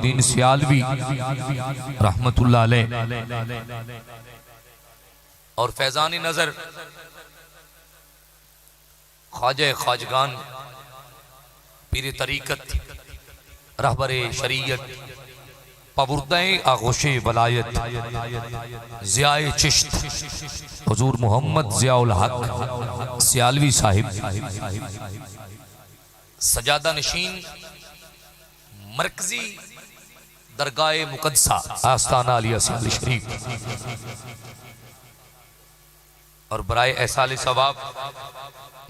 دین سیالوی رحمت اللہ علیہ اور فیضانی نظر خواجہ خواجگان پیر طریقت رہبر شریعت پابردہ آغوش ولایت ضیاء چشت حضور محمد ضیاء الحق سیالوی صاحب سجادہ نشین مرکزی درگاہ مقدسہ آستانہ علیہ سیال شریف اور برائے احصال ثواب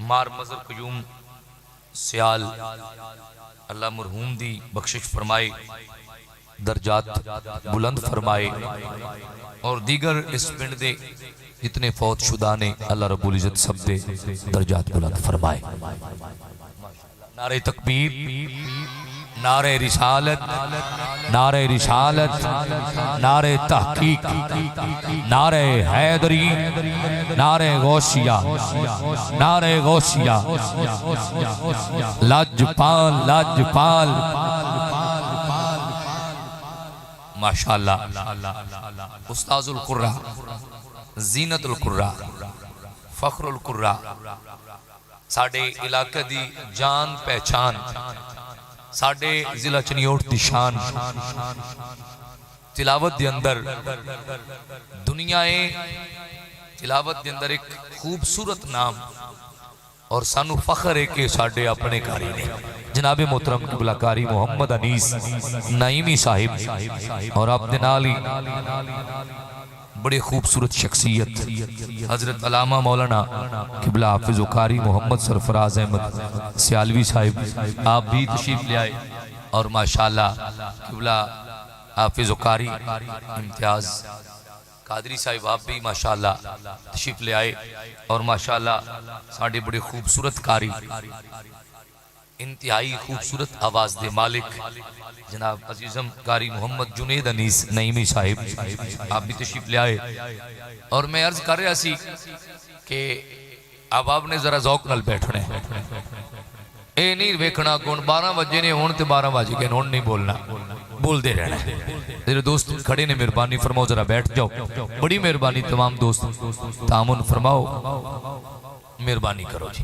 مار مظہر قیوم سیال اللہ مرحوم دی بخشش فرمائے درجات بلند فرمائے اور دیگر اس پنڈ دے جتنے فوت شدہ نے اللہ رب العزت سب دے درجات بلند فرمائے. نعرہ تکبیر، نعرہ رسالت، نعرہ رسالت، نعرہ تحقیق، نعرہ حیدری، نعرہ غوثیہ، نعرہ غوثیہ، لاجپال لاجپال ماشاءاللہ. استاذ القرہ، زینت القرہ، فخر القرہ، ساڑھے علاقہ دی جان پہچان، ساڑھے ضلع چنیوٹ دی شان، تلاوت دی اندر دنیایں تلاوت دی اندر ایک خوبصورت نام اور سانو فخر ہے کہ ساڑھے اپنے کاری نے جناب محترم قبلہ کاری محمد انیس نعیمی صاحب اور آپ دنالی بڑے خوبصورت شخصیت حضرت علامہ مولانا قبلہ حافظ و قاری محمد سرفراز احمد سیالوی صاحب آپ بھی تشریف لے آئے اور ماشاءاللہ قبلہ حافظ و قاری امتیاز قادری صاحب آپ بھی ماشاءاللہ تشریف لے آئے اور ماشاءاللہ ساڑھے بڑے خوبصورت قاری انتہائی خوبصورت آواز دے مالک جناب عزیزم قاری محمد جنید انیس نعیمی صاحب آپ بھی تشریف لے آئے اور میں عرض کر رہا سی کہ اب آپ نے ذرا ذوق نل بیٹھنے اے نہیں ویکھنا کون 12 بجے نے ہون تے 12 بجے کے ہون نہیں بولنا بول دے رہنا. میرے دوست کھڑے نے مہربانی فرماؤ ذرا بیٹھ جاؤ. بڑی مہربانی تمام دوست تعاون فرماؤ مہربانی کرو جی.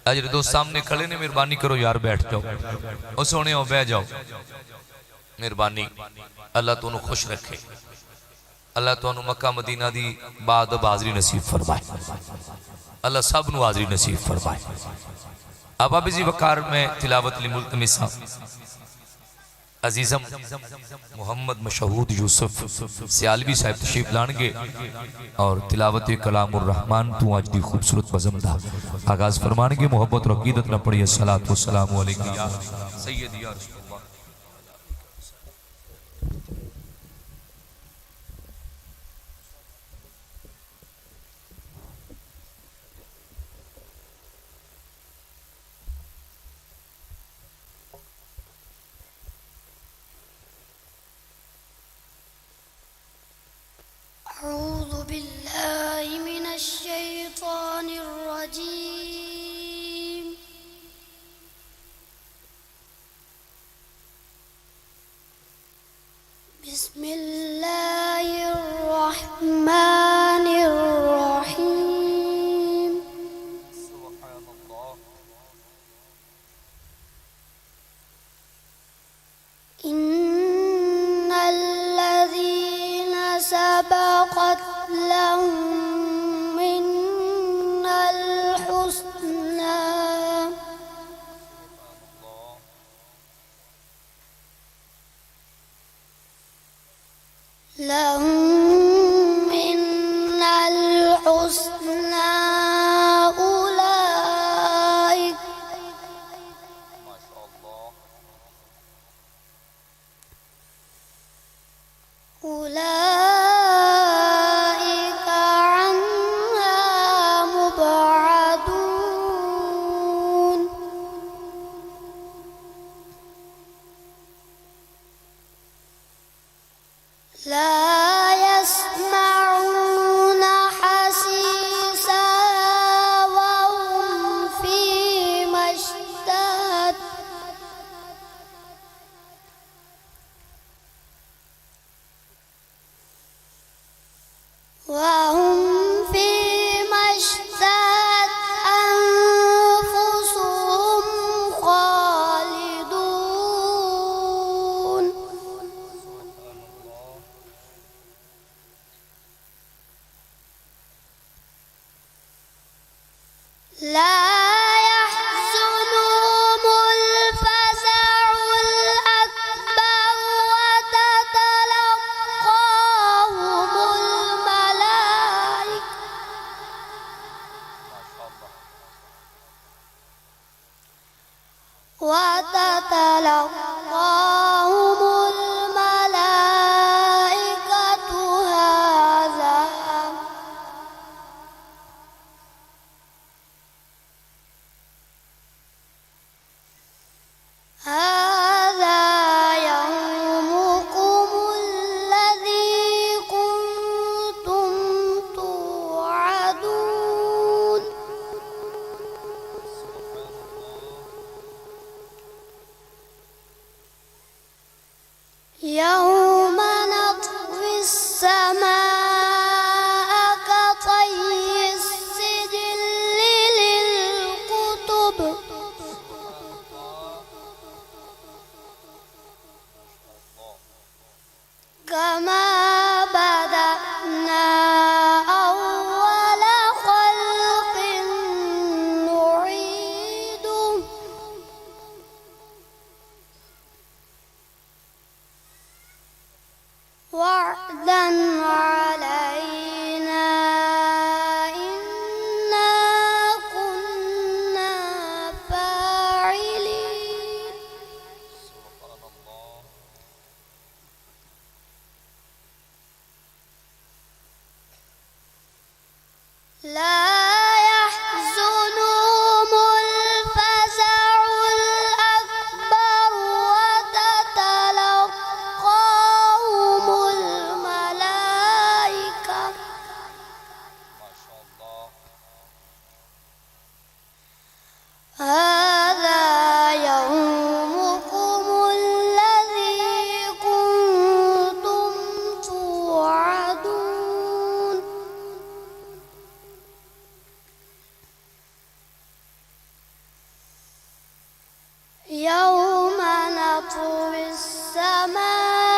اجر دوست سامنے کھڑے نے مہربانی کرو یار بیٹھ جاؤ اور سونے ہو بیٹھ جاؤ. مہربانی اللہ تو انہوں خوش رکھے اللہ تو انہوں مکہ مدینہ دی بعد اب حاضری نصیب فرمائے اللہ سب نو حاضری نصیب فرمائے. اب ابھی وقار میں تلاوت لملتمسہ عزیزم محمد مشہود یوسف سیالوی صاحب تشریف لانگے اور تلاوت کلام الرحمن تو آج دی خوبصورت بزمدہ آغاز فرمانگے. محبت و عقیدت نہ پڑی الصلاة والسلام علیکم یا سیدی یا رسول اللہ. أعوذ بالله من الشيطان الرجيم بسم الله الرحمن الرحيم سبحان اللہ. إن الذين سبقت لهم منا الحسنى لهم منا الحسنى أولئك ما شاء اللہ. أولئك عنها مبعدون لا يسمعون حسيسها وهم فيما اشتهت يوم نطوي السماء كطي السجل للكتب كما بدأنا أول خلق نعيده وعدا علينا إنا كنا فاعلين لا يحزنهم الفزع الأكبر وتتلقاهم الملائكة هذا يومكم الذي كنتم توعدون يوم نطوي السماء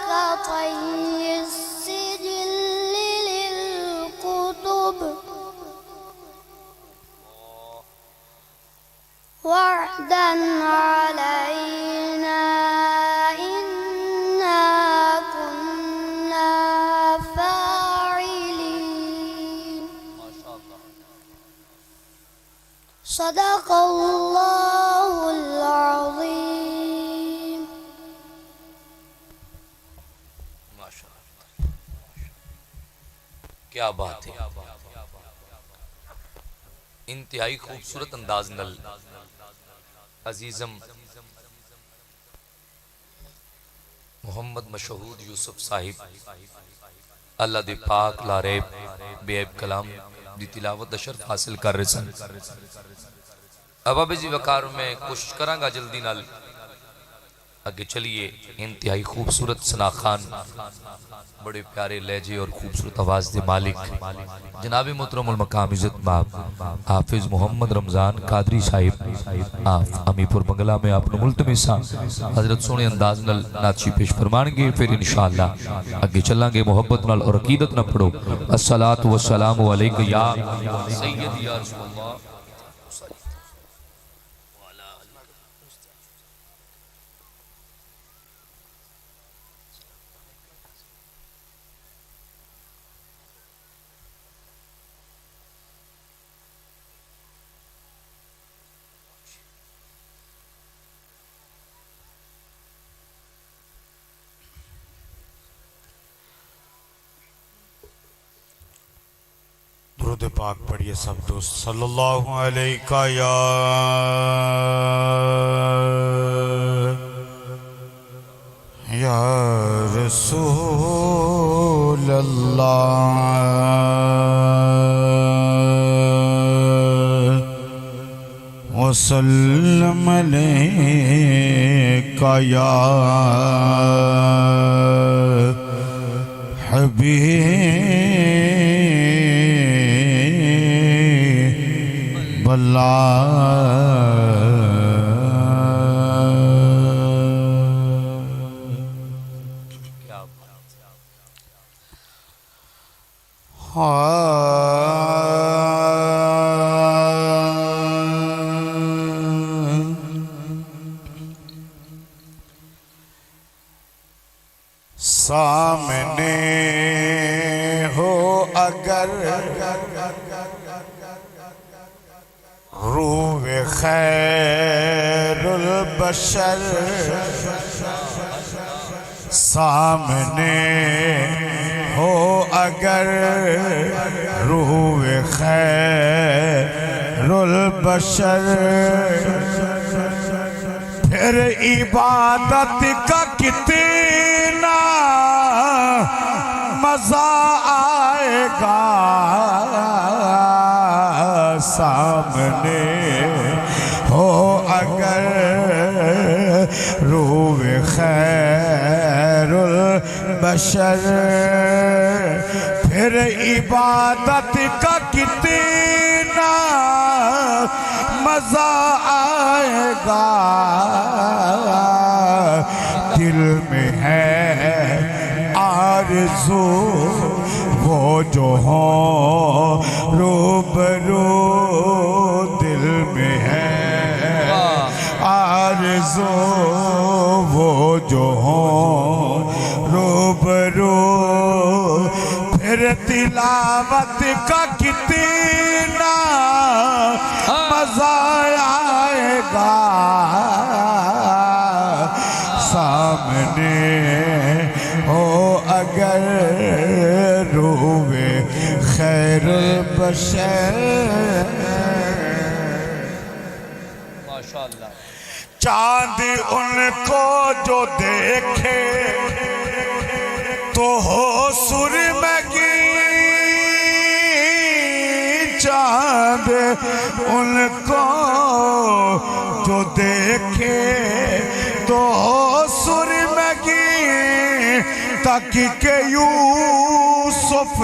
كطي السجل للكتب وعدا علينا إنا كنا فاعلين صدق الله العظيم کیا بات ہے، انتہائی خوبصورت انداز نل عزیزم محمد مشہود یوسف صاحب اللہ دے پاک لاریب بے عیب کلام دی تلاوت دا شرف حاصل کر رہے سن۔ اب اب جی وقار میں کوشش کراں گا جلدی نال آگے چلیے۔ انتہائی خوبصورت ثنا خان، بڑے پیارے لہجے اور خوبصورت آواز دے مالک جناب محترم المقام عزت مآب حافظ محمد رمضان قادری صاحب آپ امی پور بنگلہ میں آپ ملتمساں حضرت سونے انداز نال ناچی پیش فرمان گے، پھر انشاءاللہ آگے چلیں گے۔ محبت نال اور عقیدت نہ پڑھو الصلاۃ والسلام علیکہ یا سیدی یا رسول اللہ۔ درود پاک پڑھیے سب دوست صلی اللہ علیہ یا رسول اللہ وسلم علیکہ یا حبیب سامنے ہو اگر روح خیر البشر، سامنے ہو اگر روح خیر البشر، پھر عبادت کا کتنا مزہ آئے گا، سامنے ہو اگر روح خیر البشر پھر عبادت کا کتنا مزہ آئے گا دل میں ہے آرزو وہ جو ہوں روبرو دل میں ہے آرزو وہ جو ہوں روبرو پھر تلاوت کا کتنا مزہ آئے گا سامنے ہو اگر روے خیر البشر ماشاءاللہ چاند ان کو جو دیکھے تو ہو سرمگی چاند ان کو جو دیکھے تو ہو سرمگی تاکہ کہ یوسف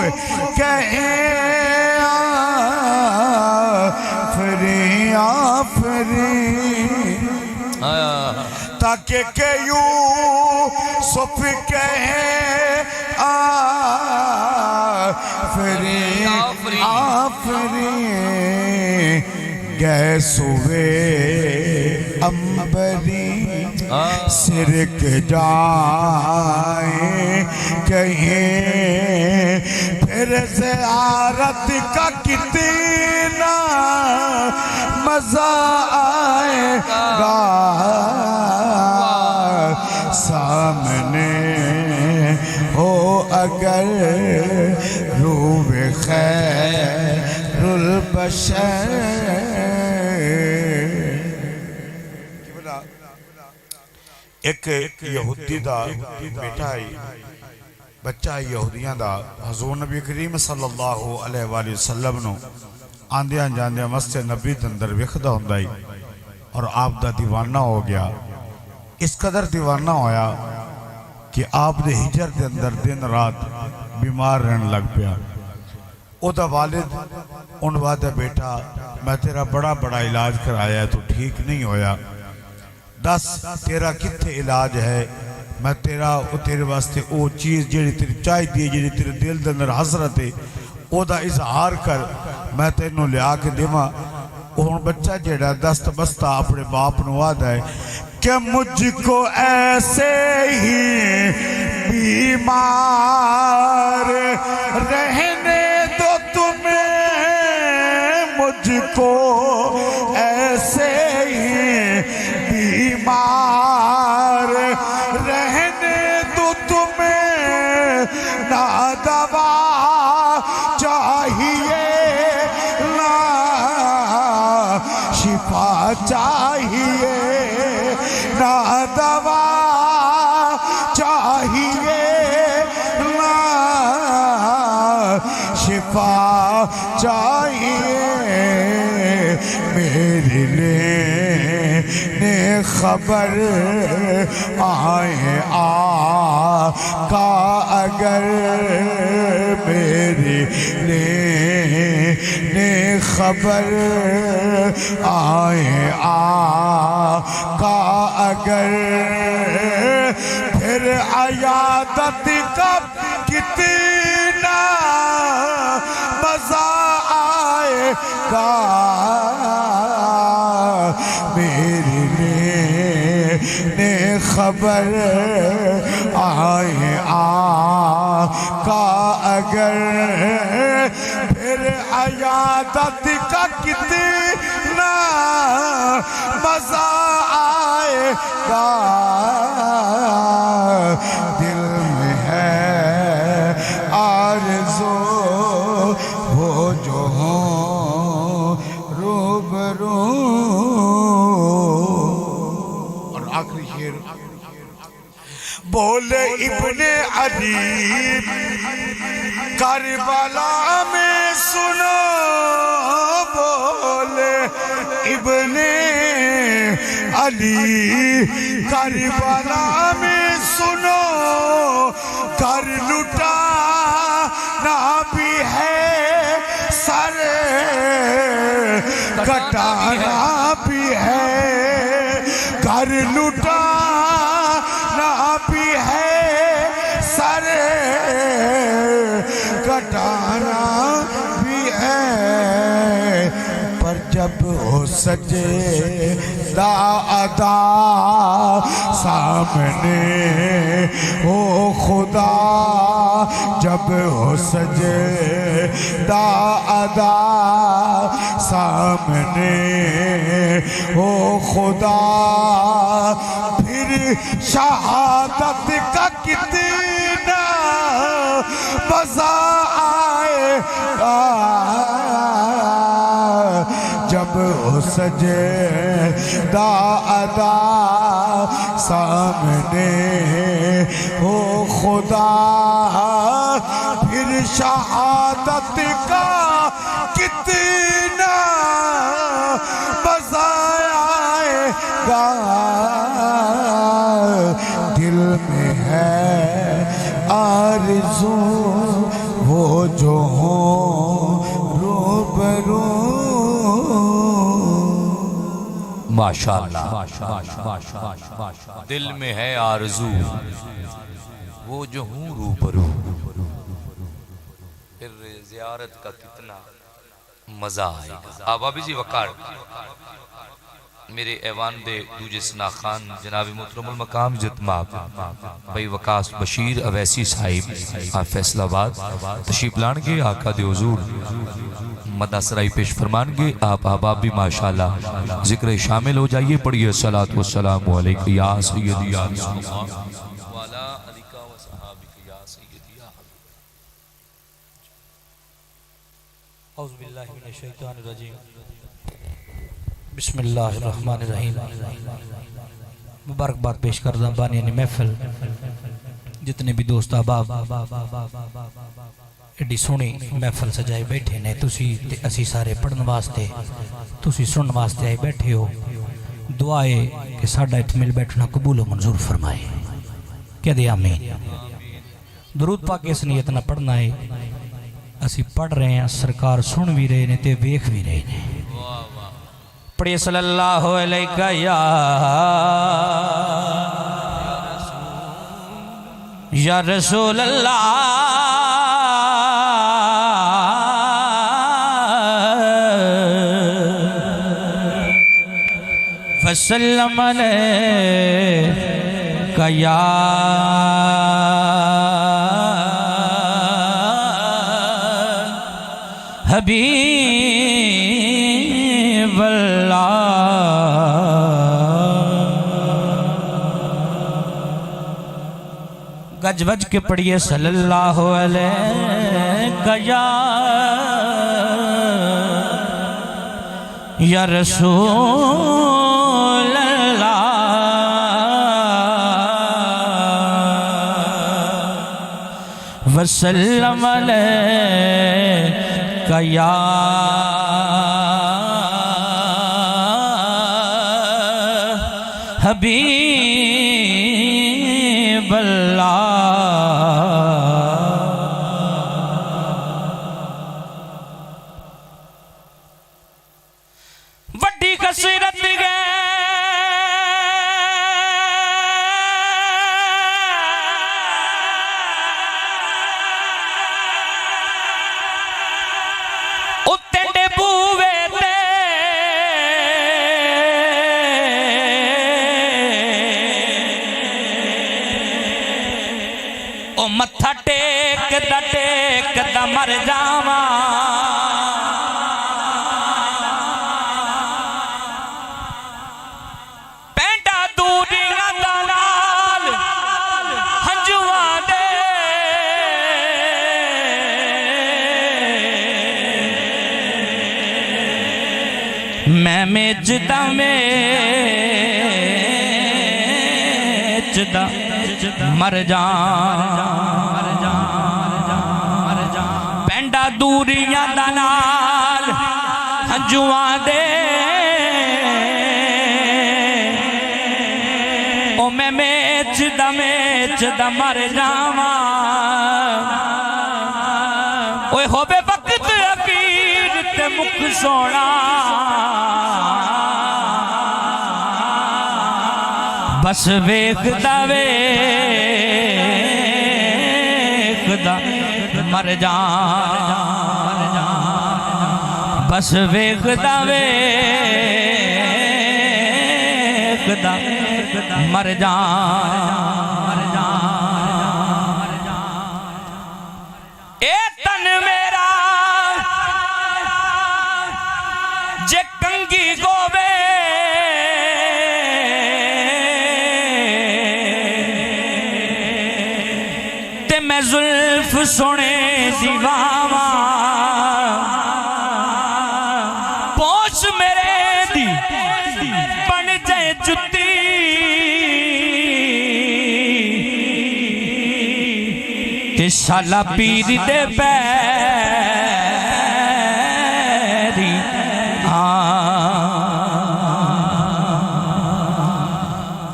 کہیں آفرین آفرین تاکہ کہ یوسف کہیں آفرین آفرین گیسوے امبری سرک جائیں کہیں پھر زیارت کا کتنا مزہ آئے گا سامنے ہو اگر روح خیر البشر ایک یہودی دا بیٹا ہے بچہ یہودیاں دا حضور نبی کریم صلی اللہ علیہ وآلہ وسلم نو آندیاں جاندیاں مسجد نبی اندر وکھدا ہوندا اور آپ دا دیوانہ ہو گیا اس قدر دیوانہ ہویا کہ آپ دے ہجر دے اندر دن رات بیمار رہن لگ پیا او دا والد ان وعدہ بیٹا میں تیرا بڑا بڑا علاج کرایا ہے تو ٹھیک نہیں ہویا دس تیرا کتھے علاج ہے میں تیرے واسطے او چیز جیڑی تیری چاہی دی جیڑی تیرے دل دے اندر حضرت ہے او دا اظہار کر میں تینوں لیا کے دیما وہ بچہ جیڑا دست بستہ اپنے باپ نواد ہے کہ مجھ کو ایسے ہی بیمار رہنے دو تمہیں مجھ کو ایسے ہی بیمار رہنے دو تمہیں نہ دوا چاہیے نہ شفا چاہیے نہ دوا چاہیے نہ شفا چاہیے میرے لیے خبر آئے آقا اگر میرے لیے خبر آئے آقا اگر پھر عیادت کب کتنا مزہ آئے گا میرے لیے خبر آئے آقا اگر پھر عیادت کا کتنا مزہ آئے گا دل میں ہے آرزو وہ جو ہوں روبرو اور آخری شعر بولے ابن علی کربلا میں سنو بولے ابن علی کربلا میں سنو کٹانا بھی ہے، گھر لٹانا بھی ہے، سر کٹانا بھی ہے، پر جب ہو سجدہ ادا سامنے ہو خدا، جب ہو سجدہ ادا سامنے ہو خدا، پھر شہادت کا کتنا مزہ آئے گا، جب ہو سجدہ ادا سامنے ہو خدا، پھر شہادت کا کتنا مزہ آئے گا، دل میں ہے آرزو وہ جو ہوں روبرو۔ ماشاءاللہ، دل میں ہے آرزو وہ جو ہوں روبرو، پھر زیارت کا کتنا مزہ آئے گا۔ آبابی جی وقار میرے ایوان دے دوجہ سنا خان جناب محترم المقام عزت مآب بھائی وقاص بشیر اویسی صاحب آپ فیصل آباد تشریف لانگے، آقا دے حضور مدہ سرائی پیش فرمانگے، آپ احباب بھی ماشاءاللہ ذکر شامل ہو جائیے، پڑھئے الصلاۃ والسلام علیکہ یا سیدی یا رسول اللہ وعلا علیکہ وصحابکہ یا سیدی یا اعوذ باللہ من الشیطان الرجیم، بسم اللہ الرحمن الرحیم۔ مبارکباد پیش کردہ بانیان محفل، جتنے بھی دوست احباب ایڈی سونی محفل سجائے بیٹھے نے، تسی تے اسی سارے پڑھن واسطے، تسی سنن واسطے آئے بیٹھے ہو، دعائے کہ ساڑھا ات مل بیٹھنا قبول و منظور فرمائے، کہہ دے آمین۔ درود پاک اس نیت نہ پڑھنا ہے، اسی پڑھ رہے ہیں، سرکار سن بھی رہے نے تے ویکھ بھی رہے نے، پڑھئے صلی اللہ علیہ یا رسول اللہ وسلم علیہ یا حبیب اللہ، گج بج کے پڑھئے صلی اللہ علیہ یا رسول اللہ وسلم علیہ یا حبیب اللہ۔ وڈی کثیرت گئے اتنے بوے تے او متھا ٹیک دا مر جاواں، پینڈا دوریاں دا نال ہنجواں دے، میں میچدا مر جان، پینڈا دوریاں دا نال ہنجواں دے، او میں میچدا مر جاواں، اوے ہووے وقت اخیر تے مک سونا بس ویکھدا ویکھدا مر جان بس ویکھدا ویکھدا مر جان اے تن میرا جے کنگی گووے تے میں زلف سونے دیواواں پوچھ میرے دی بن جائے جتی تے شالا پیر دے پیری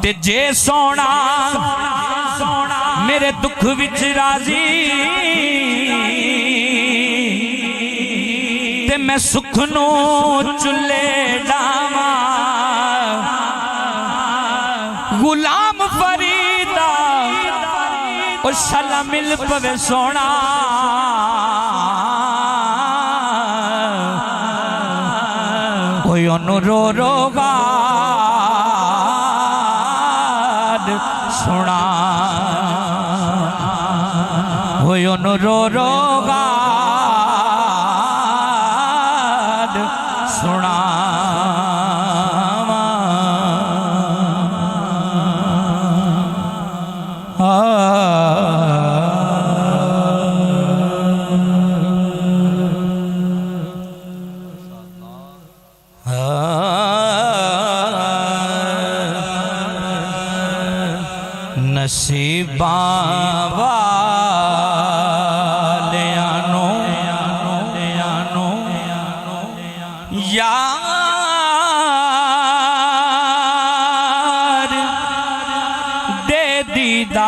تے جے سونا میرے دکھ وچ راضی تے میں سکھ نو چلے ڈاواں غلام فریدا او شالا مل پوے سونا کوئی انو رو رو گاد سنا کوئی انو رو رو گاد سنا نصیباں والیانو یار دے دیدار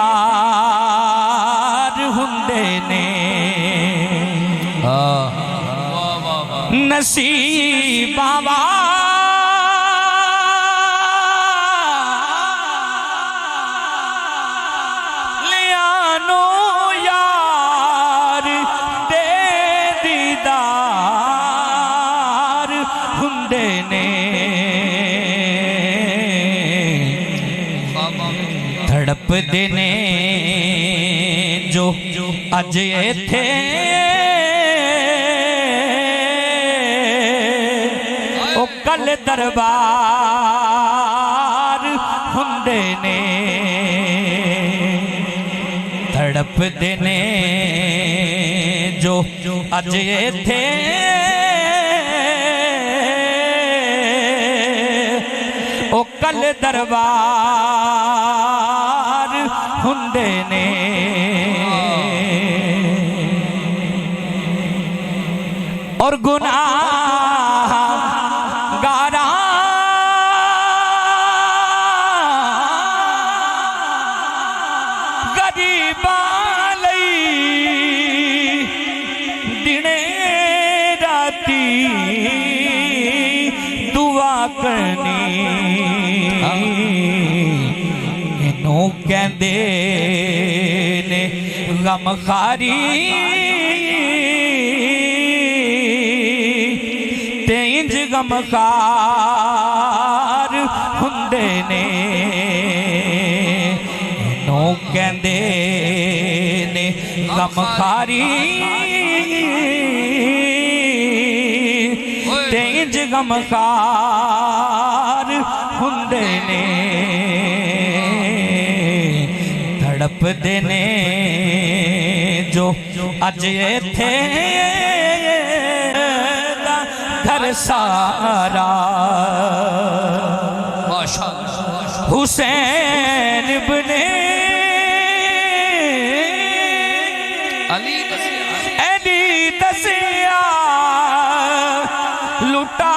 ہندے نے نصیباں تڑپ دینے جو اج ایتھے او کل دربار ہندے نے تڑپ دینے جو اج ایتھے او کل دربار ہندے نے اور گناہ گاراں غریباں لئی دنے راتی دعا کرنی انہوں کہندے نے غم خاری تے انج غم خار ہندے نے انہوں کہندے نے غم خاری تے انج غم خار ہندے نے تڑپ دینے جو اج ایتھے گھر سارا حسین ابن علی دسیا لٹا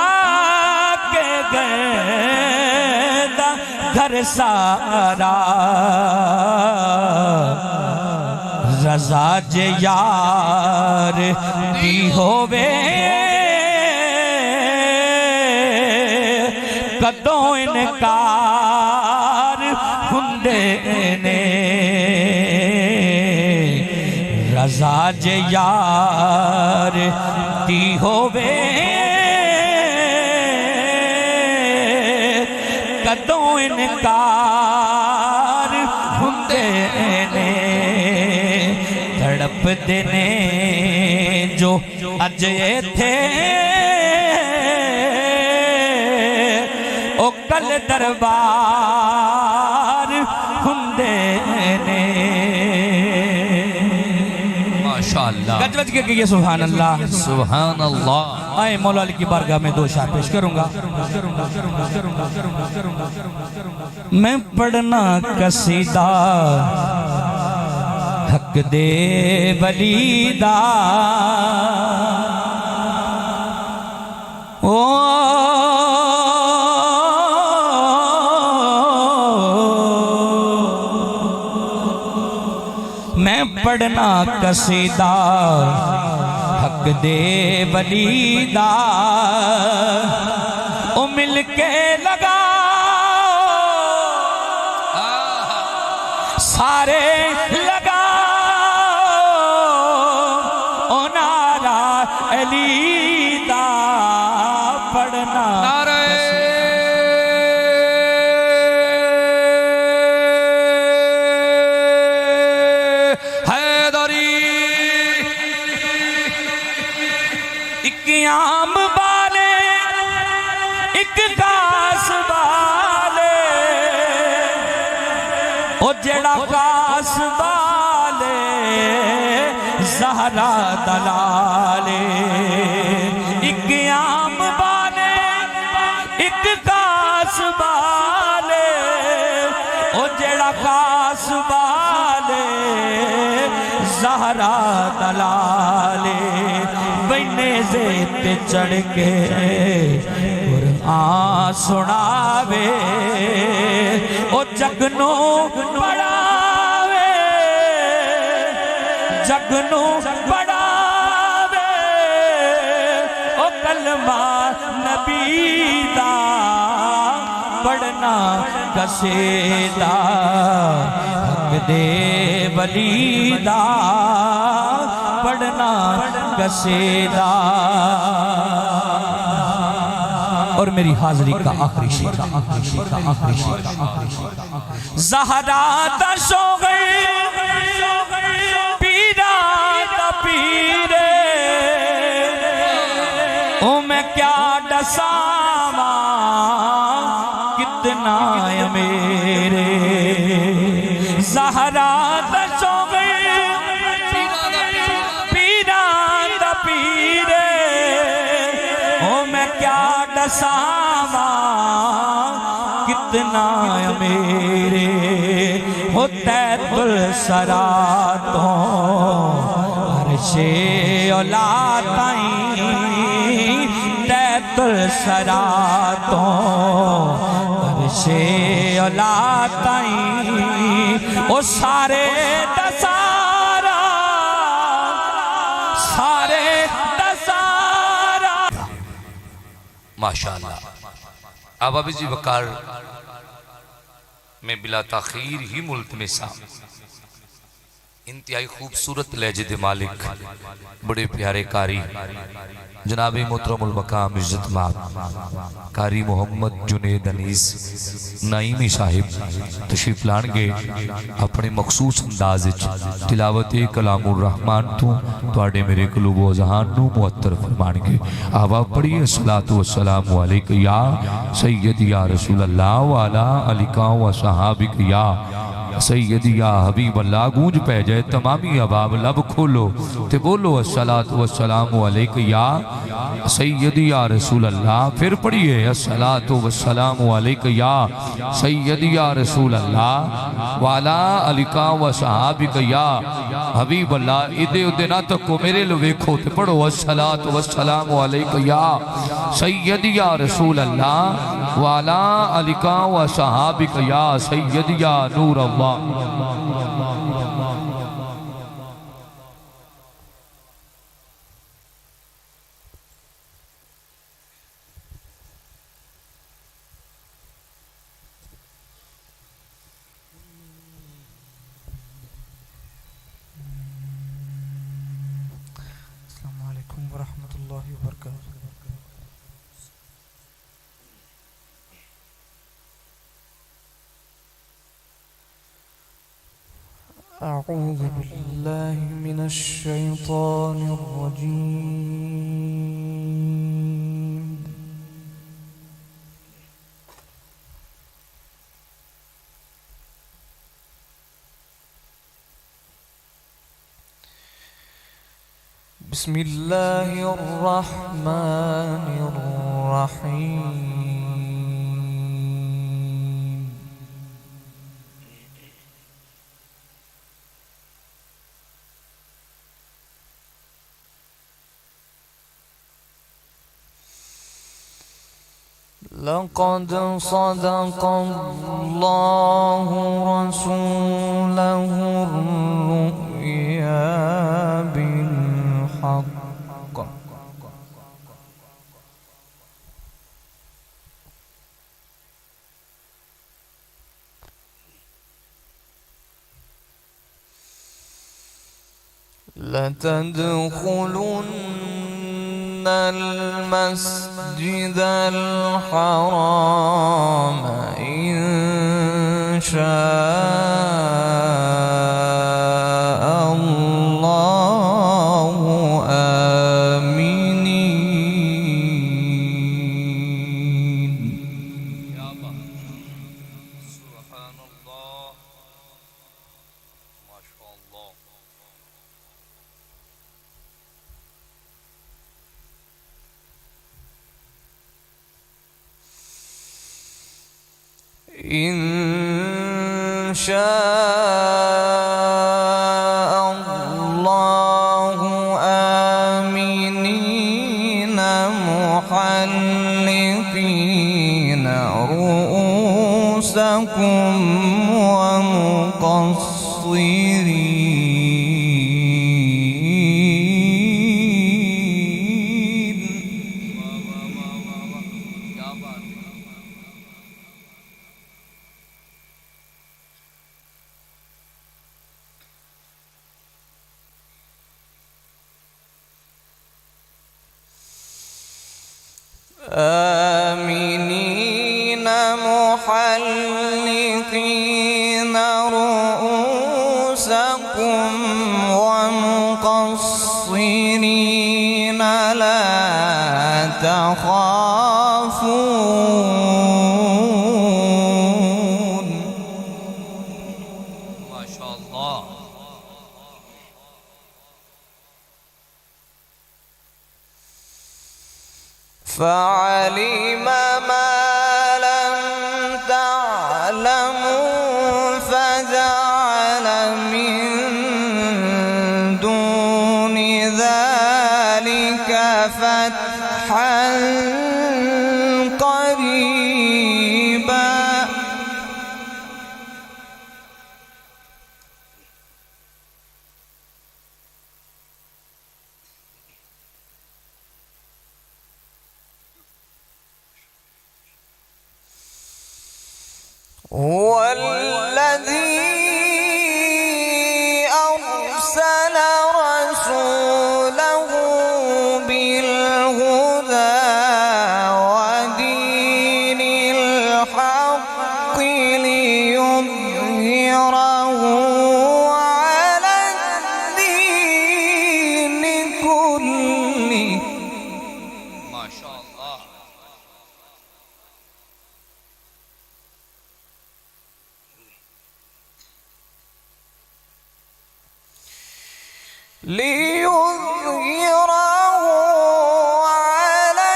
کے گئے گھر سارا رضا جے یار دی ہووے کدوں انکار ہندے نے رضا جے یار دی ہووے کدوں انکار ہندے نے تڑپ دینے جو اجے تھے او کل دربار ہندے نے ماشاءاللہ گجوج کے کہیے سبحان اللہ سبحان اللہ آئے مولا علی کی بارگاہ میں دو شاہ پیش کروں گا میں پڑھنا قصیدہ حق دے ولیدہ میں پڑھنا قصیدہ حق دے ولیدہ او مل کے لگا سارے لگا او نعرہ علی دا پڑھنا عام والے ایک خاص والے او جڑا خاص والے زہرا دلالے ایک عام والے ایک خاص والے او جڑا خاص والے زہرا دلالے بنے زیت چڑھ کے قرآن سناوے او جگنو پڑھاوے جگنو پڑھاوے او کلمہ نبی دا پڑھنا قصیدہ حق دے ولی دا پڑھنا قصیدہ اور میری حاضری کا آخری شعر زہرا دا شوغل پیرا دا پیرے او میں کیا ڈساما کتنا ہے میرے زہرا دا شوغل کیا ڈساما کتنا میرے ہوتے السرا تو عرش اولاد آئیں تیت السرا تو عرش اولاد آئیں او سارے دسارا سارے ماشاءاللہ اب ابھی جی وقار میں بلا تاخیر ہی ملتمسا انتہائی خوبصورت لہجے مالک بڑے پیارے قاری جناب محترم المقام عزت مآب قاری محمد جنید انیس نائمی صاحب تشریف لانگے اپنے مخصوص انداز تلاوت کلام الرحمن تو آڑے میرے قلوب و ذہان نو معطر فرمانگے آبا پڑھئے الصلاة والسلام علیکہ یا سید یا رسول اللہ وعلا علیکہ و صحابک یا سیدی یا حبیب اللہ گونج پہ جائے تمامی اباب لب کھولو تے بولو الصلاة والسلام علیکہ یا سیدی یا رسول اللہ پھر پڑھئے الصلاة والسلام علیکہ یا سیدی یا رسول اللہ وعلا علیکہ و صحابک یا حبیب اللہ ادھے ادھے نہ تکو میرے لو ویکھو تے پڑھو الصلاة والسلام علیکہ یا سیدی یا رسول اللہ وعلا علیکہ و صحابک یا سیدی یا نور اللہ الله وبركاته. أعوذ بالله من الشيطان الرجيم. بسم الله الرحمن الرحيم. لقد صدق الله رسوله الرؤيا بالحق لتدخلن المسجد الحرام إن شاء الله آمنين. سبحان الله ما شاء الله. إن شاء الله آمنين محلقين رؤوسكم ومقصرين. کیا بات ہے. آمنين محلقين رؤوسكم ومقصرين لا تخافون. ما شاء الله. فعلم ما لم تعلموا فجعل من دون ذلك فتحا قريبا. هو الذي أرسل رسوله بالهدى ودين الحق ليظهره على الدين كله. ما شاء الله. ليظهره على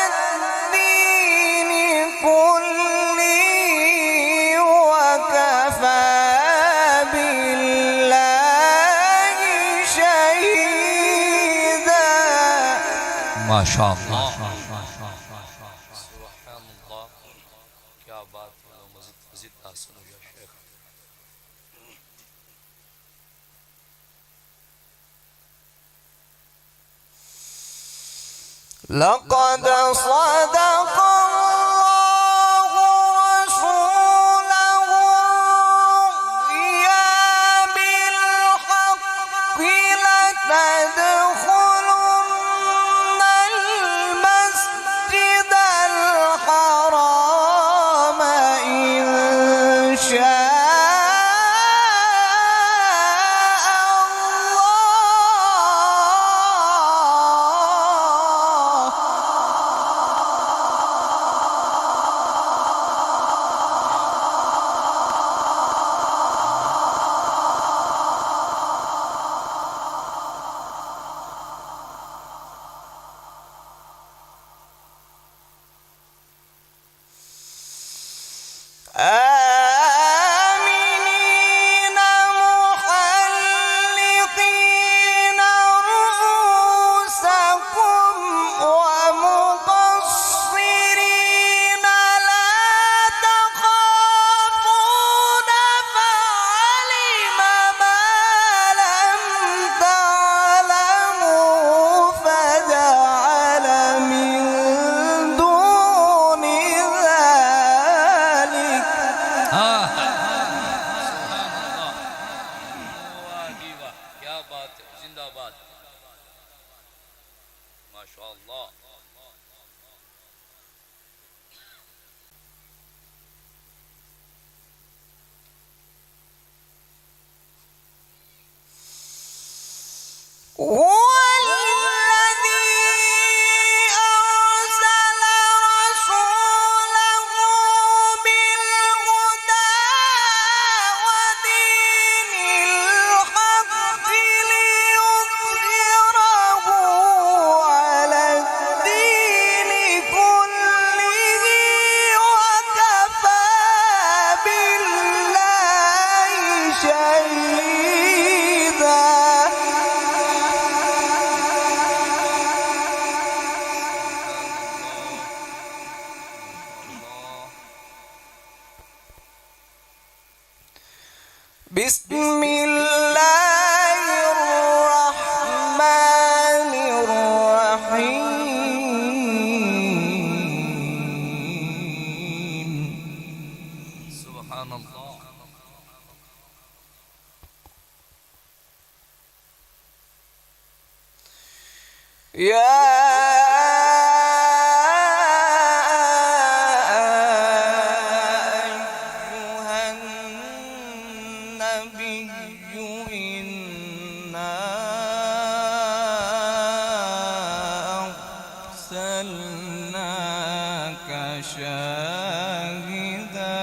الدين كله وكفى بالله شهيدا. ما شاء الله. سبحان الله. کیا بات ہے. مزید آسن ہو یا شیخ. لقد صدق الله رسوله الرؤيا بالحق لتدخلن کیا بات ہے، زندہ باد، ماشاءاللہ. بسم الله الرحمن الرحيم. سبحان اللہ. شاهدا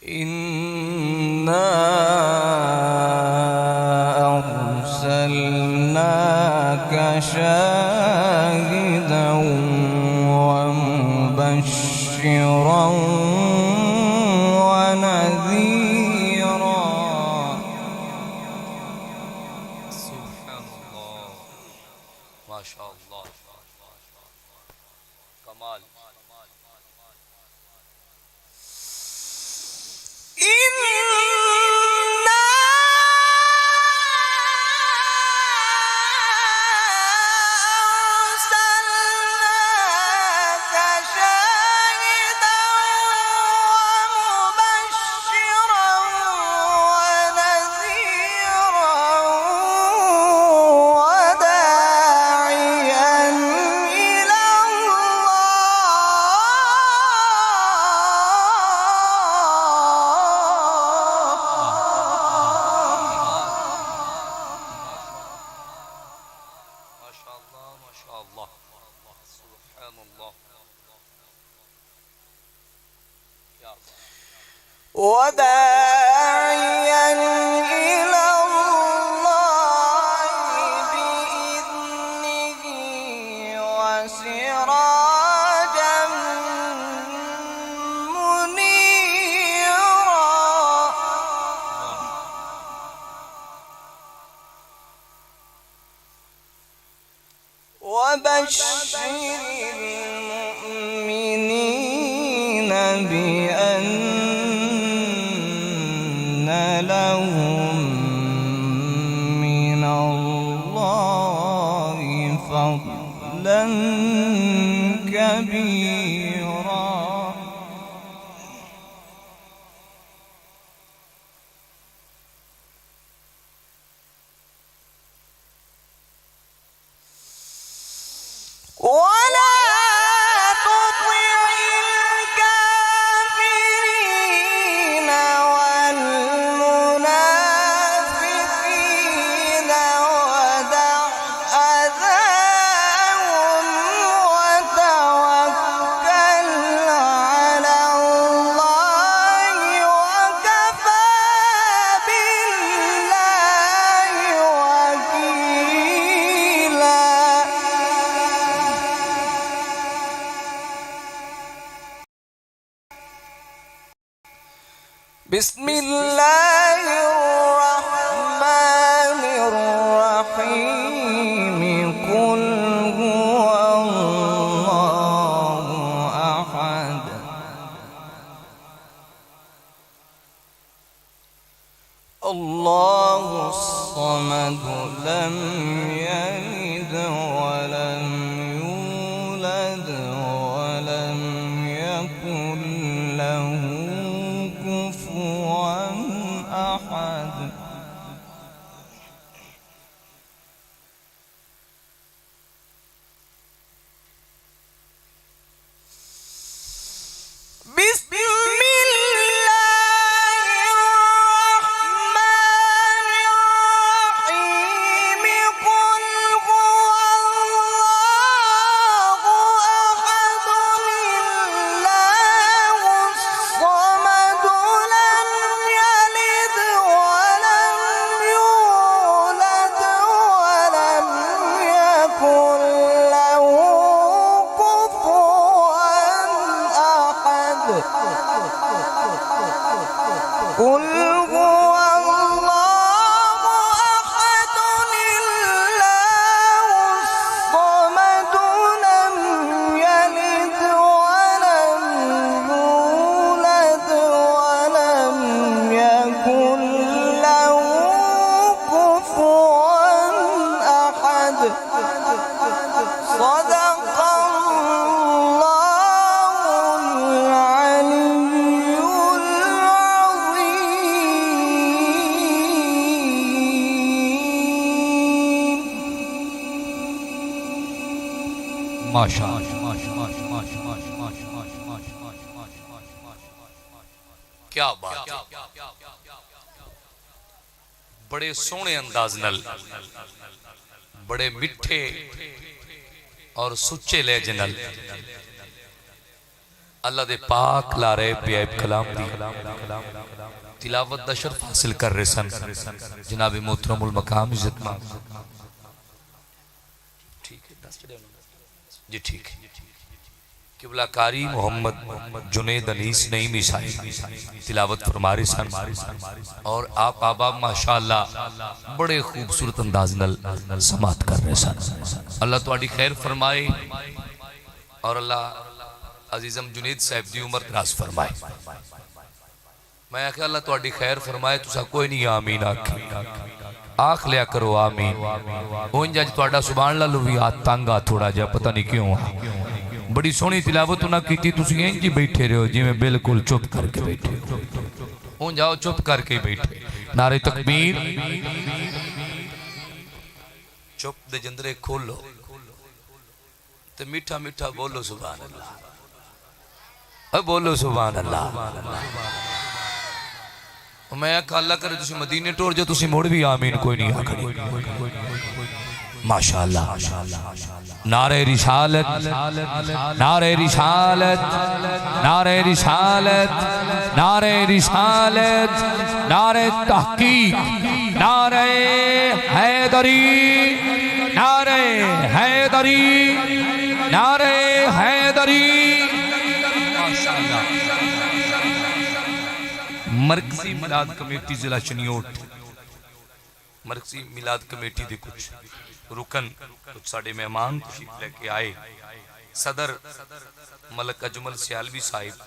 إنا أرسلناك شاهدا ومبشرا ونذيرا. سبحان اللہ، ماشاءاللہ، کمال. وداعيا إلى الله بإذنه وسراجا منيرا. وبشر المؤمنين بأن لهم من الله فضلا كبيرا. ولا تطع الكافرين والمنافقين ودع أذاهم وتوكل على الله وكفى بالله وكيلا. بسم الله الرحمن الرحيم. قل هو الله أحد الله الصمد لم يلد ولم يولد ولم بسم الله الرحمن الرحيم قل هو الله أحد الله الصمد لم يلد ولم يولد ولم يكن له كفوا أحد قل هو الله أحد الله الصمد لم يلد ولم يولد ولم يكن له كفوا أحد صدق الله العلي العظيم ماشاء کیا بات بڑے سونے انداز نل بڑے مٹھے اور سچے لہجے نل اللہ دے پاک لا رہے بیعب کلام دی تلاوت دا شرف حاصل کر رہے سن جناب محترم المقام عزت مند جی ٹھیک ہے قبلہ کاری محمد جنید انیس نعیمی صاحب تلاوت فرما رہے سن اور آپ آباب ماشاءاللہ بڑے خوبصورت انداز نل سماعت کر رہے سن اللہ تواڈی خیر فرمائے اور اللہ عزیزم جنید صاحب دی عمر دراز فرمائے میں آکھا اللہ تواڈی خیر فرمائے تسا کوئی نہیں آمین آکھ لیا کرو آمین ہون جاج تواڈا سبحان اللہ لوی آت تانگا تھوڑا جا پتہ نہیں کیوں بڑی سونی تلاوت نہ کیتی تسی ہیں جی بیٹھے رہو جی میں بالکل چپ کر کے بیٹھے ہوں جاؤ چپ کر کے بیٹھے نعرہ تکبیر چپ دے جندرے کھولو تے میٹھا میٹھا بولو سبحان اللہ بولو سبحان اللہ میں کہا اللہ کرے تسی مدینے ٹور جو تسی موڑ بھی آمین کوئی نہیں آکھنی ماشاءاللہ نعرہ رسالت نعرہ رسالت نعرہ رسالت نعرہ رسالت نعرہ تحقیق نعرہ حیدری نعرہ حیدری نعرہ حیدری مرکزی میلاد کمیٹی ضلع شنیوٹ مرکزی میلاد کمیٹی دے کچھ رکن کچھ ساڑے مہمان تشریف لے کے آئے صدر ملک اجمل سیالوی صاحب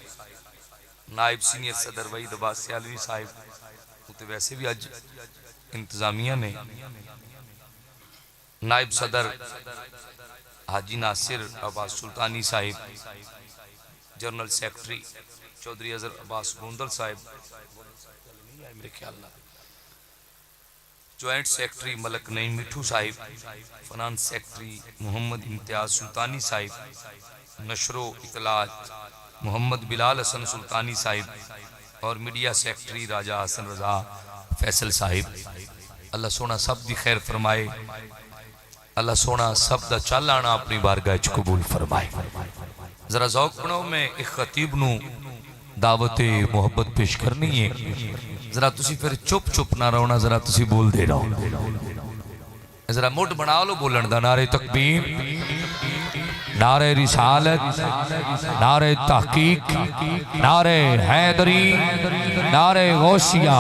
نائب سینئر صدر وحید عباس سیالوی صاحب تو ویسے بھی آج انتظامیہ نے نائب صدر حاجی ناصر عباس سلطانی صاحب جنرل سیکٹری چودھری اظہر عباس گوندل صاحب میرے خیال اللہ جوائنٹ سیکٹری ملک نعیم مٹھو صاحب فنانس سیکٹری محمد امتیاز سلطانی صاحب نشر و اطلاعات محمد بلال حسن سلطانی صاحب اور میڈیا سیکٹری راجہ حسن رضا فیصل صاحب اللہ سونا سب دی خیر فرمائے اللہ سونا سب دا چال آنا اپنی بارگاہ چ قبول فرمائے ذرا ذوق بنو میں ایک خطیب نو دعوت محبت پیش کرنی ہے ذرا تسی پھر چپ چپ نہ رہونا ذرا تسی بول دے رہو ذرا موٹ بنا لو بولن دا نعرہ تکبیر نعرہ رسالت نعرہ تحقیق نعرہ حیدری نعرہ غوثیہ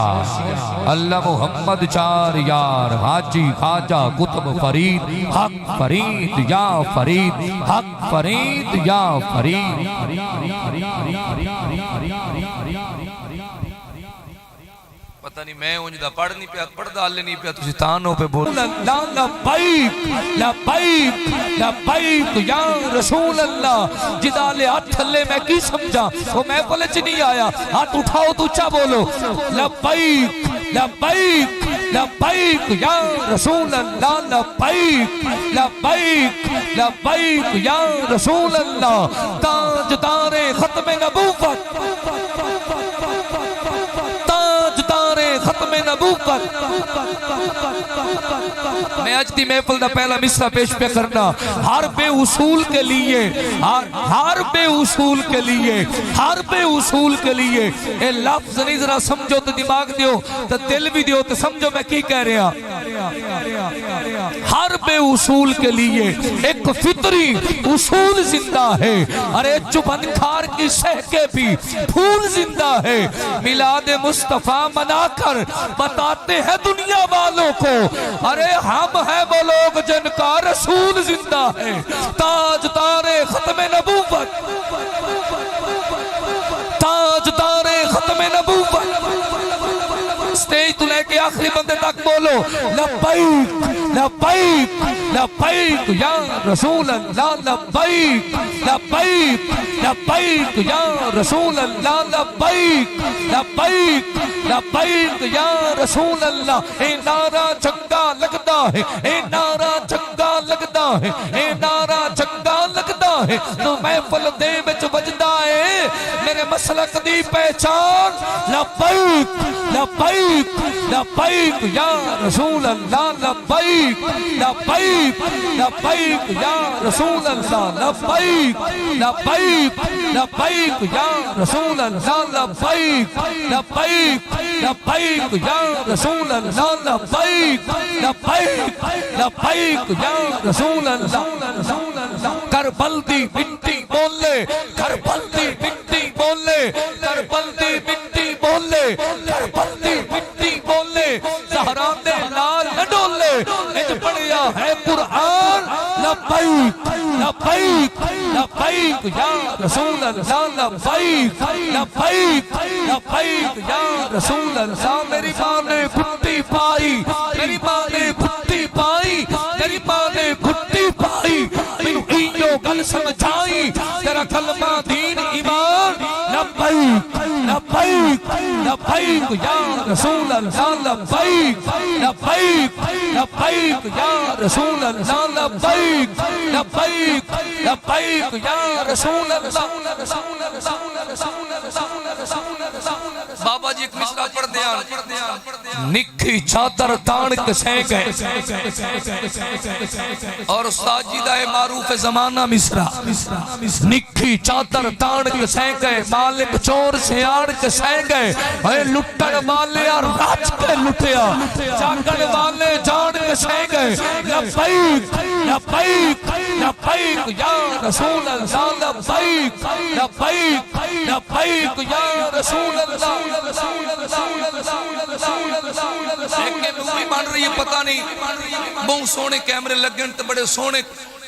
اللہ محمد چار یار حاجی خواجہ قطب فرید حق فرید یا فرید حق فرید یا فرید پتہ نہیں میں اونجدہ پڑھ نہیں پیا پڑھ دالے نہیں پیا تسی تانوں پہ بول لبائک لبائک لبائک یا رسول اللہ جدالے ہاتھ تھلے میں کی سمجھا وہ میں پلچ نہیں آیا ہاتھ اٹھاؤ تو اچھا بولو لبائک لبائک لبائک یا رسول اللہ لبائک لبائک لبائک یا رسول اللہ تاجدار ختم نبوت میں اج دی محفل دا پہلا مصرع پیش پہ کرنا. ہر بے اصول کے لیے ہر بے اصول کے لیے ہر بے اصول کے لیے اے لفظ نہیں ذرا سمجھو تو دماغ دیو تو دل بھی دیو تو سمجھو میں کی کہہ رہا. ہر بے اصول کے لیے ایک فطری اصول زندہ ہے. ارے چبن کھار کی سہ کے بھی پھول زندہ ہے. میلاد مصطفیٰ منا کر بتاتے ہیں دنیا والوں کو ارے ہم ہیں وہ لوگ جن کا رسول زندہ ہے. تاجدار ختم نبوت تاجدار ختم نبوت. سٹیج تو لے کے آخری بندے تک بولو لبیک لبیک لبیک یا رسول اللہ لبیک لبیک لبیک یا رسول اللہ لبیک لبیک لبیک یا رسول اللہ. اے نعرہ چنگا لگتا ہے اے نعرہ چنگا لگتا ہے اے نعرہ چنگا لگتا ہے تو محفل دے وچ وجدا ہے میرے مسلک دی پہچان لبیک لبیک لبیک یا رسول اللہ لبیک لبیک لبیک یا رسول اللہ لبیک لبیک لبیک یا رسول اللہ لبیک لبیک لبیک یا رسول اللہ لبیک لبیک لبیک یا رسول اللہ. کربل دی مٹی بولے کربل دی مٹی بولے کربل دی مٹی بولے کربل دی مٹی بولے زہرا دے لال نہ ڈولے. اج پڑھیا ہے قرآن لبیک لبیک لبیک یا رسول اللہ لبیک لبیک لبیک یا رسول اللہ. میری ماں نے گھٹی پائی میری ماں نے گھٹی پائی میری ماں نے گھٹی پائی مینوں ایو گل سمجھائی تیرا کلمہ دین ایمان لبیک لبیک لبیک یا رسول اللہ لبیک لبیک لبیک یا رسول اللہ لبیک لبیک لبیک یا رسول اللہ. بابا جی ایک مصرع پڑھ دیاں نکھی چادر تان کے سہ گئے اور استاد جی دا معروف زمانہ مصرع نکھی چادر تان کے سہ گئے مالک چور سے آڑ کے سہ گئے اے لٹن والے راج کے لٹیا جاگن والے جان کے سہ گئے لبیک لبیک لبیک یا رسول اللہ لبیک لبیک لبیک یا رسول اللہ. ایک مووی بن رہی ہے پتہ نہیں بہت سونے کیمرے لگن تے بڑے سونے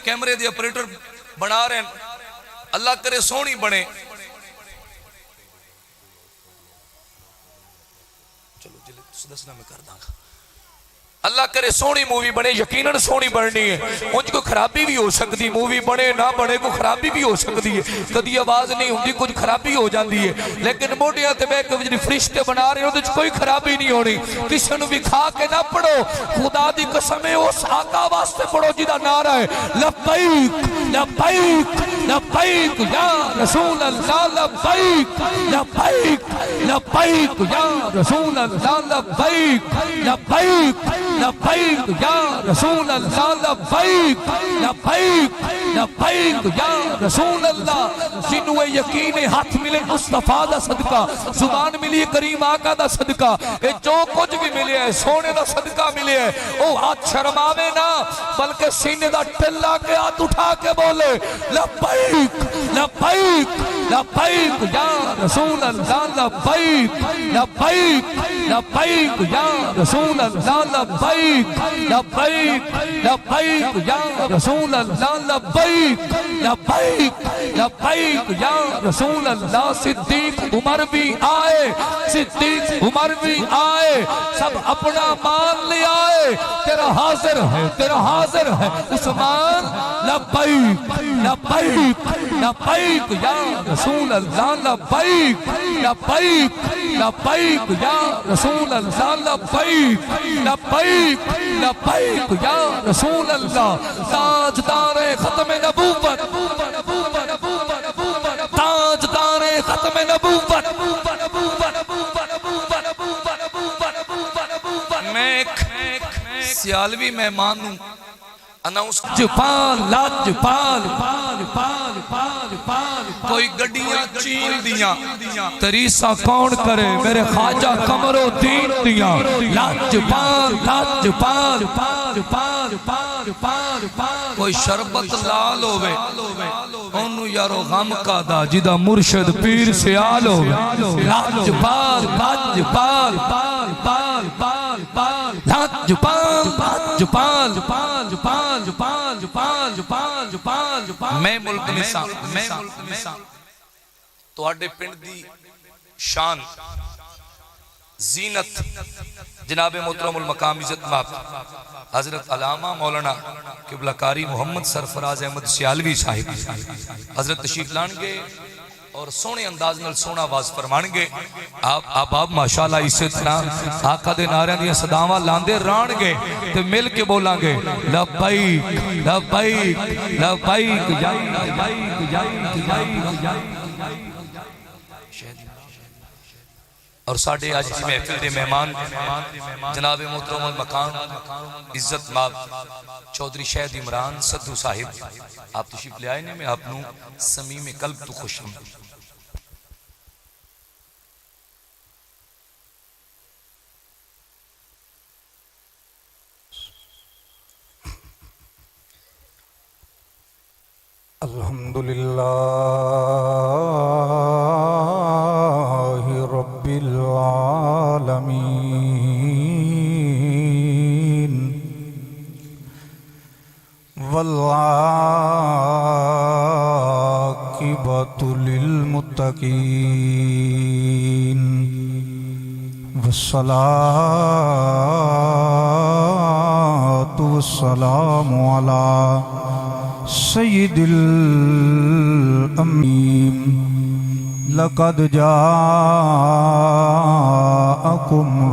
کیمرے دے آپریٹر بنا رہے ہیں اللہ کرے سونی بنے. چلو جلد دسنا میں کر داں گا. اللہ کرے سونی مووی بنے یقیناً سونی بننی ہے. انج کو خرابی بھی ہو سکتی مووی بنے نہ بنے کو خرابی بھی ہو سکتی ہے کدی آواز نہیں ہوتی کچھ خرابی ہو جاتی ہے لیکن موڈیاں تے بیٹھ کے جڑی فرشتے بنا رہے ہو کوئی خرابی نہیں ہونی. کسی نو بھی کھا کے نہ پڑھو خدا دی قسم ہے اس آقا واسطے پڑھو جدا نعرہ ہے لبیک لبیک لبیک یا رسول اللہ لبیک لبیک لبیک یا رسول اللہ لبیک لبیک لبیک یا رسول اللہ لبیک لبیک لبیک یا رسول اللہ. جنوں یقین ہاتھ ملے مصطفیٰ دا صدقہ زبان ملی کریم آقا دا صدقہ اے جو کچھ بھی ملے ہے سونے دا صدقہ ملے ہے او ہاتھ شرماوے نہ بلکہ سینے دا ٹلا کے ہاتھ اٹھا کے بولے لبیک لبیک لبیک یا رسول اللہ لبیک لبیک لبیک یا رسول اللہ لبیک لبیک لبیک یا رسول اللہ لبیک لبیک لبیک یا رسول اللہ. صدیق عمر بھی آئے صدیق عمر بھی آئے سب اپنا مال لے آئے تیرا حاضر ہے عثمان لبیک لبیک لبیک یا رسول اللہ لبیک لبیک لبیک یا رسول اللہ لبیک لبیک لبیک یا رسول اللہ. تاجدار ختم نبوت تاجدار ختم نبوت. میں سیالوی مہمان نو اناؤنس پال لاج پال پال پال پال پال کوئی گڈیاں چین دیاں تریسا کون کرے میرے خواجہ قمر و دین دیاں لاج پال لاج پال پال پال پال پال پال کوئی شربت لال ہوئے انہوں یارو غم کا دا جدہ مرشد پیر سے آل ہو لاج پال لاج پال پال پال پال پال لاج پال لاج پال پال پال پال پال پال پال میں ملک نساں تو آڈے پنڈ دی شان زینت جناب محترم المقام عزت ماب حضرت علامہ مولانا قبلہ کاری محمد سرفراز احمد سیالوی صاحب حضرت تشریف لانگے اور سونے انداز نال سونا آواز فرمانگے آپ ماشاءاللہ اسے طرح آقا دے نعرے دیا صداواں لاندے رانگے تے مل کے بولانگے لبائک لبائک لبائک جائی لبائک جائی جائی اور ساڑھے آج کی محفل دے مہمان جناب محترم المقام عزت ماب چودھری شہد عمران صدو صاحب آپ تشریف لے آئے میں آپ نو سمیم قلب تو خوش ہوں الحمدللہ رب العالمین والعاقبۃ للمتقین والصلاة والسلام علی سید الامین لقد جاءکم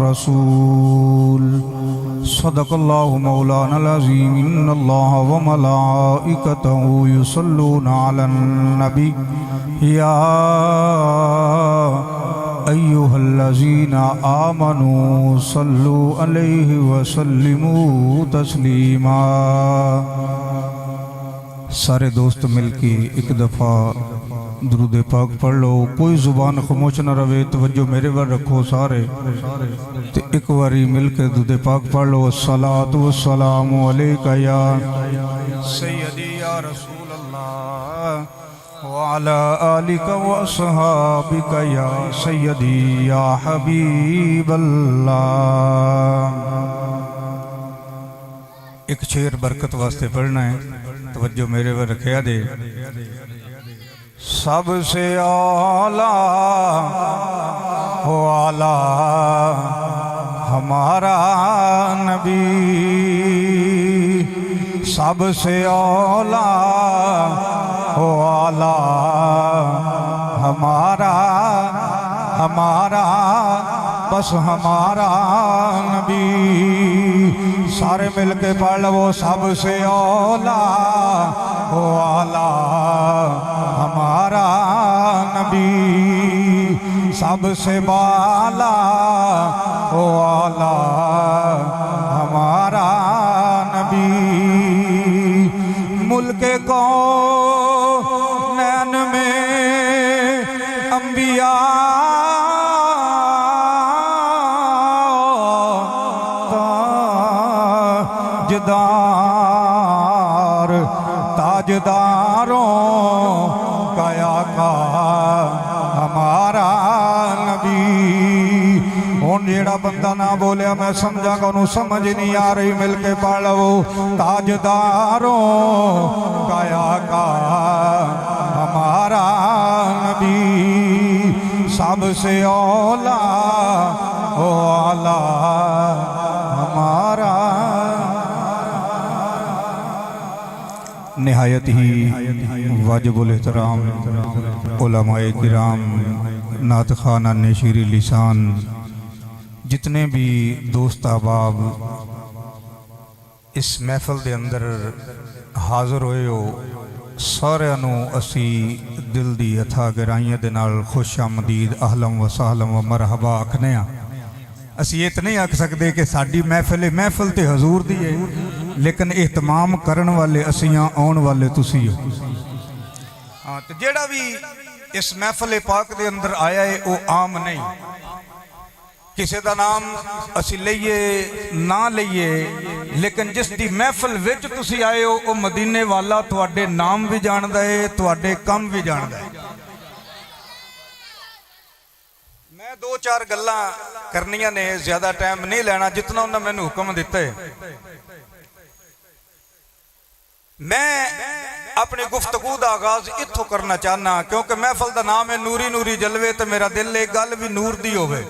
رسول صدق اللہ مولانا العظیم ان اللہ وملائکتہ یصلون علی النبی یا ایہا الذین آمنوا صلوا علیہ وسلموا تسلیما سارے دوست مل کے ایک دفعہ درود پاک پڑھ لو کوئی زبان خاموش نہ روے توجہ میرے ور رکھو سارے ایک واری مل کے درود پاک پڑھ لو الصلاۃ والسلام علیکہ یا سیدی یا رسول اللہ وعلی آلک واصحابک یا سیدی یا حبیب اللہ ایک شعر برکت واسطے پڑھنا ہے توجہ میرے ور رکھیا دے سب سے اعلیٰ ہو اعلیٰ ہمارا نبی سب سے اعلیٰ ہو اعلیٰ ہمارا بس ہمارا نبی سارے مل کے پڑھ لو سب سے اعلیٰ ہو اعلیٰ ہمارا نبی سب سے بالا ہو اعلیٰ ہمارا نبی ملک کونین میں انبیاء تاجداروں کا آقا ہمارا نبی ہون جیڑا بندہ نہ بولیا میں سمجھا کہ انہوں سمجھ نہیں آ رہی مل کے پڑھ لو تاجداروں کا آقا ہمارا نبی سب سے اولا او اعلیٰ ہمارا نہایت ہی واجب الاحترام علماء کرام نعت خانہ نشیر لسان جتنے بھی دوست احباب اس محفل دے اندر حاضر ہوئے ہو سارے انو اسی دل دی اتھا گرائیاں دے نال خوش آمدید اہلم و سہلم و مرحبا آکھنے ہیں ਅਸੀਂ ਇਹ ਤਾਂ ਨਹੀਂ ਆਖ ਸਕਦੇ ਕਿ ਸਾਡੀ ਮਹਿਫਲ ਤੇ ਹਜ਼ੂਰ ਦੀ ਹੈ, ਲੇਕਿਨ ਇhtਮਾਮ ਕਰਨ ਵਾਲੇ ਅਸੀਂ ਆ, ਆਉਣ ਵਾਲੇ ਤੁਸੀਂ ਹੋ। ਹਾਂ, ਤੇ ਜਿਹੜਾ ਵੀ ਇਸ ਮਹਿਫਲ ਪਾਕ ਦੇ ਅੰਦਰ ਆਇਆ ਹੈ ਉਹ ਆਮ ਨਹੀਂ। ਕਿਸੇ ਦਾ ਨਾਮ ਅਸੀਂ ਲਈਏ ਨਾ ਲਈਏ, ਲੇਕਿਨ ਜਿਸ ਦੀ ਮਹਿਫਲ ਵਿੱਚ ਤੁਸੀਂ ਆਏ ਹੋ ਉਹ ਮਦੀਨੇ ਵਾਲਾ ਤੁਹਾਡੇ ਨਾਮ ਵੀ ਜਾਣਦਾ ਹੈ, ਤੁਹਾਡੇ ਕੰਮ ਵੀ ਜਾਣਦਾ ਹੈ। ਮੈਂ 2-4 ਗੱਲਾਂ ਕਰਨੀਆਂ ਨੇ, ਜ਼ਿਆਦਾ ਟਾਈਮ ਨਹੀਂ ਲੈਣਾ, ਜਿਤਨਾ ਉਹਨਾਂ ਮੈਨੂੰ ਹੁਕਮ ਦਿੱਤਾ ਹੈ। ਮੈਂ ਆਪਣੀ ਗੁਫ਼ਤਗੂ ਦਾ ਆਗਾਜ਼ ਇੱਥੋਂ ਕਰਨਾ ਚਾਹਨਾ, ਕਿਉਂਕਿ ਮਹਿਫਲ ਦਾ ਨਾਮ ਹੈ ਨੂਰੀ ਨੂਰੀ ਜਲਵੇ, ਤੇ ਮੇਰਾ ਦਿਲ ਇਹ ਗੱਲ ਵੀ ਨੂਰ ਦੀ ਹੋਵੇ।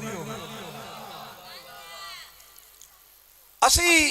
ਅਸੀਂ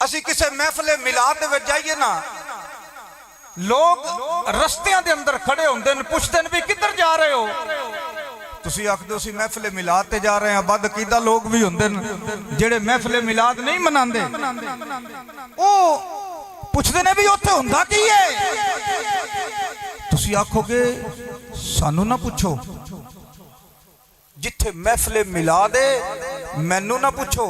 ਅਸੀਂ ਕਿਸੇ ਮਹਿਫਲੇ ਮਿਲਾਦ ਦੇ ਵਿੱਚ ਜਾਈਏ ਨਾ, ਲੋਕ ਰਸਤਿਆਂ ਦੇ ਅੰਦਰ ਖੜੇ ਹੁੰਦੇ ਨੇ, ਪੁੱਛਦੇ ਨੇ ਵੀ ਕਿੱਧਰ ਜਾ ਰਹੇ ਹੋ? ਤੁਸੀਂ ਆਖਦੇ ਹੋ ਅਸੀਂ ਮਹਿਫਲੇ ਮਿਲਾਦ ਤੇ ਜਾ ਰਹੇ ਹਾਂ। ਬਦਅਕੀਦਾ ਲੋਕ ਵੀ ਹੁੰਦੇ ਨੇ ਜਿਹੜੇ ਮਹਿਫਲੇ ਮਿਲਾਦ ਨਹੀਂ ਮਨਾਉਂਦੇ, ਉਹ ਪੁੱਛਦੇ ਨੇ ਵੀ ਉੱਥੇ ਹੁੰਦਾ ਕੀ ਹੈ? ਤੁਸੀਂ ਆਖੋਗੇ ਸਾਨੂੰ ਨਾ ਪੁੱਛੋ, ਜਿੱਥੇ ਮਹਿਫਲੇ ਮਿਲਾਦ ਹੈ ਮੈਨੂੰ ਨਾ ਪੁੱਛੋ,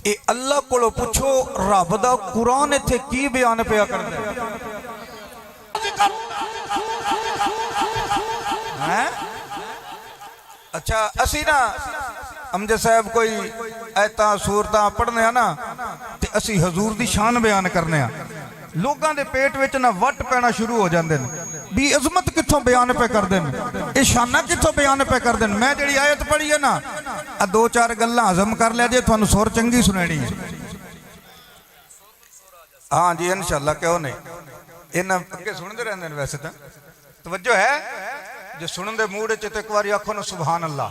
ਇਹ ਅੱਲਾਹ ਕੋਲੋਂ ਪੁੱਛੋ। ਰੱਬ ਦਾ ਕੁਰਾਨ ਇੱਥੇ ਕੀ ਬਿਆਨ ਪਿਆ ਕਰਦਾ ਹੈ? ਅੱਛਾ, ਅਸੀਂ ਨਾ ਅਮਜਦ ਸਾਹਿਬ ਕੋਈ ਐਤਾਂ ਸੂਰਤਾਂ ਪੜ੍ਹਨੇ ਆ ਨਾ, ਤੇ ਅਸੀਂ ਹਜ਼ੂਰ ਦੀ ਸ਼ਾਨ ਬਿਆਨ ਕਰਨੇ ਆ, ਲੋਕਾਂ ਦੇ ਪੇਟ ਵਿੱਚ ਨਾ ਵੱਟ ਪੈਣਾ ਸ਼ੁਰੂ ਹੋ ਜਾਂਦੇ ਨੇ ਵੀ ਅਜ਼ਮਤ ਕਿੱਥੋਂ ਬਿਆਨ ਪੇ ਕਰਦੇ ਨੇ, ਇਹ ਸ਼ਾਨਾਂ ਕਿੱਥੋਂ ਬਿਆਨ ਪੇ ਕਰਦੇ ਨੇ। ਮੈਂ ਜਿਹੜੀ ਆਇਤ ਪੜ੍ਹੀ ਹੈ ਨਾ, ਆ 2-4 ਗੱਲਾਂ ਹਜ਼ਮ ਕਰ ਲਿਆ ਜੇ, ਤੁਹਾਨੂੰ ਸੁਰ ਚੰਗੀ ਸੁਣਾਣੀ ਹੈ। ਹਾਂ ਜੀ, ਇਨਸ਼ਾਅੱਲਾ, ਕਿਉਂ ਨਹੀਂ, ਇਹਨਾਂ ਅੱਗੇ ਸੁਣਦੇ ਰਹਿੰਦੇ ਨੇ। ਵੈਸੇ ਤਾਂ ਤਵੱਜੋ ਹੈ, ਜੇ ਸੁਣਨ ਦੇ ਮੂਡ 'ਚ ਤੇ ਇੱਕ ਵਾਰੀ ਆਖੋ ਨਾ ਸੁਭਾਨ ਅੱਲਾਹ।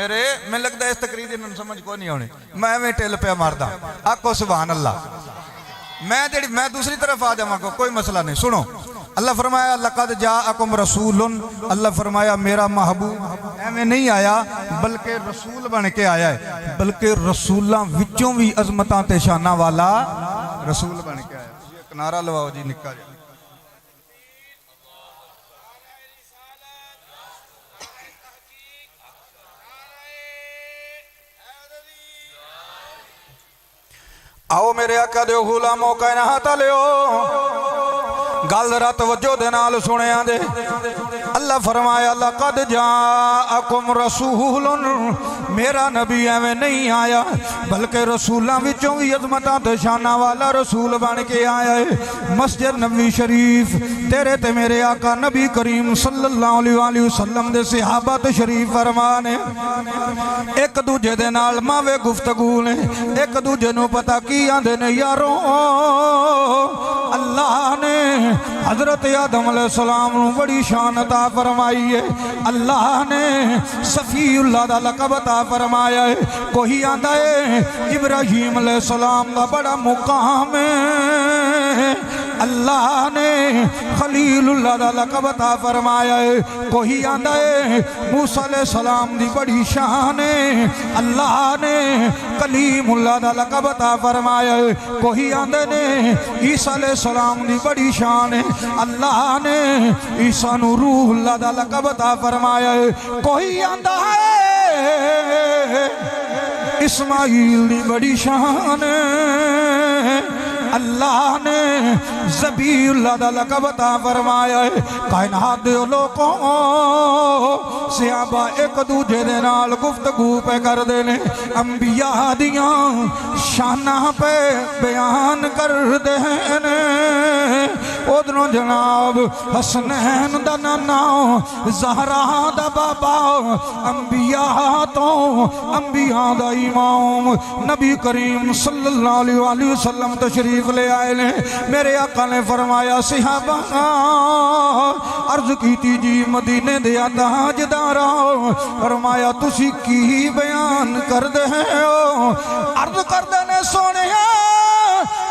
میرے میں لگتا ہے اس تقریر انہوں سمجھ کو نہیں ہونے میں ٹل پہ ماردا آکو سبحان اللہ میں دوسری طرف آ جاؤں کو کوئی مسئلہ نہیں سنو اللہ فرمایا لقد جاءکم رسول اللہ فرمایا میرا محبوب ایویں نہیں آیا بلکہ رسول بن کے آیا ہے بلکہ رسولاں وچوں بھی عظمتاں تے شاناں والا رسول بن کے آیا ہے ایک نعرہ لواؤ جی نکا جی آؤ میرے آقا دے غلاموں کائنات لیو گل ذرا توجہ دے نال سنیا دے اللہ فرمایا لقد جاءکم رسول میرا نبی ایویں نہیں آیا بلکہ رسولاں وچوں بھی عظمتاں تے شاناں والا رسول بن کے آیا ہے مسجد نبوی شریف تیرے تے میرے آقا نبی کریم صلی اللہ علیہ وآلہ وسلم دے صحابہ تشریف فرما نے ایک دوجے دے نال ماوے گفتگو نے ایک دوجے نو پتہ کی آندے نے یارو اللہ نے حضرت آدم علیہ السلام نو بڑی شان عطا فرمائی ہے اللہ نے صفی اللہ دا لقب عطا فرمایا ہے کوئی آندہ ہے ابراہیم علیہ السلام دا بڑا مقام ہے اللہ نے خلیل اللہ دا لقب عطا فرمایا ہے کوئی آندہ ہے موسیٰ علیہ السلام دی بڑی شان ہے اللہ نے کلیم اللہ دا لقب عطا فرمایا ہے کوئی آندہ نے عیسیٰ علیہ السلام دی بڑی شان ہے اللہ نے عیسیٰ نو روح اللہ دا لقب عطا فرمایا ہے کوئی آندہ ہے اسماعیل دی بڑی شان ہے اللہ نے زبی اللہ دا لقب عطا فرمایا ہے کائنات دے لوگوں صحابہ ایک دوجے دے نال گفتگو پہ کر دینے انبیاء دیاں شانہ پہ بیان کر دینے ادھروں جناب حسنین دا نانا زہرا دا بابا انبیاء تو انبیاء دا امام نبی کریم صلی اللہ علیہ وآلہ وسلم تشریف لے آئے لیں میرے آقا نے فرمایا صحابہ عرض کیتی جی مدینے دیا تاجدارا فرمایا تسی کی بیان کر دے ہو عرض کر دینے سونے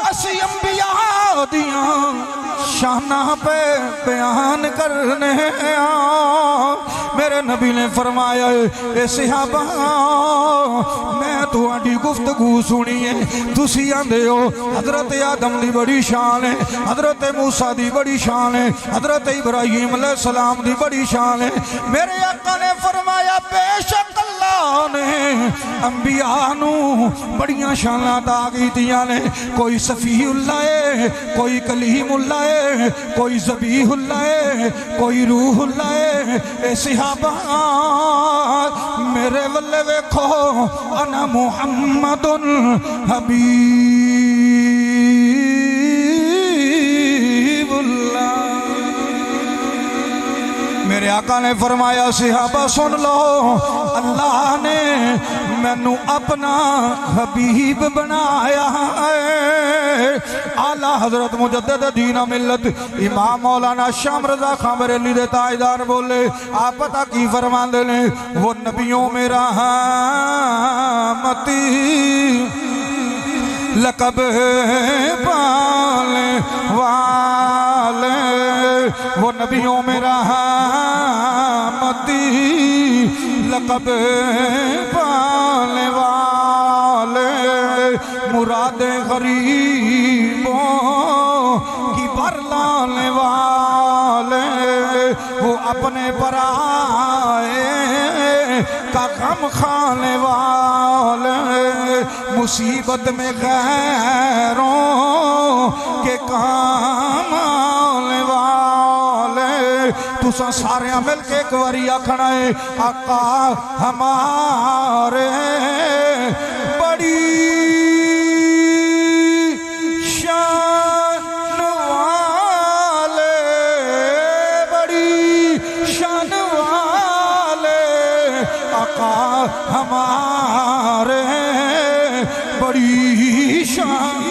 اسی انبیاء دیاں شانہ پہ بیان کرنے میرے نبی نے فرمایا اے صحابہ میں تو آنٹی گفتگو سنی ہے تسی آندے ہو حضرت آدم دی بڑی شان ہے حضرت موسیٰ دی بڑی شان ہے حضرت ابراہیم علیہ السلام دی بڑی شان ہے میرے آقا نے فرمایا بے شک اللہ نے انبیاء نو بڑیاں شانات آگیتیاں نے کوئی صفی اللہ ہے کوئی کلیم اللہ ہے کوئی ذبیح اللہ ہے کوئی روح اللہ ہے اے صحابہ میرے ولے ویکھو انا محمد حبیب اللہ میرے آقا نے فرمایا صحابہ سن لو اللہ نے مینوں اپنا حبیب بنایا ہے اعلیٰ حضرت مجدد دین ملت امام مولانا شام رضا خان بریلوی دے تاجدار بولے آپ پتہ کی فرمان دے لیں وہ نبیوں میں رحمتی لقب پالے والے وہ نبیوں میں رحمتی لقب پالے والے مراد غریبوں کی بھر لانے والے وہ اپنے پرائے کا غم کھانے والے مصیبت میں غیروں کے کام آنے والے تسا سارے مل کے ایک واری آکھنا ہے آقا ہمارے بڑی شان والے بڑی شان والے آقا ہمارے بڑی شان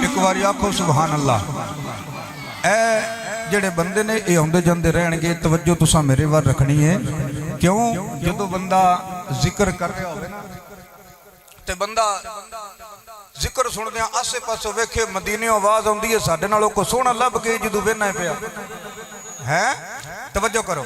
ایک بار آکھو سبحان اللہ اے ਜਿਹੜੇ ਬੰਦੇ ਨੇ ਇਹ ਆਉਂਦੇ ਜਾਂਦੇ ਰਹਿਣਗੇ, ਤਵੱਜੋ ਤੁਸੀਂ ਮੇਰੇ ਵੱਲ ਰੱਖਣੀ ਹੈ। ਕਿਉਂ? ਜਦੋਂ ਬੰਦਾ ਜ਼ਿਕਰ ਕਰ ਰਿਹਾ ਹੋਵੇ ਨਾ ਤੇ ਬੰਦਾ ਜ਼ਿਕਰ ਸੁਣਦਿਆਂ ਆਸੇ ਪਾਸੇ ਵੇਖੇ ਮਦੀਨਿਓਂ ਆਵਾਜ਼ ਆਉਂਦੀ ਹੈ, ਸਾਡੇ ਨਾਲੋਂ ਕੋ ਸੋਹਣਾ ਲੱਭ ਕੇ ਜਦੋਂ ਵੇਨਾ ਪਿਆ ਹੈ। ਤਵੱਜੋ ਕਰੋ,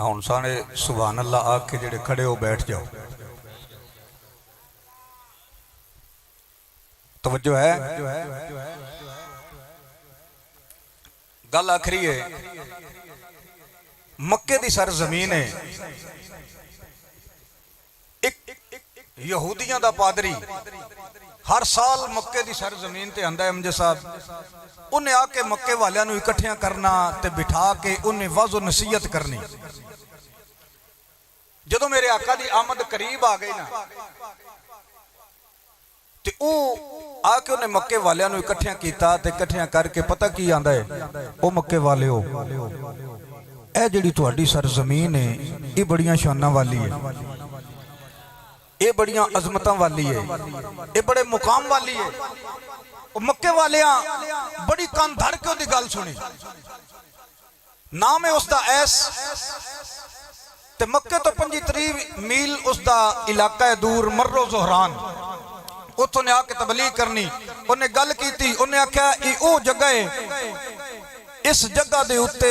ਹੁਣ ਸਾਰੇ ਸੁਭਾਨ ਅੱਲਾ ਆਖ ਕੇ ਜਿਹੜੇ ਖੜੇ ਹੋ ਬੈਠ ਜਾਓ। ਤਵੱਜੋ ਹੈ। ਗੱਲ ਆਖਰੀ ਹੈ, ਮੱਕੇ ਦੀ ਸਰਜ਼ਮੀਨ ਹੈ। ਇੱਕ ਯਹੂਦੀਆਂ ਦਾ ਪਾਦਰੀ ਹਰ ਸਾਲ ਮੱਕੇ ਦੀ ਸਰਜ਼ਮੀਨ ਤੇ ਆਂਦਾ ਹੈ ਅਮਜਦ ਸਾਹਿਬ। ਉਹਨੇ ਆ ਕੇ ਮੱਕੇ ਵਾਲਿਆਂ ਨੂੰ ਇਕੱਠਿਆਂ ਕਰਨਾ ਤੇ ਬਿਠਾ ਕੇ ਉਹਨੇ ਵਾਜ਼ੋ ਨਸੀਹਤ ਕਰਨੀ। ਜਦੋਂ ਮੇਰੇ ਆਕਾ ਦੀ ਆਮਦ ਕਰੀਬ ਆ ਗਈ ਨਾ ਤੇ ਉਹ ਆ ਕੇ ਉਹਨੇ ਮੱਕੇ ਵਾਲਿਆਂ ਨੂੰ ਇਕੱਠਿਆਂ ਕੀਤਾ ਤੇ ਇਕੱਠਿਆਂ ਕਰਕੇ ਪਤਾ ਕੀ ਆਂਦਾ ਹੈ, ਉਹ ਮੱਕੇ ਵਾਲਿਓ, ਇਹ ਜਿਹੜੀ ਤੁਹਾਡੀ ਸਰਜ਼ਮੀਨ ਹੈ ਇਹ ਬੜੀਆਂ ਸ਼ਾਨਾਂ ਵਾਲੀ ਹੈ, ਇਹ ਬੜੀਆਂ ਅਜ਼ਮਤਾਂ ਵਾਲੀ ਹੈ, ਇਹ ਬੜੇ ਮੁਕਾਮ ਵਾਲੀ ਹੈ। ਉਹ ਮੱਕੇ ਵਾਲਿਆਂ ਬੜੀ ਕੰਨ ਧੜ ਕੇ ਉਹਦੀ ਗੱਲ ਸੁਣੀ। ਨਾਮ ਹੈ ਉਸਦਾ ਐਸ ਤੇ ਮੱਕੇ ਤੋਂ 25-30 ਮੀਲ ਉਸਦਾ ਇਲਾਕਾ ਹੈ ਦੂਰ, ਮਰੋ ਜ਼ੋਹਰਾਨ। ਉੱਥੋਂ ਨੇ ਆ ਕੇ ਤਬਲੀਗ ਕਰਨੀ। ਉਹਨੇ ਗੱਲ ਕੀਤੀ, ਉਹਨੇ ਆਖਿਆ ਇਹ ਉਹ ਜਗ੍ਹਾ ਹੈ, ਇਸ ਜਗ੍ਹਾ ਦੇ ਉੱਤੇ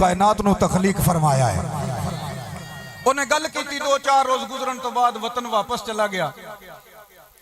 ਕਾਇਨਾਤ ਨੂੰ ਤਖਲੀਕ ਫਰਮਾਇਆ ਹੈ। ਉਹਨੇ ਗੱਲ ਕੀਤੀ, 2-4 ਰੋਜ਼ ਗੁਜ਼ਰਨ ਤੋਂ ਬਾਅਦ ਵਤਨ ਵਾਪਸ ਚਲਾ ਗਿਆ।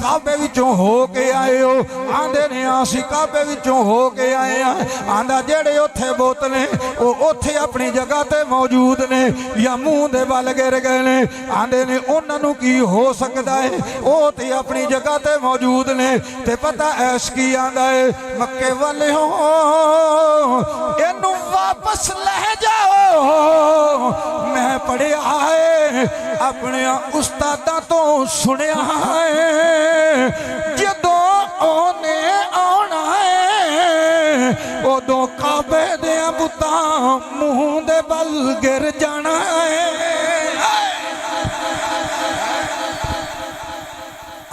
ਕਾਬੇ ਵਿੱਚੋਂ ਹੋ ਕੇ ਆਏ ਹੋ। ਆਂਦੇ ਨੇ ਅਸੀਂ ਕਾਬੇ ਵਿੱਚੋਂ ਹੋ ਕੇ ਆਏ ਆ। ਆਂਦਾ ਜਿਹੜੇ ਉੱਥੇ ਬੁੱਤ ਨੇ ਉਹ ਉੱਥੇ ਆਪਣੀ ਜਗ੍ਹਾ ਤੇ ਮੌਜੂਦ ਨੇ ਜਾਂ ਮੂੰਹ ਦੇ ਵੱਲ ਗਿਰ ਗਏ ਨੇ। ਆਂਦੇ ਨੇ ਉਹਨਾਂ ਨੂੰ ਕੀ ਹੋ ਸਕਦਾ ਹੈ, ਉਹ ਤੇ ਆਪਣੀ ਜਗ੍ਹਾ ਤੇ ਮੌਜੂਦ ਨੇ। ਤੇ ਪਤਾ ਐਸ ਕੀ ਆਂਦਾ ਹੈ, ਮੱਕੇ ਵਾਲਿਓ ਇਹਨੂੰ ਵਾਪਸ ਲੈ ਜਾਓ। ਮੈਂ ਪੜਿਆ ਹੈ ਆਪਣੇ ਉਸਤਾਦਾਂ ਤੋਂ ਸੁਣਿਆ ਹੈ, ਜਦੋਂ ਉਹਨੇ ਆਉਣਾ ਹੈ ਉਦੋਂ ਕਾਬੇ ਦੇ ਬੁੱਤਾਂ ਮੂੰਹ ਦੇ ਬਲ ਗਿਰ ਜਾਣਾ ਹੈ।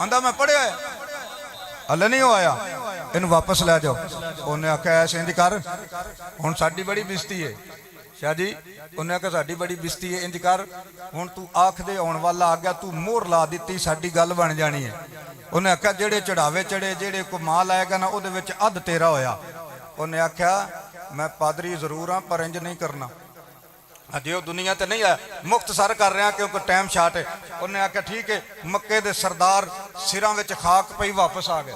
ਆਂਦਾ ਮੈਂ ਪੜਿਆ ਹੈ, ਹਲੇ ਨਹੀਂ ਆਇਆ, ਇਹਨੂੰ ਵਾਪਸ ਲੈ ਜਾਓ। ਉਹਨੇ ਆਖਿਆ ਐਸ ਇੰਜ ਕਰ, ਹੁਣ ਸਾਡੀ ਬੜੀ ਬਿਸਤੀ ਹੈ ਸ਼ਾਹ ਜੀ। ਉਹਨੇ ਆਖਿਆ ਸਾਡੀ ਬੜੀ ਬਿਸਤੀ ਹੈ, ਇੰਜ ਕਰ ਹੁਣ ਤੂੰ ਆਖ ਦੇ ਆਉਣ ਵਾਲਾ ਆ ਗਿਆ, ਤੂੰ ਮੋਹਰ ਲਾ ਦਿੱਤੀ, ਸਾਡੀ ਗੱਲ ਬਣ ਜਾਣੀ ਹੈ। ਉਹਨੇ ਆਖਿਆ ਜਿਹੜੇ ਚੜਾਵੇ ਚੜੇ, ਜਿਹੜੇ ਕੋ ਮਾਲ ਆਏਗਾ ਨਾ ਉਹਦੇ ਵਿੱਚ ਅੱਧ ਤੇਰਾ ਹੋਇਆ। ਉਹਨੇ ਆਖਿਆ ਮੈਂ ਪਾਦਰੀ ਜ਼ਰੂਰ ਹਾਂ ਪਰ ਇੰਜ ਨਹੀਂ ਕਰਨਾ, ਅਜੇ ਉਹ ਦੁਨੀਆ ਤੇ ਨਹੀਂ ਆਇਆ, ਮੁਖਤਸਰ ਕਰ ਰਿਹਾ ਕਿਉਂਕਿ ਟਾਈਮ ਸ਼ਾਰਟ ਹੈ। ਉਹਨੇ ਆਖਿਆ ਠੀਕ ਹੈ। ਮੱਕੇ ਦੇ ਸਰਦਾਰ ਸਿਰਾਂ ਵਿੱਚ ਖਾਕ ਪਈ ਵਾਪਸ ਆ ਗਏ।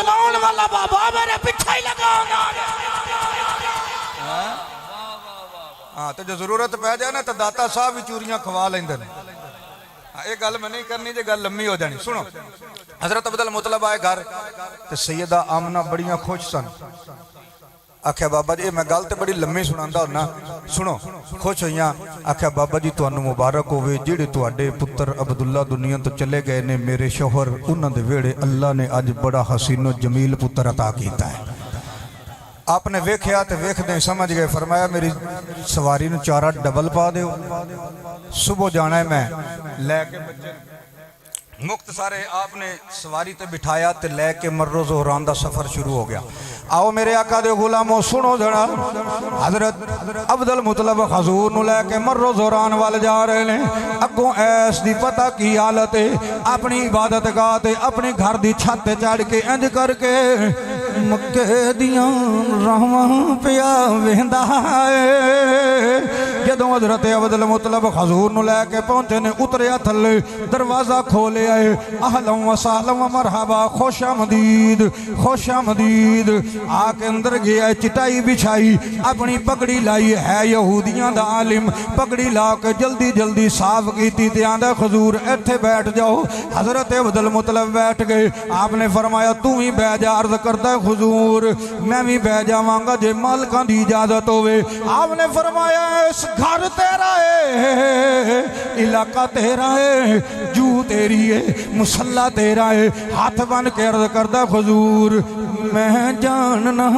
چلاؤن والا بابا میرے پیچھے ہی لگا ہونا ہاں تو جو ضرورت پہ جائے نا تو داتا صاحب بھی چوریاں کھوا لیندے نے یہ گل میں نہیں کرنی جے گل لمبی ہو جانی سنو حضرت عبد المطلب آئے گھر تے سیدہ آمنہ بڑیاں خوش سن آکھیا بابا جی میں گل تے بڑی لمبی سناندا ہونا سنو خوش ہویاں آکھیا بابا جی تانوں مبارک ہوے جڑے تواڈے پتر عبداللہ دنیا تو چلے گئے نے میرے شوہر انہاں دے ویڑے اللہ نے اج بڑا حسین و جمیل پتر عطا کیتا ہے آپ نے ویکھیا تے ویکھ دیں سمجھ گئے فرمایا میری سواری نو چارہ ڈبل پا دیو صبح جانا ہے میں لے کے بچے مخت سارے آپ نے سواری تے بٹھایا تے لے کے مرو زہران دا سفر شروع ہو گیا آؤ میرے آقا دے غلاموں سنو جڑا حضرت عبد المطلب حضور نو لے کے مرو زہران وال جا رہے نے اگوں ایس دی پتہ کی حالت ہے اپنی عبادت گاہ تے اپنی گھر دی چھت تے چڑھ کے انج کر کے مکے دیاں راہواں پیا ویندا ہے جدوں حضرت عبد المطلب حضور نو لے کے پہنچے نے اتریا تھلے دروازہ کھولے آئے اہلا و سہلا و مرحبا خوش آمدید آکے اندر گیا چٹائی بچھائی اپنی پگڑی لائی ہے یہودیاں دا عالم پگڑی لا کے جلدی جلدی صاف کیتی تے آندا حضور ایتھے بیٹھ جاؤ حضرت عبد المطلب بیٹھ گئے آپ نے فرمایا تو ہی بہ جا عرض کرتا ہے حضور میں بھی بہ جاواں گا جے مالکاں دی اجازت ہوئے آپ نے فرمایا اس گھر تیرا ہے علاقہ تیرا ہے جو تیری ہے مسلح تیرا ہے ہاتھ بن کے عرض کرتا حضور میں جاننا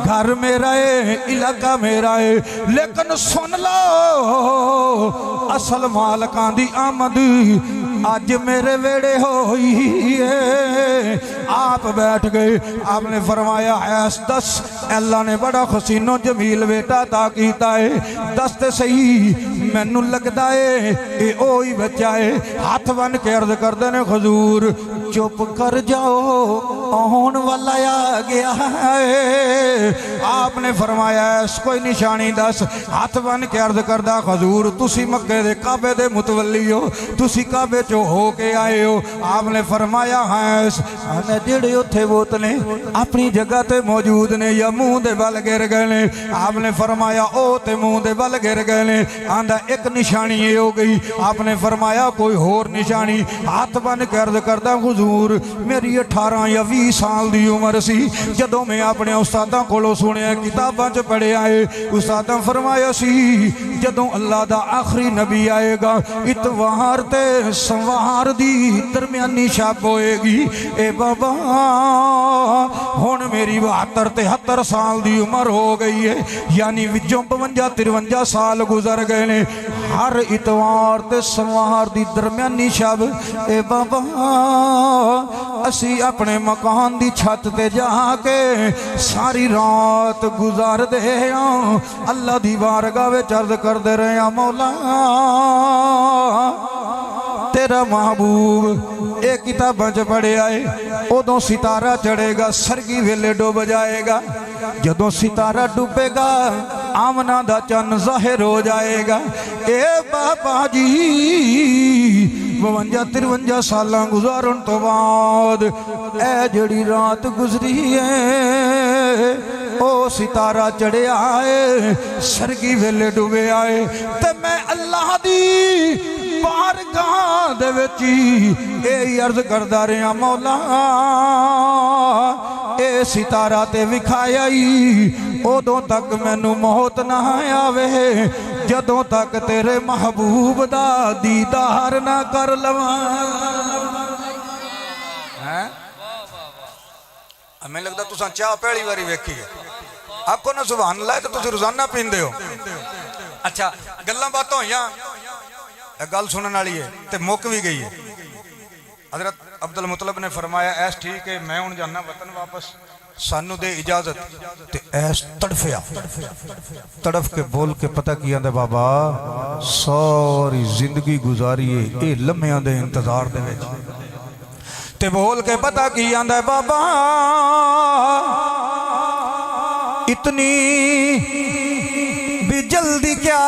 گھر میرا ہے علاقہ میرا ہے لیکن سن لو اصل مالکان دی آمد آج میرے ویڑے ہوئی ہے آپ بیٹھ گئے آپ نے فرمایا ایس دس اللہ نے بڑا حسین و جمیل بیٹا عطا کیتا ہے دس تے صحیح مینوں لگدا ہے اے اوہی بچہ ہے ہاتھ بن کے عرض کردے نے حضور چپ کر جاؤ آن والا آ گیا ہے آپ نے فرمایا اس کوئی نشانی دس ہاتھ بن کے عرض کردہ حضور تسی مکے دے کعبے دے متولی ہو تسی کعبے چو ہو کے آئے ہو آپ نے فرمایا ہائس آنے جڑے اتھے بوتنے اپنی جگہ تے موجود نے یا منہ دے بل گر گئے نے آپ نے فرمایا او تے منہ دے بل گر گئے نے آندہ ایک نشانی یہ ہو گئی آپ نے فرمایا کوئی اور نشانی ہاتھ بن کے عرض کردہ حضور میری 18 یا 20 سال دی عمر سی جدوں میں اپنے استاداں کولوں سنیا کتاباں چ پڑھے آئے استاداں فرمایا سی جدوں اللہ دا آخری نبی آئے گا اتوار تے سوار دی درمیانی شب ہوئے گی اے بابا ہن میری 72 73 سال دی عمر ہو گئی ہے یعنی وچوں 52 53 سال گزر گئے نے ہر اتوار تے سوار دی درمیانی شب اے بابا اسی اپنے مکان دی چھت تے جا کے ساری رات گزار دے ہاں اللہ دی بارگاہ وچ عرض کر دے رہے ہیں مولا تیرا محبوب ایک کتاب بچ پڑے آئے ادوں ستارہ چڑھے گا سرگی ویلے ڈوب جائے گا جدوں ستارہ ڈوبے گا آمنہ دا چن ظاہر ہو جائے گا اے بابا جی 52-53 سالاں گزارن تو بعد اے جڑی رات گزری ہے او ستارہ چڑھے آئے سرگی ویلے ڈوبے آئے تے میں اللہ دی بارگاہ دے وچی اے عرض کردہ رہا مولا اے ستارہ تے وکھایا ہی ادوں تک مینوں موت نہ آوے جدوں تک تیرے محبوب دا دیدار نہ کر لواں ہمیں لگتا تساں چاہ پہلی باری ویکھی ہے آپ کو نہ سبحان اللہ ہے تو تسی روزانہ پیندے ہو اچھا گلاں باتوں ہویاں گل سنن والی ہے تے مک بھی گئی ہے حضرت عبد المطلب نے فرمایا ایس ٹھیک ہے میں ہن جانا وطن واپس سانو دے اجازت تے ایس تڑفیا تڑف کے بول کے پتہ کیا دے بابا ساری زندگی گزاری ہے اے لمحیاں دے انتظار دے وچ تے بول کے پتہ کیا دے بابا اتنی بھی جلدی کیا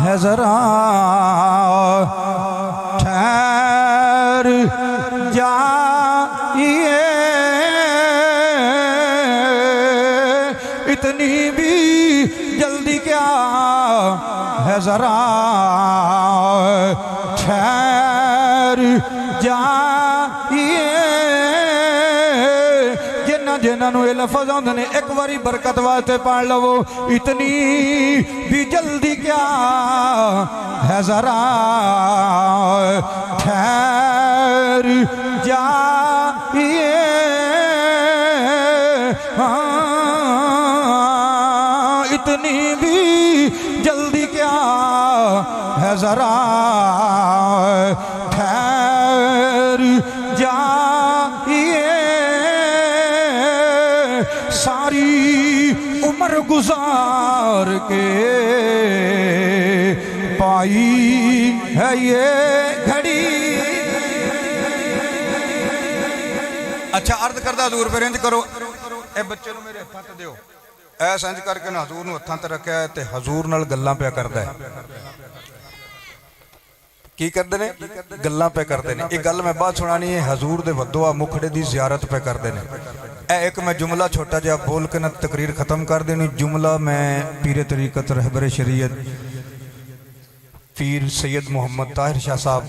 ہے ذرا ٹھہر جا کیا ہے ذرا ٹھہر جائیے جنہاں نو یہ لفظ آندے نے ایک باری برکت واسطے پڑھ لو اتنی بھی جلدی کیا ہے ذرا ٹھہر جائیے اتنی بھی جلدی کیا ہے ذرا ٹھہر جائیے ساری عمر گزار کے پائی ہے یہ گھڑی اچھا عرض کردہ حضور پہ رنج کرو اے بچے نو میرے ہتھاں تے دیو ایس انج کر کے حضور نو ہتھاں تے رکھیا ہے تے حضور نال گلاں پہ کردا ہے کی کردے نے گلاں پہ کردے نے ایک گل میں بات سنانی ہے حضور دے ودعا مکھڑے دی زیارت پہ کردے نے اے ایک میں جملہ چھوٹا جہا بول کے نہ تقریر ختم کر دینی جملہ میں پیر طریقت رہبر شریعت پیر سید محمد طاہر شاہ صاحب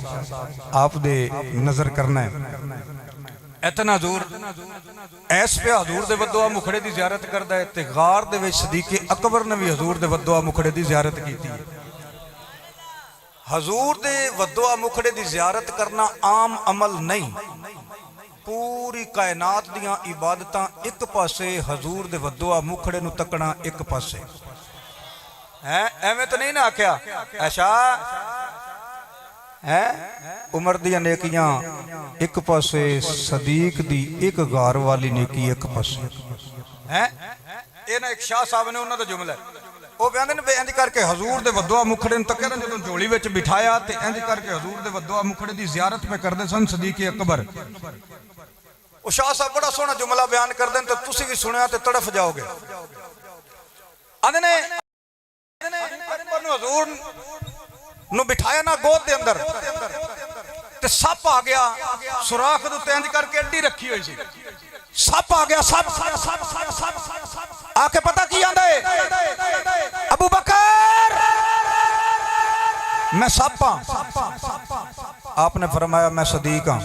آپ دے نظر کرنا ہے اتنا حضور ایس پہ حضور دے ودعا مکھڑے دی زیارت کردہ ہے تے غار دے وچ صدیق اکبر نے بھی حضور دے ودعا مکھڑے دی زیارت کی تھی حضور دے ودعا مکھڑے دی زیارت کرنا عام عمل نہیں پوری کائنات دیاں عبادتاں ایک پاسے حضور دے ودعا مکھڑے نو تکنا ایک پاسے ایویں تو نہیں نہ کیا ایشا عمر دیاں نیکیاں ایک پاسے صدیق دی ایک غار والی نیکی ایک پاسے یہ نا ایک شاہ صاحب نے انہوں دا جملہ ہے وہ بیاندے نے انج کر کے حضور دے ودعا مکھڑے نو تکے جدوں جھولی وچ بٹھایا تے انج کر کے حضور دے ودعا مکھڑے دی زیارت پہ کردے سن صدیق اکبر وہ شاہ صاحب بڑا سونا جملہ بیان کر دیں تو تسی بھی سنیا تے تڑف جاؤ گے آدھے نے اکبر نو حضور نو بٹھایا نا گود دے اندر تے سپ آ گیا سوراخ دے تے انج کر کے اڈی رکھی ہوئی سی سپ آ گیا سپ آ کے پتہ کی آندے ابو بکر میں سپ ہاں آپ نے فرمایا میں صدیق ہاں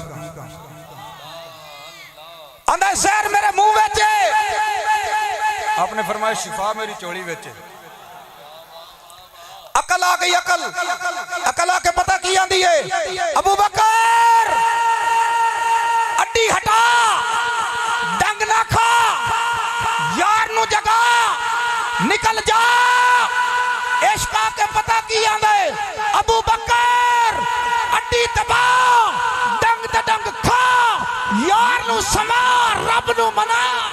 آندہ زہر میرے منہ وچے آپ نے فرمایا شفا میری چوڑی وچے عقل آ گئی عقل آ کے پتہ کی آندی ہے ابو بکر اڈی ہٹا ڈنگ نہ کھا یار نو جگہ نکل جا عشق آ کے پتہ کی آندے ابو بکر اڈی دبا ڈنگ تے ڈنگ کھا یار نو سما رب نو منا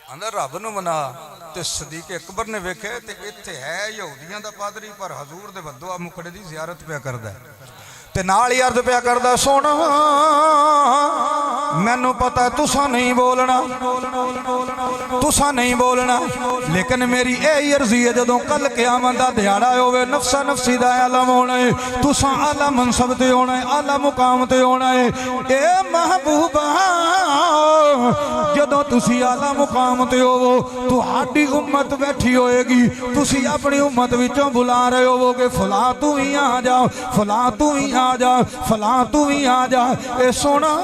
اندر رب نو منا تے صدیق اکبر نے ویکھے تے ایتھے ہے یہودیاں دا پادری پر حضور دے ودعا مکھڑے دی زیارت پہ کردا ہے تے نال ہی عرض پہ کردا سونا مینوں پتہ ہے تساں نہیں بولنا لیکن میری اے عرضی ہے جدوں کل قیامت دا دیہاڑا ہوے نفسا نفسی دا عالم ہونا ہے تساں اعلی منصب تے ہونا ہے اعلی مقام تے ہونا ہے اے محبوبہ جدوں تسی اعلی مقام تے ہوو تہاڈی امت بیٹھی ہوئے گی تسی اپنی امت وچوں بلا رہے ہوو گے فلاں تو ہی آ جا فلاں تو ہی آ جا فلاں تو ہی آ جا اے سونا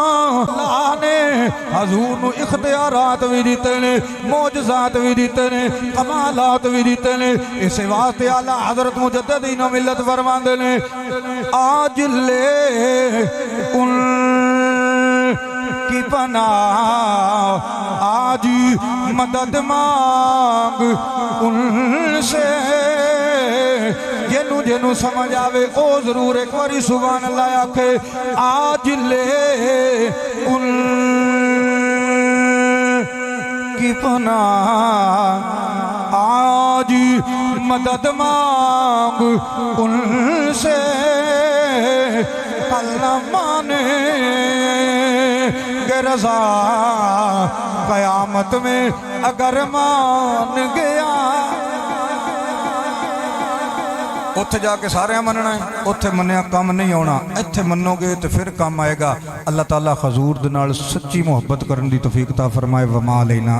اللہ نے حضور نو اختیارات بھی دیتے نے معجزات بھی دیتے نے کمالات بھی دیتے نے اسے واسطے اعلیٰ حضرت مجددین ملت فرماندے نے آج لے ان کی پناہ آج مدد مانگ ان سے جنو سمجھ آوے او ضرور ایک باری سبحان اللہ آکھے آج لے ان کی پناہ آج مدد مانگ ان سے کل نہ مانے گے رضا قیامت میں اگر مان گیا ਉੱਥੇ ਜਾ ਕੇ ਸਾਰਿਆਂ ਮੰਨਣਾ ਹੈ, ਉੱਥੇ ਮੰਨਿਆ ਕੰਮ ਨਹੀਂ ਆਉਣਾ। ਇੱਥੇ ਮੰਨੋਗੇ ਤੇ ਫਿਰ ਕੰਮ ਆਏਗਾ। ਅੱਲਾਹ ਤਾਲਾ ਹਜ਼ੂਰ ਦੇ ਨਾਲ ਸੱਚੀ ਮੁਹੱਬਤ ਕਰਨ ਦੀ ਤੌਫੀਕ ਤਾ ਫਰਮਾਏ। ਵਮਾ ਲੈਨਾ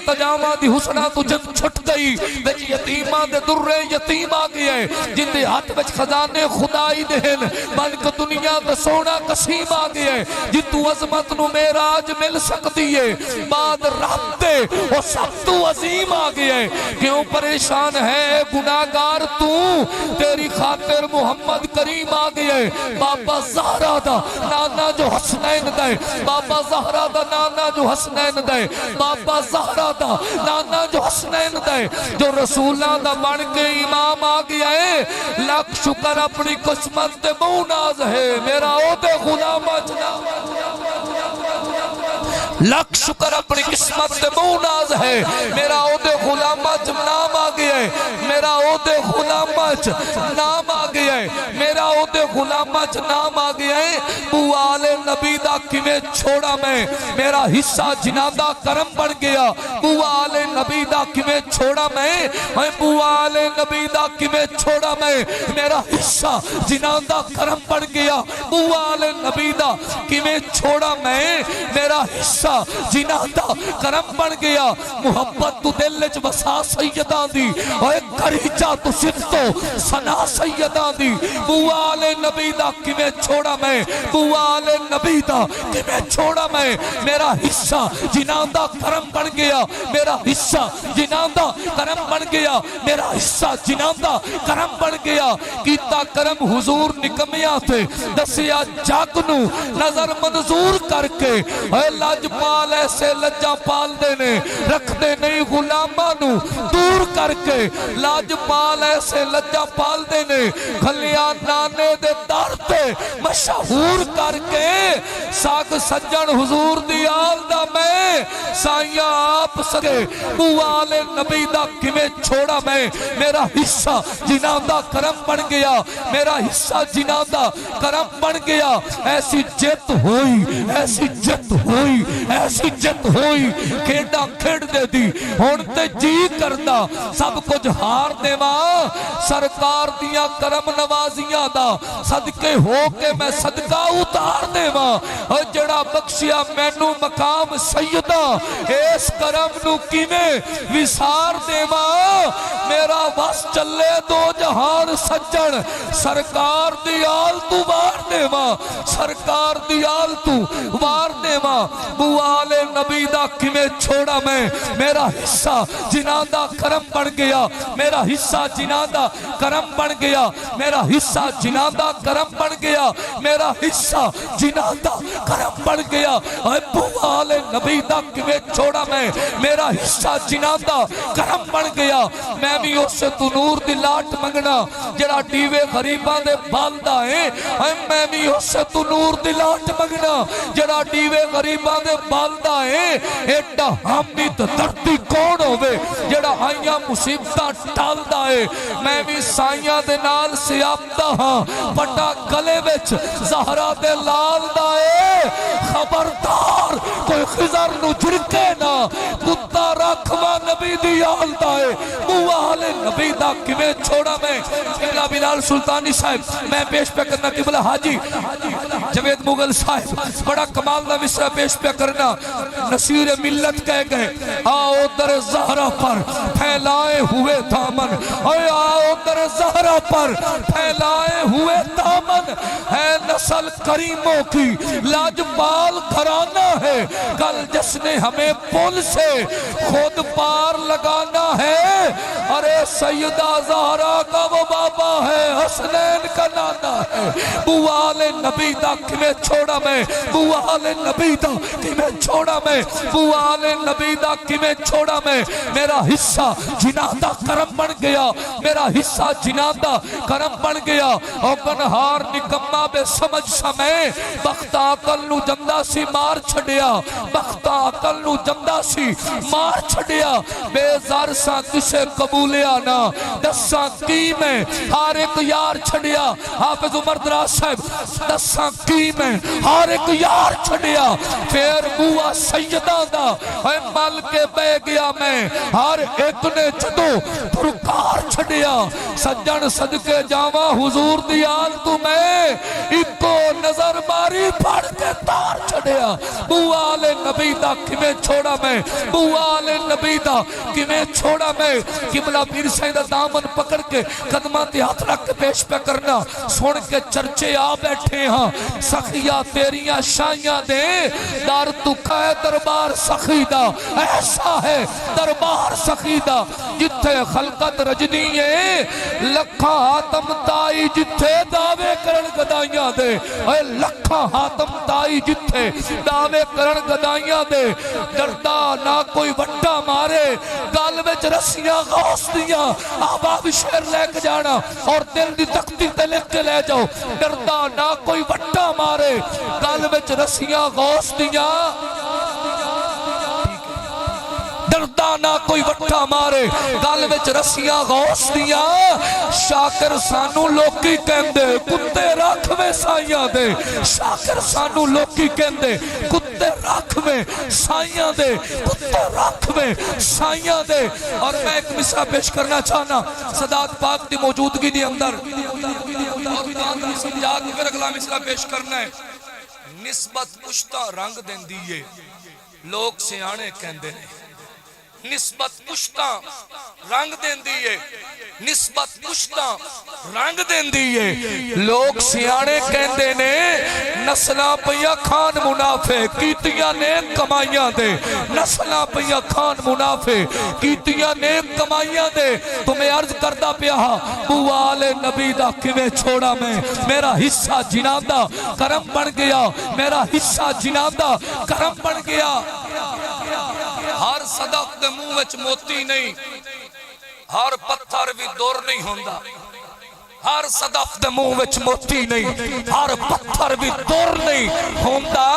التجاواں دی حسنا تو جد چھٹ گئی وچ یتیماں دے درے یتیم آ گئے جن دے ہاتھ وچ خزانے خدائی دہن بن کے دنیا دا سونا قسیم آ گئے جتو عظمت نو معراج مل سکتی ہے بعد رب دے وہ سب تو عظیم آ گئے کیوں پریشان ہے گناہگار تو تیری خاطر محمد کریم آ گئے بابا زہرا دا نانا جو حسنین دے بابا زہرا دا نانا جو حسنین دے بابا زہرا دا نانا جو حسنین دے جو رسولہ دا بن کے امام آ گیا ہے لاکھ شکر اپنی قسمت دے موناز ہے میرا او دے غلام اجنا لاکھ شکر اپنی قسمت دے موناز ہے میرا او دے غلام اج نام آ گیا ہے میرا او دے غلام اج نام آ گیا ہے میرا او دے غلام اج نام آ گیا ہے بوال نبی دا کمیں چھوڑا میں میرا حصہ جنادہ کرم بڑھ گیا بوال نبی دا کمیں چھوڑا میں بوال نبی دا کمیں چھوڑا میں میرا حصہ جنادہ کرم بڑھ گیا بوال نبی دا کمیں چھوڑا میں میرا حصہ جنادہ کرم بڑھ گیا محبت تو دل وچ وسا سیداں دی اوے کریچا تو صفتو سنا سیداں دی بوال نبی دا کمیں چھوڑا میں بوال نبی دا کمیں چھوڑا میں میرا حصہ جنادہ کرم بڑھ گیا میرا حصہ جنادہ کرم بڑھ گیا میرا حصہ جنادہ کرم بڑھ گیا کیتا کرم حضور نکمیاں تھے دسیا جاگنو نظر منظور کر کے اے لاج پال ایسے لجا پال دینے رکھ دے نہیں غلامانو دور کر کے لاج پال ایسے لجا پال دینے کھلیاں نانے دے دارتے مشہور کر کے ساگ سجن حضور دی آل دا میں سائیاں آپ سکے بوال نبی دا کمیں چھوڑا میں میرا حصہ جنادہ کرم بن گیا میرا حصہ جنادہ کرم بن گیا ایسی جت ہوئی ایسی جت ہوئی ایسی جت ہوئی کھیڑا کھیڑ دے دی ہونتے جی کرنا سب کچھ ہار دے ماں سرکار دیا کرم نوازیاں دا صدقے ہو کے میں صدقہ اتار دے ماں جڑا بخشیا مینو مقام سیدہ اس کرم نو کیویں وسار دے ماں میرا بس چلے دو جہان سجن سرکار دی آل تو وار دے ماں سرکار دی آل تو وار دے ماں بوال نبی دا کمیں چھوڑا میں میرا حصہ جنادہ کرم بڑھ گیا میرا حصہ جنادہ کرم بڑھ گیا میرا حصہ جنادہ کرم بڑھ گیا میرا حصہ جنادہ کرم بڑھ گیا اے بوال نبی دا کمیں چھوڑا میں میرا حصہ جنادہ کرم بڑھ گیا میں بھی اس سے تو نور دی لاٹ منگنا جڑا ڈیوے غریبان دے بالدہ ہیں میں بھی اس سے تو نور دی لاٹ منگنا جڑا ڈیوے غریبان دے بالدہ ہیں ایڈا حامد دردی کون ہوئے جڑا آئیاں مصیبتہ ٹالدہ ہے میں بھی سائیاں دے نال سیابدہ ہاں پٹا گلے وچ زہرہ دے لال دائے خبردار کوئی خزر نو جھڑکے نا کتا رکھوا نبی دی آل دائے موال نبی دا کمیں چھوڑا میں قبلہ بلال سلطانی صاحب میں پیش پہ کرنا قبلہ حاجی جوید مغل صاحب بڑا کمال دا مصرہ پیش پہ کرنا نصیر ملت کہہ گئے آؤ در زہرہ پر پھیلائے ہوئے دامن آؤ در زہرہ پر پھیلائے ہوئے دامن ہے نسل کریموں کی لاجپال گھرانہ ہے کل جس نے ہمیں پل سے خود پار لگانا ہے ارے سیدہ زہرہ کا وہ بابا ہے حسنین کا نانا ہے بوال نبی دا کمیں چھوڑا میں بوال نبی دا کمیں چھوڑا میں بوال نبی دا کمیں چھوڑا میں میرا حصہ جنادہ کرم بن گیا میرا حصہ جنادہ کرم بن گیا اور گنہار نکمہ بے سمجھ سمیں بخت آقل نو جمدہ سی مار چھڑیا بخت آقل نو جمدہ سی مار چھڑیا بے زار سا کسے قبولے آنا دساں کی میں ہر ایک یار چھڑیا حافظ عمر دراز صاحب دساں کی میں ہر ایک یار چھڑیا پھر بوا سیدہ دا اے مل کے بے گیا میں ہر ایک نے جدو پرکار چھڑیا چھڑیا سجن صدقے جاواں حضور دی آل تو میں اکو نظر ماری پڑھ کے تار چھڑیا بوال نبی دا کمیں چھوڑا میں بوال نبی دا کمیں چھوڑا میں قبلہ پیر سائیں دا دامن پکڑ کے قدمہ تے ہاتھ رکھ کے پیش پہ کرنا سن کے چرچے آ بیٹھے ہاں سخیہ تیریاں شائیاں دے دار دکھا ہے دربار سخی دا ایسا ہے دربار سخی دا جتھے خلقت رجنی ہے لکھاں ہاتم تائی جتھے دعوے کرن گدائیاں دے اے لکھاں ہاتم تائی جتھے دعوے کرن گدائیاں دے ڈردا نہ کوئی وٹا مارے گال وچ رسیاں غوث دیاں آباب شیر لے کے جانا اور دل دی تختی تے لکھ کے لے جاؤ ڈردا نہ کوئی وٹا مارے گال وچ رسیاں غوث دیاں ڈردا نہ کوئی وٹا مارے گل وچ رسیاں غوث دیاں شاکر سانو لوکی کہندے کتے رکھ میں سائیاں دے شاکر سانو لوکی کہندے کتے رکھ میں سائیاں دے کتے رکھ میں سائیاں دے اور میں ایک مصرع پیش کرنا چاہنا سادات پاک دی موجودگی دی اندر اور دان سمجھا کے پھر اگلا مصرع پیش کرنا ہے نسبت پشتا رنگ دین دیئے لوگ سیانے کہندے نے نسبت پشتا رنگ دین دیئے نسبت پشتا رنگ دین دیئے لوگ سیانے کہندے نے نسلہ پیا خان منافع کیتیاں نے کمائیاں دے نسلہ پیا خان منافع کیتیاں نے کمائیاں دے تمہیں عرض کردہ پیا بوال نبی دا کمیں چھوڑا میں میرا حصہ جنادہ کرم بن گیا میرا حصہ جنادہ کرم بن گیا ہر صدق دے منہ وچ موتی نہیں ہر پتھر بھی دور نہیں ہوندا ہر صدف دے منہ وچ موتی نہیں ہر پتھر بھی دور نہیں ہوندا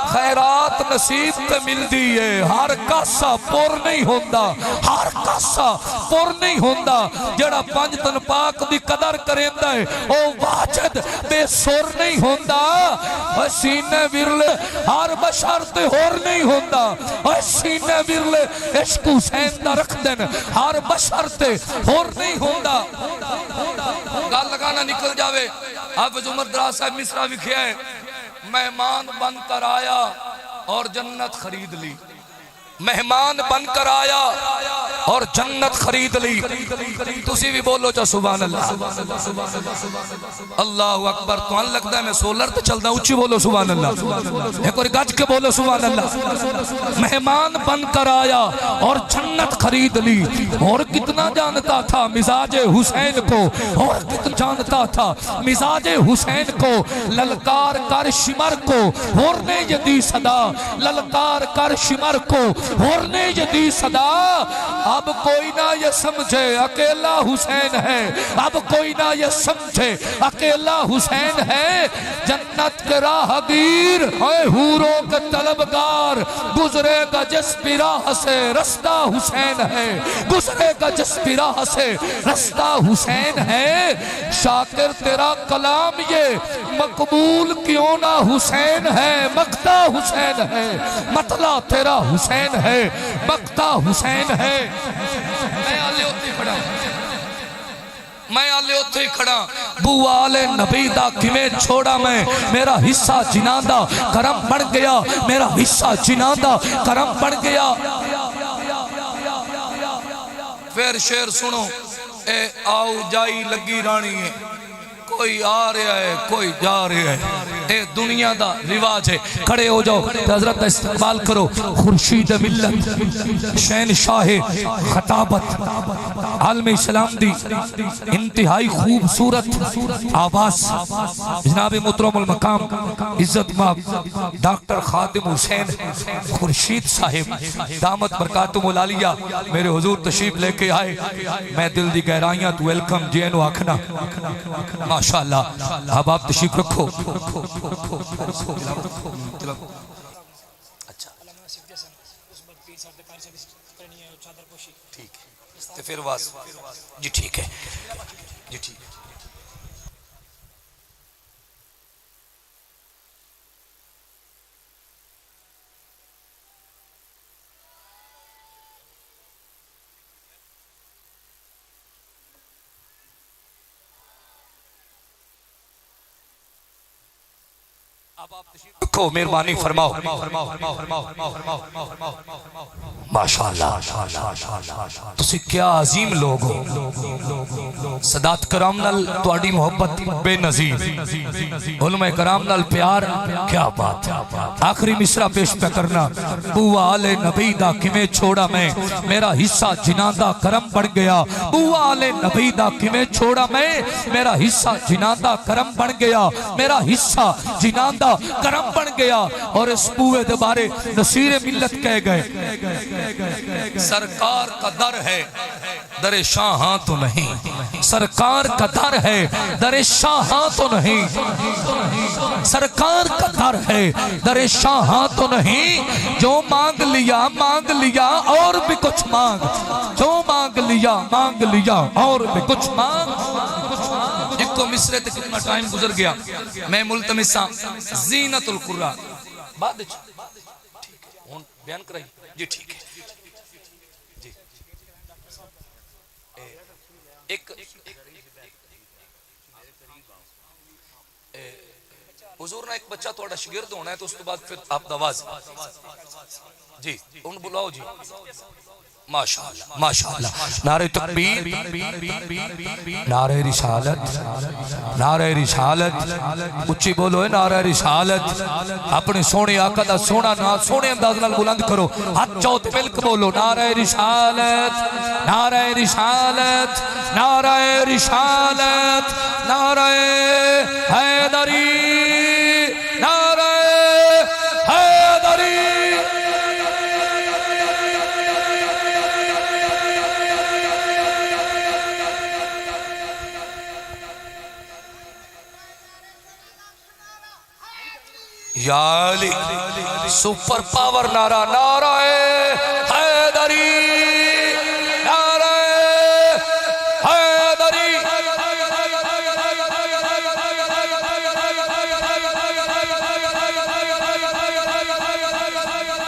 خیرات نصیب تے مل دیئے ہر کاسا پور نہیں ہوندا ہر کاسا پور نہیں ہوندا جڑا پنج تن پاک دی قدر کریندا ہے او واجد بے سور نہیں ہوندا سینے ورلے ہر بشر تے ہور نہیں ہوندا سینے ورلے عشق حسین دا رکھ دن ہر بشر تے ہور نہیں ہوندا گال لگانا نکل جاوے حافظ عمر دراز صاحب مصرع لکھیا ہے مہمان بن کر آیا اور جنت خرید لی مہمان بن کر آیا اور جنت خرید لی تسی بھی بولو چا سبحان اللہ اللہ اکبر تو ان لگتا ہے میں سولر تے چلتا اچھی بولو سبحان اللہ ایک اور گج کے بولو سبحان اللہ مہمان بن کر آیا اور جنت خرید لی اور کتنا جانتا تھا مزاج حسین کو اور کتنا جانتا تھا مزاج حسین کو للکار کر شمر کو اور نے جدی صدا للکار کر شمر کو اور نے جدی صدا اب کوئی نہ یہ سمجھے اکیلا حسین ہے اب کوئی نہ یہ سمجھے اکیلا حسین ہے جنت کے راہگیر اے حوروں کے طلبگار گزرے گا جس بھی راہ سے رستہ حسین ہے گزرے گا جس بھی راہ سے رستہ حسین ہے شاکر تیرا کلام یہ مقبول کیوں نہ حسین ہے مقتہ حسین ہے مطلع تیرا حسین ہے مقتہ حسین ہے میں آلے ہوتے کھڑا میں آلے ہوتے کھڑا بوال نبی دا کمیں چھوڑا میں میرا حصہ جنادہ کرم بڑھ گیا میرا حصہ جنادہ کرم بڑھ گیا پھر شعر سنو اے آؤ جائی لگی رانی ہے کوئی آ رہا ہے کوئی جا رہا ہے اے دنیا دا رواج ہے کھڑے ہو جاؤ حضرت استقبال کرو خورشید ملت شہنشاہ خطابت عالم اسلام دی انتہائی خوبصورت آواز جناب محترم المقام عزت مآب ڈاکٹر خادم حسین خورشید صاحب دامت برکاتم العالیہ میرے حضور تشریف لے کے آئے میں دل دی گہرائیاں تو ویلکم جینو آکھنا ماشاءاللہ اب آپ تشریف رکھو اچھا ٹھیک ہے پھر واس جی ٹھیک ہے جی ٹھیک ہے رکھو مہربانی فرماؤ ماشاءاللہ تسی کیا عظیم لوگ ہو سادات کرام نال تواڈی محبت بے نظیر علماء کرام نال پیار کیا بات آخری مصرع پیش پہ کرنا بوا آل نبی دا کمیں چھوڑا میں میرا حصہ جناں دا کرم بڑھ گیا بوا آل نبی دا کمیں چھوڑا میں میرا حصہ جناں دا کرم بڑھ گیا میرا حصہ جناں دا کرم بڑھ گیا اور اس بوئے دوبارے نصیر ملت کہہ گئے سرکار کا در ہے در شاہاں تو نہیں سرکار کا در ہے در شاہاں تو نہیں سرکار کا در ہے در شاہاں تو نہیں جو مانگ لیا اور بھی کچھ مانگ جو مانگ لیا اور بھی کچھ مانگ ایک کو مصرے تے کتنا ٹائم گزر گیا میں ملتمساں زینت القرآن بعد بیان کرائی جی ٹھیک ہے ایک حضور نے ایک بچہ توڑا شگرد ہونا ہے تو اس کے بعد پھر آپ دواز جی ان بلاؤ جی ماشاءاللہ نعرہ تکبیر نعرہ رسالت اچھی بولو ہے نعرہ رسالت اپنے سونے آقا دا سونا سونے انداز نال بلند کرو ہاتھ چوت ملک بولو نعرہ رسالت نعرہ رسالت نعرہ رسالت نعرہ حیدری نعرہ حیدری یا علی سپر پاور نعرہ نعرہ حیدری نعرہ حیدری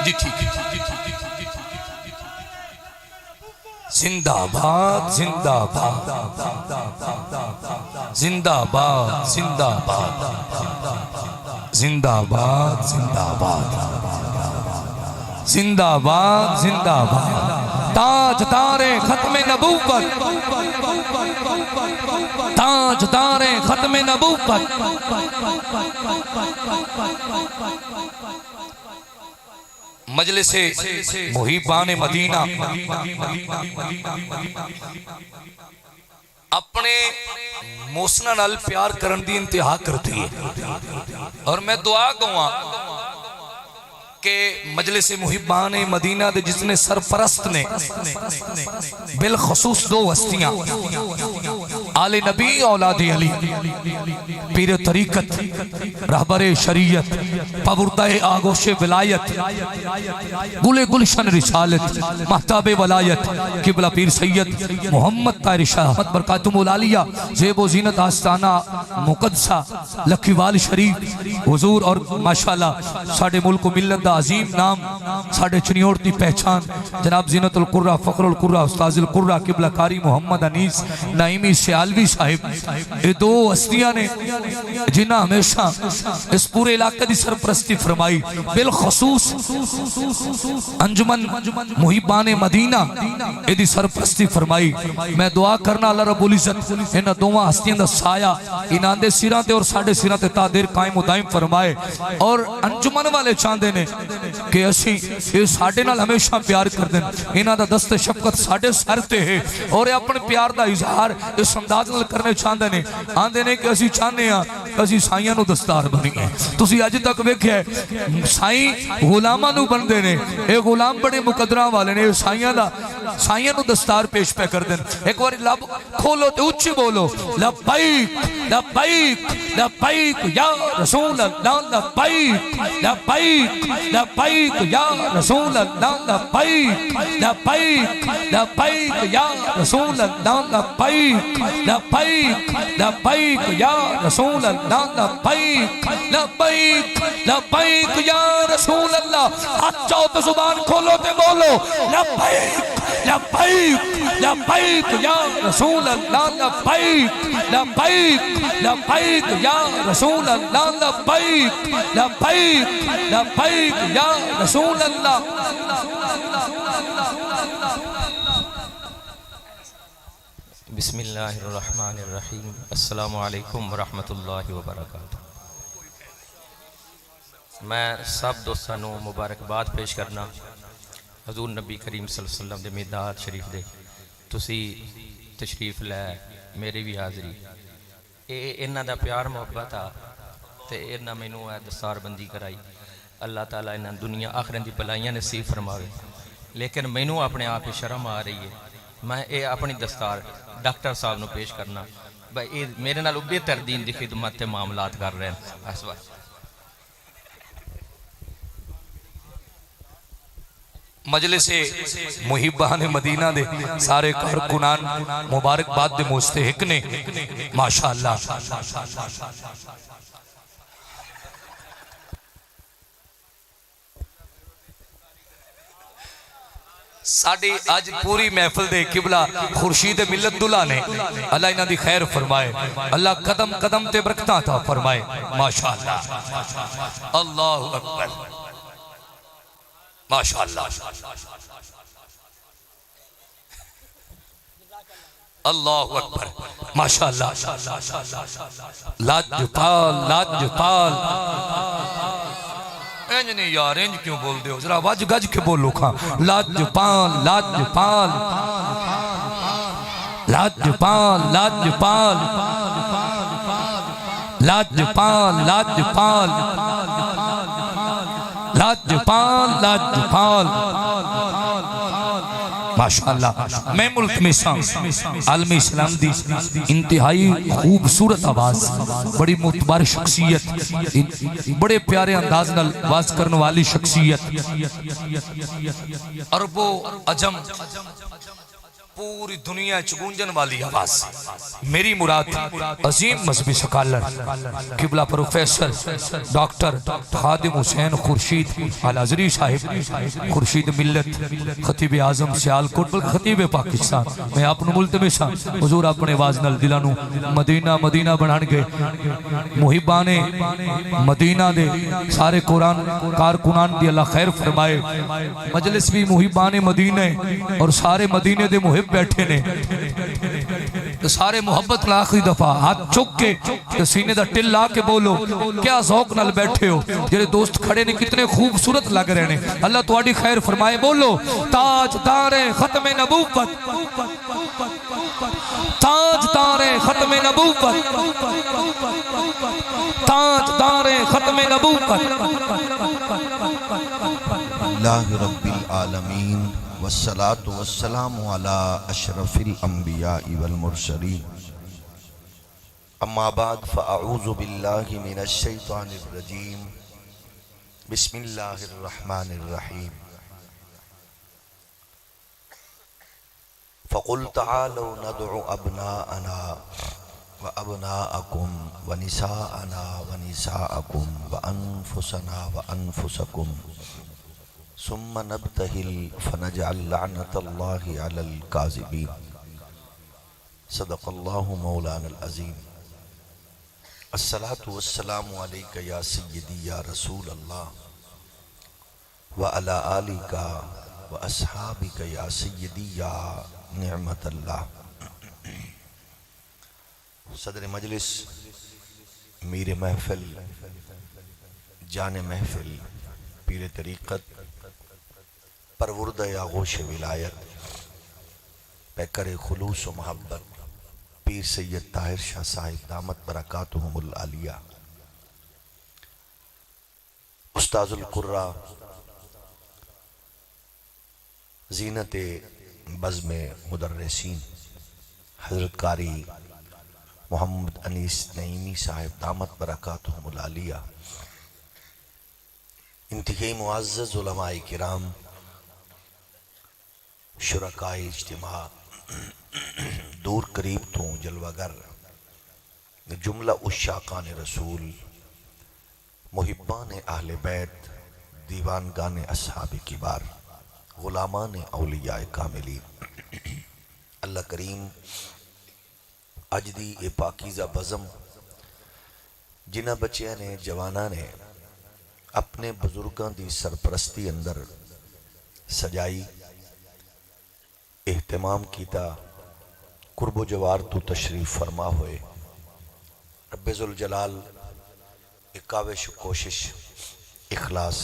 جی ٹھیک زندہ باد زندہ باد زندہ باد زندہ باد زندہ باد زندہ باد زندہ باد زندہ باد تاج دارے ختم نبوت تاج دارے ختم نبوت مجلس محبان مدینہ اپنے موسنا نال پیار کرن دی انتہا کرتی ہے اور میں دعا گوا کہ مجلس محبان مدینہ دے جس نے سرپرست نے بالخصوص دو ہستیاں آل نبی اولاد علی پیر طریقت رہبر شریعت پابردہ آگوش ولایت گل گلشن رسالت محتاب ولایت قبلہ پیر سید محمد طاہر شاہ احمد برکاتم العالیہ زیب و زینت آستانہ مقدسہ لکھیوال شریف حضور اور ماشاءاللہ ساڑھے ملک و ملت دا عظیم نام ساڑھے چنیور دی پہچان جناب زینت القرہ فخر القرہ استاذ القرہ قبلہ کاری محمد انیس نائمی سیالوی صاحب یہ دو ہستیاں نے جنہ ہمیشہ اس پورے علاقہ دی سرپرستی فرمائی بالخصوص انجمن محبان مدینہ یہ دی سرپرستی فرمائی میں دعا کرنا اللہ رب العزت انہ دوہاں ہستیاں دا سایہ انہاں دے سیران تے اور ساڑھے سیران تے تا دیر قائم و دائم فرمائے اور انجمن والے چاندے نے کہ اسی یہ ساڑھے نال ہمیشہ پیار کر دیں انہاں دا دست شفقت ساڑھے سرتے ہیں اور اپنے پیار دا اظہار اس انداز نال کرنے چاندے نے آندے نے کہ اسی چاندے ہیں کہ اسی سائیاں نو دستار بنی ہیں تسی آج تک ویکھے سائیں غلاماں نو بن دے نے اے غلام بڑے مقدرہ والے نے سائیاں نو دستار پیش پہ کر دیں ایک بار لب کھولو تے اچھی بولو لبائک لبائک لبائک یا رسول اللہ لبائک لبائک لبائک یا رسول اللہ لبائک لبائک لبائک یا رسول اللہ لبائک لبائک لبائک یا رسول اللہ لبائک لبائک لبائک یا رسول اللہ ہاتھ چاہو تو زبان کھولو تے بولو لبائک لبیک لبیک یا رسول اللہ لبیک لبیک لبیک یا رسول اللہ لبیک لبیک لبیک یا رسول اللہ. بسم اللہ الرحمن الرحیم. السلام علیکم ورحمۃ اللہ وبرکاتہ. میں سب دوستانوں مبارکباد پیش کرنا حضور نبی کریم صلی اللہ علیہ وسلم دے میلاد شریف دے. تسی تشریف لے میری بھی حاضری. انہاں دا پیار محبت آ تے انہاں مینوں اے دستار بندی کرائی. اللہ تعالیٰ انہاں دنیا آخرت دی بھلائیاں نصیب فرماوے. لیکن مینوں اپنے آپ ہی شرم آ رہی ہے. میں اے اپنی دستار ڈاکٹر صاحب نو پیش کرنا بھائی اے میرے نال بہتر دین دی خدمت تے معاملات کر رہے ہیں. اس وقت مجلس محبان مدینہ دے سارے کارکنان مبارکباد دے مستحق نے ماشاءاللہ. ساڑی آج پوری محفل دے قبلہ خورشید ملت دلہ نے اللہ انہاں دی خیر فرمائے. اللہ قدم قدم تے برکتاں عطا فرمائے ماشاءاللہ. اللہ اکبر ماشاءاللہ. اللہ اکبر ماشاءاللہ. لاجپال لاجپال. انج نہیں یار انج کیوں بول دے ہو ذرا وج گج کے بولو کھاں. لاجپال لاجپال لاجپال لاجپال لاجپال لاجپال لاجپال لاجپال ماشاءاللہ. میں ملک میں عالم اسلام دی انتہائی خوبصورت آواز بڑی معتبر شخصیت بڑے پیارے انداز نال آواز کرنے والی شخصیت عربو عجم پوری دنیا چگونجن والی آواز. میری مراد عظیم مذہبی سکالر قبلہ پروفیسر ڈاکٹر خادم حسین خورشید الازری صاحب خورشید ملت خطیب اعظم سیالکوٹ بلکہ خطیب پاکستان. میں اپنے ملتمس ہاں حضور اپنے واز نال دلانو مدینہ مدینہ بنان گے. محبان مدینہ دے سارے قرآن کارکنان دی اللہ خیر فرمائے. مجلس بھی محبان مدینہ اور سارے مدینہ دے محب بیٹھے نے. تو سارے محبت آخری دفعہ ہاتھ چک کے سینے دا ٹل لا کے بولو کیا ذوق نال بیٹھے ہو. جڑے دوست کھڑے نے کتنے خوبصورت لگ رہے ہیں. اللہ تواڈی خیر فرمائے. بولو تاج دار ختم نبوت تاج دار ختم نبوت تاج دار ختم نبوت. اللہ رب العالمین والصلاة والسلام على اشرف الانبیاء والمرسلین. اما بعد فاعوذ باللہ من الشیطان الرجیم. بسم اللہ الرحمن الرحیم. فقل تعالوا ندعو ابناءنا وابناءکم ونساءنا ونساءکم وانفسنا وانفسکم ثم نبتہل فنجعل لعنت اللہ علی الکاذبین. صدق اللہ مولانا العظیم. الصلاة والسلام علیکہ یا سیدی یا رسول اللہ وعلی آلک واصحابک یا سیدی یا نعمت اللہ. صدر مجلس میر محفل جان محفل پیر طریقت پروردہ آغوش ولایت پیکر خلوص و محبت پیر سید طاہر شاہ صاحب دامت برکاتہم العالیہ. استاذ القرآ زینت بزم مدرسین حضرت قاری محمد انیس نعیمی صاحب دامت برکاتہم العالیہ. انتہائی معزز علماء کرام شرکائے اجتماع دور قریب تو جلوہ گر جملہ عشاقان رسول محبان اہل بیت دیوانگان اصحاب کبار غلامان اولیاء کاملین۔ اللہ کریم اج دی اے پاکیزہ بزم جنہ بچیاں نے جواناں نے اپنے بزرگاں دی سرپرستی اندر سجائی، اہتمام کیتا، قرب و جوار تو تشریف فرما ہوئے، رب ذوالجلال ایک کاوش کوشش اخلاص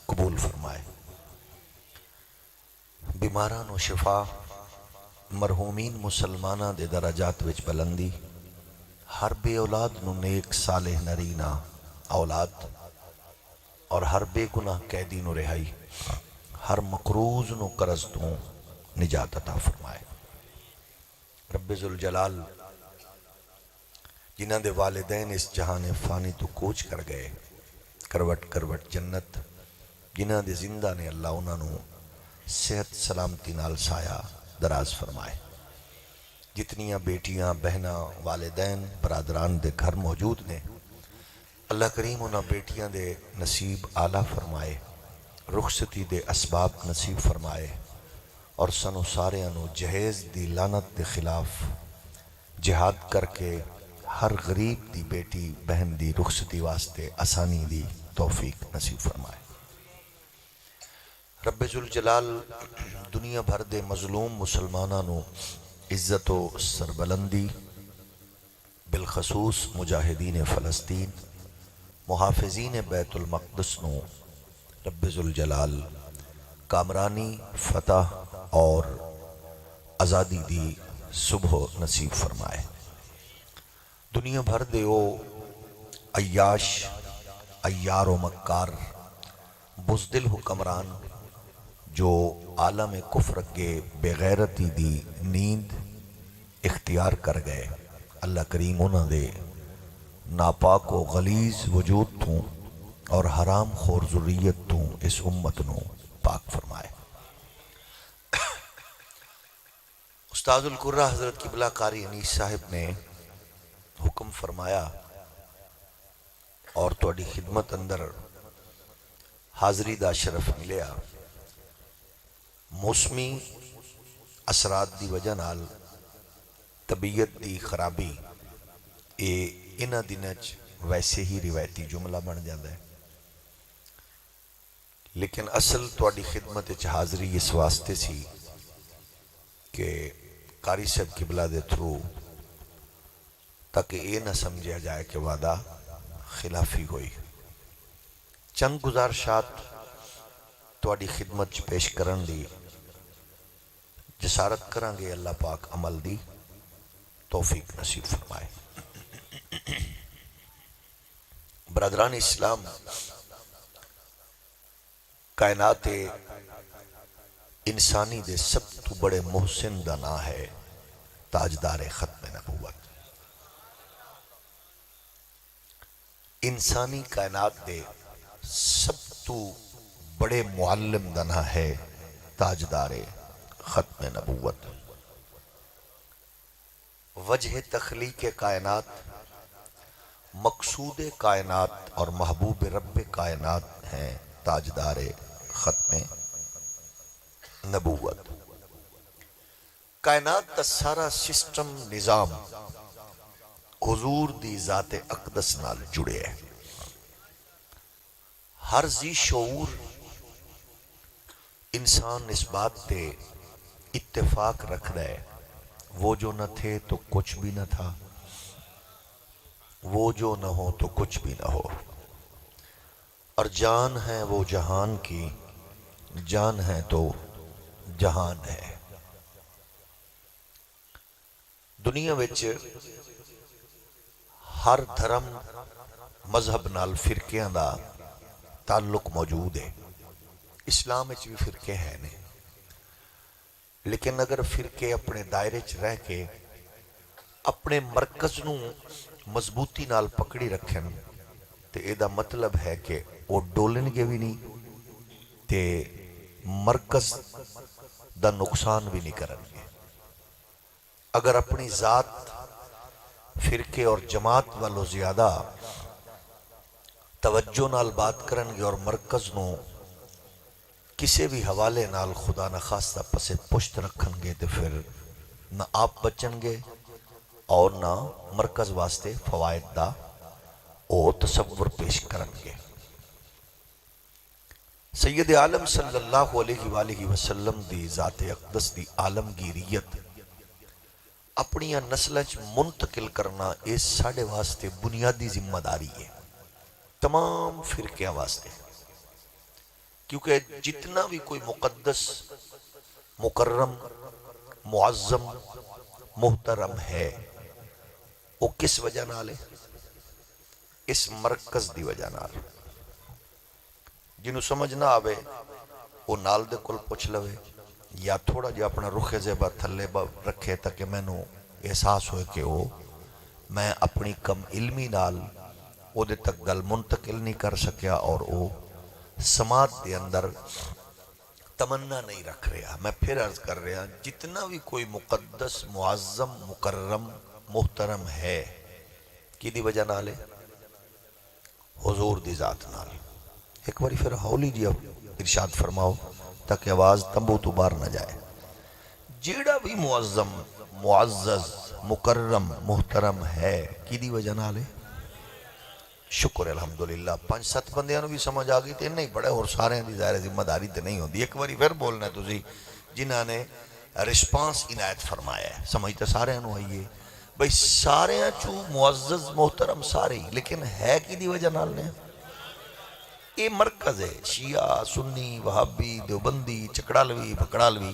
قبول فرمائے۔ بیماران و شفا، مرحومین مسلمانہ دے درجات وچ بلندی، ہر بے اولاد نو نیک صالح نرینہ اولاد، اور ہر بے گناہ قیدی نو رہائی، ہر مقروض نو قرض تو نجات عطا فرمائے۔ رب ذوالجلال جنہ دے والدین اس جہان فانی تو کوچ کر گئے، کروٹ کروٹ جنت، جنہ دے زندہ نے اللہ انہاں نو صحت سلامتی نال سایہ دراز فرمائے۔ جتنیاں بیٹیاں بہناں والدین برادران دے گھر موجود نے، اللہ کریم انہاں بیٹیاں دے نصیب اعلیٰ فرمائے، رخصتی دے اسباب نصیب فرمائے، اور سنو سارے انو جہیز دی لعنت دے خلاف جہاد کر کے ہر غریب دی بیٹی بہن دی رخصتی واسطے آسانی دی توفیق نصیب فرمائے۔ رب ذوالجلال دنیا بھر دے مظلوم مسلماناں نو عزت و سربلندی، بالخصوص مجاہدین فلسطین، محافظین بیت المقدس نو رب ذوالجلال کامرانی، فتح اور آزادی دی صبح نصیب فرمائے۔ دنیا بھر دے او عیاش، عیار و مکار، بزدل حکمران جو عالم کفر اگے بغیرتی دی نیند اختیار کر گئے، اللہ کریم انہاں دے ناپاک و غلیظ وجود تو اور حرام خور ذریت تو اس امت نو پاک فرمائے۔ استاد القرہ حضرت قبلہ قاری انیس صاحب نے حکم فرمایا اور تواڈی خدمت اندر حاضری دا شرف ملیا، موسمی اثرات دی وجہ نال طبیعت دی خرابی اے انہاں دناں چ ویسے ہی روایتی جملہ بن جاتا ہے، لیکن اصل تواڈی خدمت وچ حاضری اس واسطے سی کہ قاری صاحب قبلہ دے تھرو تاکہ یہ نہ سمجھا جائے کہ وعدہ خلافی ہوئی۔ چند گزارشات تواڈی خدمت چ پیش کرن دی جسارت کران گے، اللہ پاک عمل دی توفیق نصیب فرمائے۔ برادران اسلام، کائنات انسانی دے سب تو بڑے محسن دا نام ہے تاجدار ختم نبوت۔ انسانی کائنات دے سب تو بڑے معلم دا نام ہے تاجدار ختم نبوت۔ وجہ تخلیق کائنات، مقصود کائنات اور محبوب رب کائنات ہیں تاجدار ختم نبوت۔ کائنات کا سارا سسٹم نظام حضور دی ذات اقدس نال جڑے ہے۔ ہر ذی شعور انسان اس بات تے اتفاق رکھ رہا ہے، وہ جو نہ تھے تو کچھ بھی نہ تھا، وہ جو نہ ہو تو کچھ بھی نہ ہو، اور جان ہے وہ جہان کی، جان ہے تو جہان ہے۔ دنیا وچ ہر دھرم مذہب نال فرقیاں دا تعلق موجود ہے، اسلام وچ بھی فرقے ہیں نے، لیکن اگر فرقے اپنے دائرے چ رہ کے اپنے مرکز نو مضبوطی نال پکڑی رکھن تے اے دا مطلب ہے کہ وہ ڈولن گے بھی نہیں تے مرکز دا نقصان بھی نہیں کرن گے۔ اگر اپنی ذات، فرقے اور جماعت والوں زیادہ توجہ نال بات کرن گے اور مرکز نو کسی بھی حوالے نال خدا نخواستہ پسے پشت رکھن گے تو پھر نہ آپ بچن گے اور نہ مرکز واسطے فوائد دا او تصور پیش کرن گے۔ سید عالم صلی اللہ علیہ وآلہ وسلم دی ذات اقدس دی عالمگیریت اپنی نسلچ منتقل کرنا اس ساڑھے واسطے بنیادی ذمہ داری ہے، تمام فرقیاں واسطے، کیونکہ جتنا بھی کوئی مقدس، مکرم، معظم، محترم ہے وہ کس وجہ نال ہے؟ اس مرکز دی وجہ نال۔ جنہوں سمجھ نہ آوے وہ نال دے کل پوچھ لوے یا تھوڑا جا اپنا رخ زیبا تھلے رکھے تاکہ میں نو احساس ہوئے کہ میں اپنی کم علمی نال او دے تک گل منتقل نہیں کر سکیا اور او سماعت دے اندر تمنا نہیں رکھ رہا۔ میں پھر عرض کر رہا جتنا بھی کوئی مقدس، معظم، مکرم، محترم ہے کی دی وجہ نالے حضور دی ذات نال۔ ایک باری پھر ہولی جی ارشاد فرماؤ تاکہ آواز تمبو تو باہر نہ جائے۔ جیڑا بھی معظم، معزز، مکرم، محترم ہے کی دی وجہ نالے شکر الحمدللہ۔ 5-7 بندیاں نو بھی سمجھ آگئی تے نہیں پڑے اور سارے دی ظاہر ذمہ داری تے نہیں ہوندی۔ ایک باری پھر بولنا ہے تسی جنہاں نے رسپانس عنایت فرمایا ہے، سمجھتے سارے نو آئیے بھئی سارے چو معزز محترم سارے، لیکن ہے کی دی وجہ نال نے؟ یہ مرکز ہے، شیعہ، سنی، وہابی، دیوبندی، چکڑالوی، بھکڑالوی،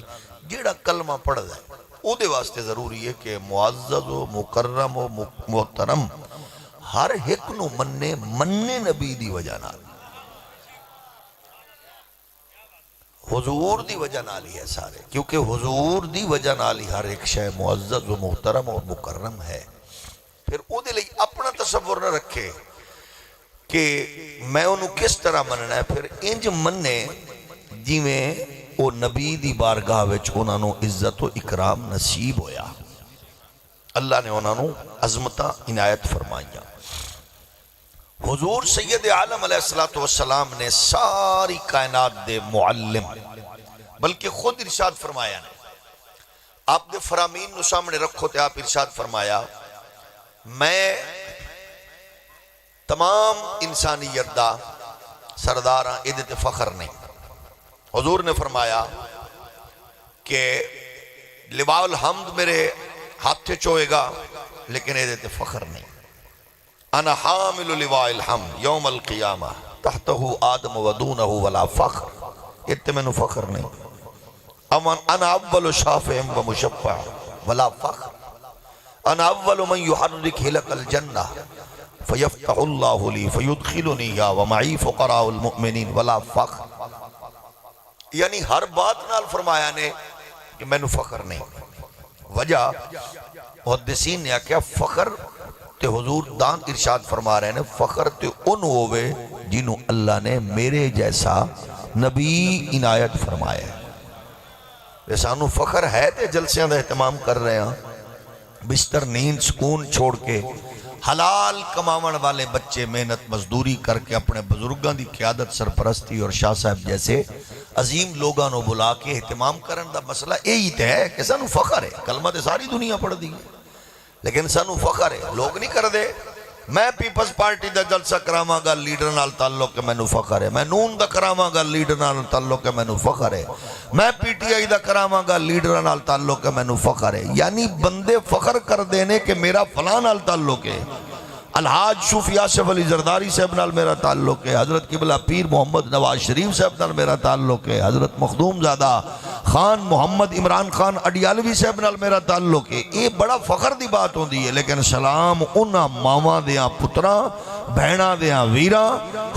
جیڑا کلمہ پڑھ دائے او دے واسطے ضروری ہے کہ معزز و مکرم و محترم ہر ایک نو مننے نبی دی وجہ نال، حضور دی وجہ نال ہی ہے سارے، کیونکہ حضور دی وجہ نال ہی ہر ایک شے معزز و محترم اور مکرم ہے۔ پھر او دے لئی اپنا تصور نہ رکھے کہ میں انہوں کس طرح مننا ہے، پھر انج مننے جی میں او نبی دی بارگاہ وچ انہوں نے عزت و اکرام نصیب ہویا، اللہ نے انہوں نے عظمتہ عنایت فرمائیاں۔ حضور سید عالم علیہ السلام نے ساری کائنات دے معلم بلکہ خود ارشاد فرمایا نے، آپ دے فرامین نو سامنے رکھو تے آپ ارشاد فرمایا میں تمام انسانیت دا سرداراں ایدے تے فخر نہیں۔ حضور نے فرمایا کہ لواء الحمد میرے ہاتھ چوئے گا لیکن ایدے تے فخر نہیں۔ انا حامل لواء الحمد یوم القیامہ تحتہ آدم ودونہ ولا فخر، اتنے میں نو فخر نہیں۔ انا اول شافع و مشفع ولا فخر، انا اول من يحرك حلق الجنہ فیفتح اللہ لی فیدخلنی یا ومعی فقراء المؤمنین ولا فخر۔ یعنی ہر بات نال فرمایا نے کہ میں نو فخر نہیں۔ وجہ محدثین نے کیا فخر تے حضور دان ارشاد فرما رہے ہیں فخر تے ان ہوئے جنہوں اللہ نے میرے جیسا نبی عنایت فرمایا ہے۔ ویسانو فخر ہے تے جلسیاں دا اہتمام کر رہے ہیں، بستر نیند سکون چھوڑ کے حلال کماون والے بچے محنت مزدوری کر کے اپنے بزرگاں دی قیادت سرپرستی اور شاہ صاحب جیسے عظیم لوگاں نو بلا کے اہتمام کرن دا مسئلہ یہی تے ہے کہ سانو فخر ہے۔ کلمہ تے ساری دنیا پڑھ دی ہے لیکن سانو فخر ہے، لوگ نہیں کر دے۔ میں پیپلز پارٹی دا جلسہ کراما گا لیڈر نال تعلق ہے میں نو فخر ہے، میں نون دا کراما گا لیڈر نال تعلق ہے میں نو فخر ہے، میں پی ٹی آئی دا کراما گا لیڈر نال تعلق ہے میں نو فخر ہے۔ یعنی بندے فخر کر دینے کہ میرا فلاں نال تعلق ہے، الحاج صوفی آصف علی زرداری صاحب نال میرا تعلق ہے، حضرت قبلہ پیر محمد نواز شریف صاحب نال میرا تعلق ہے، حضرت مخدوم زادہ خان محمد عمران خان اڈیالوی صاحب نال میرا تعلق ہے۔ یہ بڑا فخر دی بات ہوندی ہے، لیکن سلام انہاں ماواں دیاں پتراں بہناں دیاں ویراں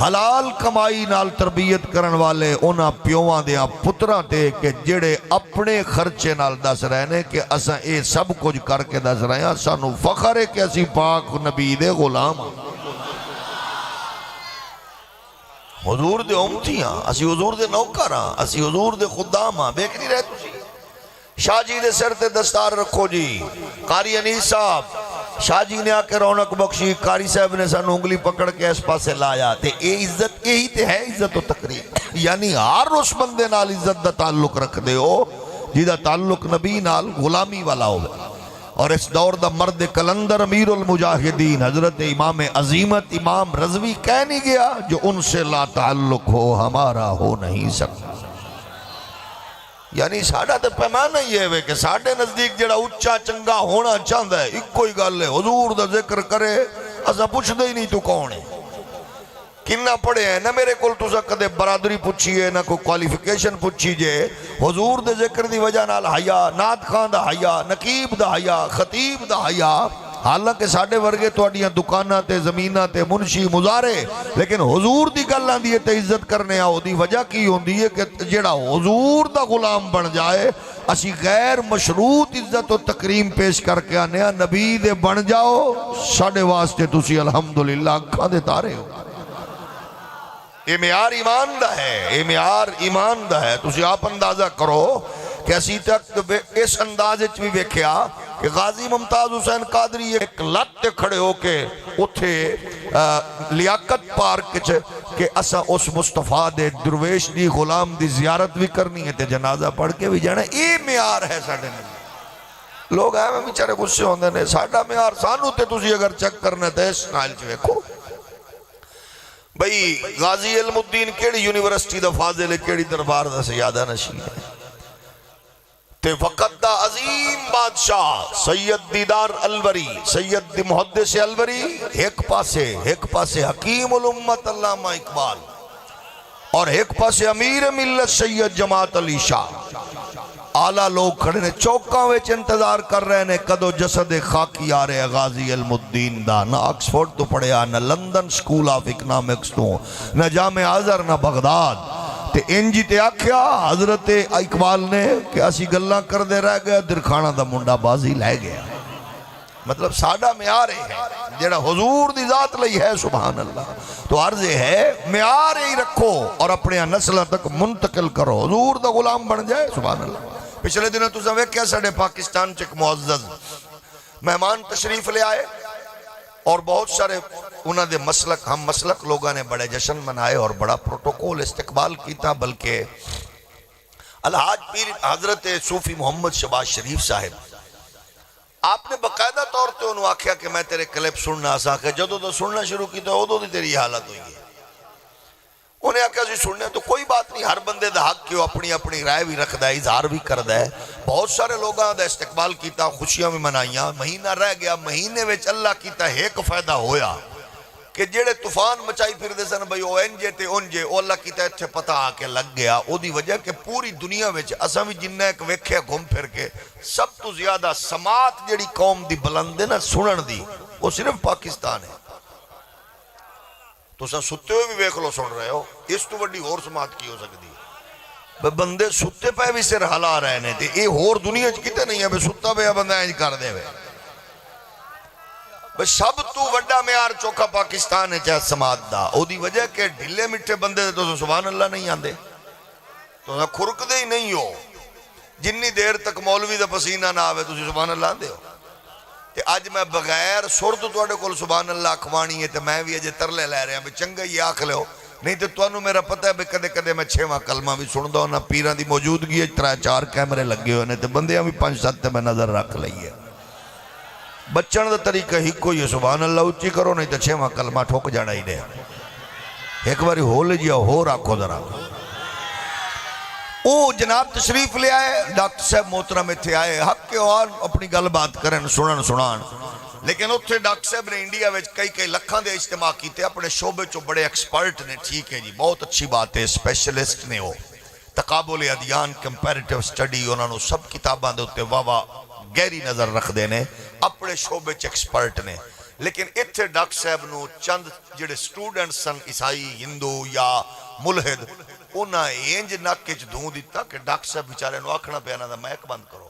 حلال کمائی نال تربیت کرن والے انہاں پیوواں دیاں پتراں تے کہ جڑے اپنے خرچے نال دس رہے نے کہ اساں اے سب کچھ کر کے دس رہے ہیں، سانو فخر ہے کہ اسی پاک نبی دے غلام حضور دے امتی ہاں، اسی حضور دے نوکر ہاں، اسی حضور دے خدام ہاں۔ بیک نہیں رہے تسی شاہ جی دے سر تے دستار رکھو جی، قاری انیس صاحب شاہ جی نے آکے رونق بخشی، قاری صاحب نے سانو انگلی پکڑ کے اس پاسے لایا تے اے عزت یہی تے ہے عزت و تقریب۔ یعنی ہر اس بندے نال عزت دا تعلق رکھ دے ہو جیدہ تعلق نبی نال غلامی والا ہوگا. اور اس دور دا مرد کلندر امیر المجاہدین حضرت امام عظیمت امام رضوی کہہ نہیں گیا جو ان سے لا تعلق ہو ہمارا ہو نہیں سکتا. یعنی ساڑھا تے پیمانہ یہ ہے کہ ساڑھے نزدیک جڑا اچھا چنگا ہونا چاہتا ہے ایک کوئی گل ہے حضور دا ذکر کرے اسا پوچھ دے ہی نہیں تو کون ہے کنہ پڑھے ہیں نہ میرے کول تسا کدے برادری پوچھیے نہ کوئی کوالیفیکیشن پوچھی جے حضور دے ذکر دی وجہ نال حیا نعت خان دا حیا نقیب دا حیا خطیب دا حیا حالانکہ ساڑھے ورگے توڑیاں دکانہ تے زمینہ تے منشی مزارے لیکن حضور دی گلہ دیئے تے عزت کرنے آؤ دی وجہ کی ہوندی ہے کہ جڑا حضور دا غلام بن جائے اسی غیر مشروط عزت و تکریم پیش کر کے آنے نبی دے بن جاؤ ساڑھے واسطے تسی الحمدللہ انکھاں دے تارے ہو. یہ معیار ایمان دا ہے یہ معیار ایمان دا ہے. تسی آپ اندازہ کرو کہ اسی تک اس اندازے چوی ویکھیا کہ غازی ممتاز حسین قادری ایک لت کھڑے ہو کے اتھے لیاقت پارک کہ اسا اس مصطفیٰ دے درویش دی غلام دی زیارت بھی کرنی ہے تے جنازہ پڑھ کے بھی جانا. یہ معیار ہے ساڑھے میں لوگ آئے میں بیچارے غصے ہوندے نے ساڑھا معیار سانو تے تسی اگر چیک کرنے تے اس نائل چوے کو بھئی غازی علم الدین کیڑی یونیورسٹی دا فاضل ہے کیڑی دربار دا سیادہ نشین ہے تے وقت دا عظیم بادشاہ سید دیدار الوری سید محدث الوری ایک پاسے حکیم الامت علامہ اقبال اور ایک پاسے امیر ملت سید جماعت علی شاہ آلہ لوگ کھڑے نے چوکاں ویچ انتظار کر رہے نے کدو جسد خاکی آ رہے غازی علم الدین دا نہ آکسفورڈ تو پڑھیا نہ لندن سکول آف اکنامکس تو نہ جامع آزر نہ بغداد تے انجی تے آکھیا حضرت اقبال نے کہ اسی گلاں کر دے رہ گیا درخانہ دا منڈا بازی لے گیا. مطلب ساڑھا معیار ہے جڑا حضور دی ذات لئی ہے سبحان اللہ. تو عرض ہے معیار ہی رکھو اور اپنے نسلہ تک منتقل کرو حضور دا غلام بن جائے سبحان اللہ. پچھلے دنوں تو سوے کیا ساڑھے پاکستان چک معزز مہمان تشریف لے آئے اور بہت سارے انہاں دے مسلک ہم مسلک لوگاں نے بڑے جشن منائے اور بڑا پروٹوکول استقبال کیتا بلکہ الحاج پیر حضرت صوفی محمد شباز شریف صاحب آپ نے باقاعدہ طور تے انہوں آکھیا کہ میں تیرے کلپ سننا آسا کہ جدو تو سننا شروع کی تو ادو دی تیری حالت ہوئی ہے. انہیں آکھیا جی سننے تو کوئی بات نہیں ہر بندے دا حق کیوں اپنی رائے بھی رکھ دا ہے اظہار بھی کر دا ہے. بہت سارے لوگاں دا استقبال کیتا خوشیاں بھی منائیاں مہینہ رہ گیا مہینے وچ اللہ کیتا ایک فائدہ ہویا کہ جڑے طوفان مچائی پھر دے سن بھئی او انجے تے انجے او اللہ کیتا اتھے پتہ آ کے لگ گیا او دی وجہ کہ پوری دنیا وچ اساں بھی جنہ ایک ویکھے گھوم پھر کے سب تو زیادہ سماعت جڑی قوم دی بلند ہے نا سنن دی وہ صرف پاکستان ہے. تو سن ستے ہوئے بھی ویکھ لو سن رہے ہو اس تو بڑی اور سماعت کی ہو سکتی ہے. بندے ستے پہ بھی سر ہلا رہے نے تے اے اور دنیا چ کتے نہیں ہے بے ستا پہ بندہ انج کر دے وے بس سب تو وڈا معیار چوکھا پاکستان ہے چاہے سماعت دا او دی وجہ کہ ڈھلے مٹھے بندے دے تو سبحان اللہ نہیں آندے تو کھرک دے ہی نہیں ہو جنی دیر تک مولوی دا پسینہ نہ آوے تو سبحان اللہ آندے ہو. تے آج میں بغیر سر تو توڑے کول سبحان اللہ اکھوانی ہے تے میں بھی اجے ترلے لے رہے ہیں بھی چنگا ہی آکھ لے ہو نہیں تے توانو میرا پتہ ہے بھی کدے کدے میں 6واں کلمہ بھی سن دو نہ پیران دی موجودگی ہے 3-4 کیمرے لگے ہوئے تے بندیاں بھی 5-7 تے میں نظر رکھ لئیے. بچن دا طریقہ ہی کوئی ہے سبحان اللہ اچھی کرو نہیں تو 6واں کلمہ ٹھوک جانا ہی دے ایک باری ہو لے جیا ہو رکھو ذرا. او جناب تشریف لے آئے ڈاکٹر صاحب محترم تھے آئے حق کے اور اپنی گل بات کریں سنان لیکن اتھے ڈاکٹر صاحب نے انڈیا وچ کئی لکھاں دے اجتماع کیتے اپنے شعبے چو بڑے ایکسپرٹ نے ٹھیک ہے جی بہت اچھی بات ہے اسپیشلسٹ نے ہو تقابل ادیان کمپیریٹیو سٹڈی انہوں نے سب کتاباں دے ہوتے واہ گہری نظر رکھ دینے اپنے شعبے چ ایکسپرٹ نے لیکن اتھے ڈاکٹر صاحب نو چند جڑے سٹوڈنٹ سن عیسائی ہندو یا ملحد انہاں انج نک وچ دھوں دیتا کہ ڈاکٹر صاحب بیچارے نو آکھنا پیا نہ مائک بند کرو.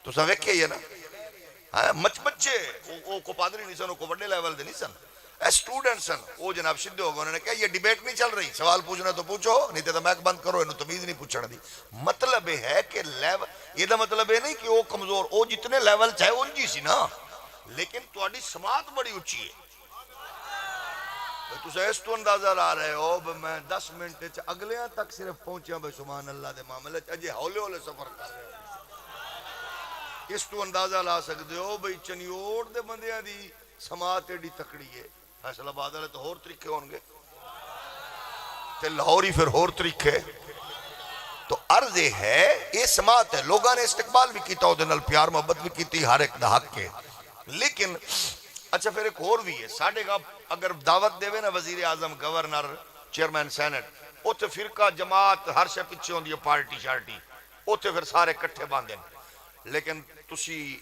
تو سا ویکھیا یہ نا بچے کو پادری نہیں سن کو بڑے لیول دے نہیں سن اے سٹوڈنٹ سن وہ جناب سیدھے ہو گئے انہوں نے کہا یہ ڈیبیٹ نہیں چل رہی سوال پوچھنا تو پوچھو نہیں تو مائک بند کرو انہوں تمیز نہیں پوچھنا دی. مطلب ہے کہ لیول یہ دا مطلب ہے نہیں کہ وہ کمزور وہ جتنے لیول چاہے ان جی سی نا لیکن تواڈی سماعت بڑی اچھی ہے تسا اس تو اندازہ لا رہے ہو میں 10 منٹ اگلیاں تک صرف پہنچیا بھائی سبحان اللہ دے معاملے اجے ہولے ہولے سفر کر رہے ہو. اس تو اندازہ لا سکتے ہو بھائی چنیوڑ دے بندیاں دی سماعت ایڈی تکڑی ہے. فیصل آباد والے تو ہور طریقے ہون گے تے لاہوری پھر ہور طریقے. تو عرض یہ ہے یہ سماعت ہے, لوگاں نے استقبال بھی کیتا ہو دے نال پیار محبت بھی کیتی ہر ایک دا حق کے. لیکن اچھا پھر ایک اور بھی ہے ساڑھے کا اگر دعوت دے نا وزیر اعظم گورنر چیئرمین سینٹ اوتھے فرقہ جماعت ہر شے پیچھے ہوندی ہے پارٹی شارٹی اوتھے پھر سارے کٹھے باندھے. لیکن تسی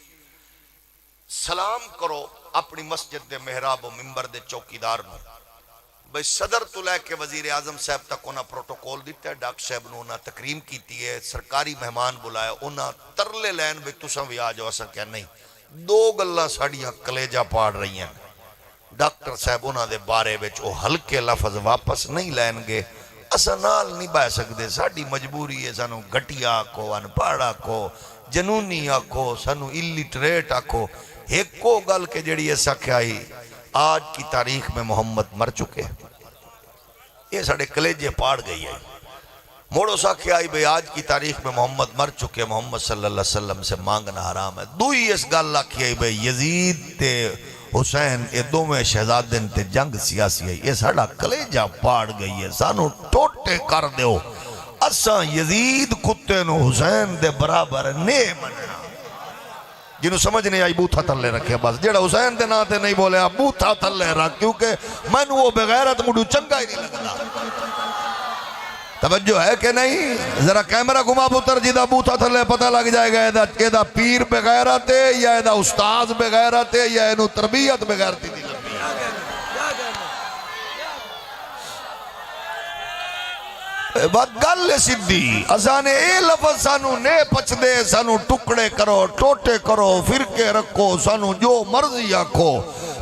سلام کرو اپنی مسجد دے محراب و ممبر دے چوکیدار نو بھئی صدر تو لے کے وزیر اعظم صاحب تک انہاں پروٹوکول دیتا ہے, ڈاکٹر صاحب نے انہاں تکریم کیتی ہے, سرکاری مہمان بلایا, انہاں ترلے لین بھی تساں بھی آ جاؤ. اساں کیا نہیں دو گلاں ساڑیاں کلیجہ پاڑ رہی ہیں. ڈاکٹر صاحب انہاں دے بارے وچ او ہلکے لفظ واپس نہیں لین گے. اساں نال نہیں بہ سکدے, ساڈی مجبوری ہے. سانو گھٹیا آکھو, انپڑھ آکھو, جنونی آکھو, سانو الٹریٹ آکھو. ایک کو گل کے جڑی ایسا کھائی آج کی تاریخ میں محمد مر چکے, یہ ساڑھے کلیجے پاڑ گئی ہے. موڑو سا کھائی بھئی آج کی تاریخ میں محمد مر چکے, محمد صلی اللہ علیہ وسلم سے مانگنا حرام ہے. دوئی اس گل کھائی بھئی یزید تے حسین یہ دو میں شہزادن تے جنگ سیاسی ہے, یہ ساڑھا کلیجہ پاڑ گئی ہے. سانو ٹوٹے کر دیو, اساں یزید کتے نو حسین دے برابر نہیں مننا. جنہوں سمجھ نہیں آئی بوتھا تلے رکھے بس, جیڑا حسین دے ناتے نہیں بولے بوتھا تلے رکھ, کیونکہ میں نے وہ بغیرت مجھو چنگا ہی نہیں لگنا. توجہ ہے کہ نہیں؟ ذرا کیمرہ گھما پتر جیدہ بوتھا تھلے پتہ لگ جائے گا ایدہ پیر بغیرت ہے یا ایدہ استاذ بغیرت ہے یا اینو تربیت بغیرتی دی لگی. بات گل سدھی اسانے اے لفظ سانو نے پچ دے, سانو ٹکڑے کرو, ٹوٹے کرو, فرقے رکھو, سانو جو مرضی آکھو.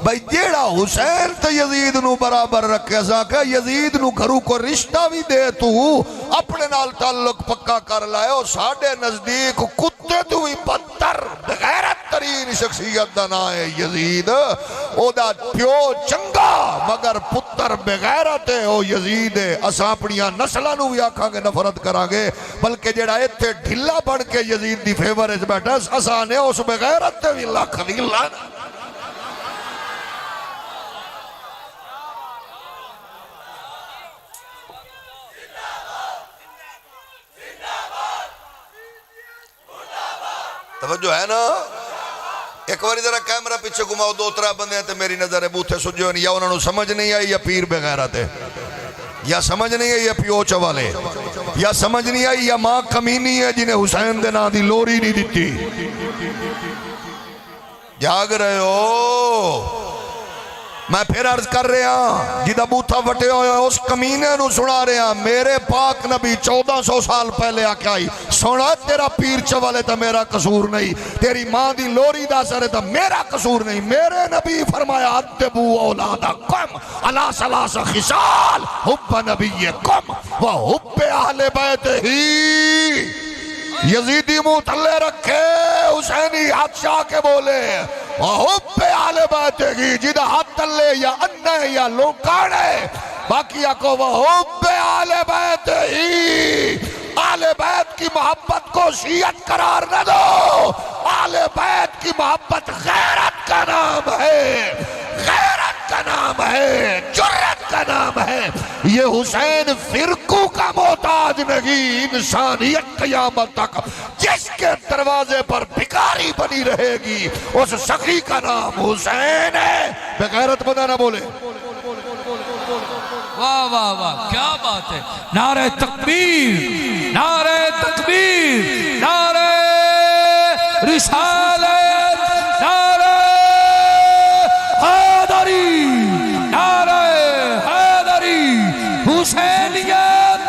بھائی جیڑا حسین تے یزید نو برابر رکھے سا کہ یزید نو گھرو کو رشتہ بھی دے تو اپنے نال تعلق پکا کر لائے. اور ساڑھے نزدیک کتے تو بھی بدتر بغیرت ترین شخصیت دا نا ہے یزید. او دا پیو چنگا مگر پتر بغیرت ہے او یزید ہے. اساں اپنیاں نسلہ نو بھی آکھاں گے نفرت کران گے, بلکہ جیڑا ایتھے ڈھلا بڑھ کے یزید دی فیور اس بیٹھا اساں نے اس بغیرت تے بھی لاکھ دی لانا. توجہ ہے نا؟ ایک باری ذرا کیمرہ پیچھے گھماؤ, دو ترہ بندے ہیں تے میری نظر ہے بوتھے سجھو نہیں, یا انہوں نے سمجھ نہیں آئی یا پیر بغیرت ہے, یا سمجھ نہیں آئی یا پیو چوالے, یا سمجھ نہیں آئی یا ماں کمینی ہے جنہیں حسین دے نا دی لوری نہیں دیتی. جاگ رہے ہو؟ میں پھر عرض کر رہے ہیں جدہ بوتھا وٹے ہوئے اس کمینے نو سنا رہے ہیں, میرے پاک نبی 1400 سال پہلے آکے آئی سنا تیرا پیر چوالے تا میرا قصور نہیں, تیری ماں دی لوری دا سرے تا میرا قصور نہیں. میرے نبی فرمایا ادبو اولادکم علی ثلاث خصال حب نبیکم و حب اہل بیت ہی. یزیدی منہ تھلے رکھے, حسینی ہاتھ شاہ کے بولے وحب اہل بیت ہی, جدہ ہاتھ تھلے یا انہ یا لوکاڑے, باقی آکو وحب اہل بیت ہی. اہل بیت کی محبت کو شیعت قرار نہ دو, اہل بیت کی محبت غیرت کا نام ہے, غیرت کا نام ہے, جرت کا نام ہے. یہ حسین فرقوں کا محتاج نہیں, انسانیت قیامت تک جس کے دروازے پر بھکاری بنی رہے گی اس سخی کا نام حسین ہے. بغیرت بندہ نہ بولے. واہ واہ واہ کیا بات ہے. نعرہ تکبیر, نعرہ تکبیر, نعرہ رسالت, نعرہ حیدری, نعرہ حیدری, حسینیت.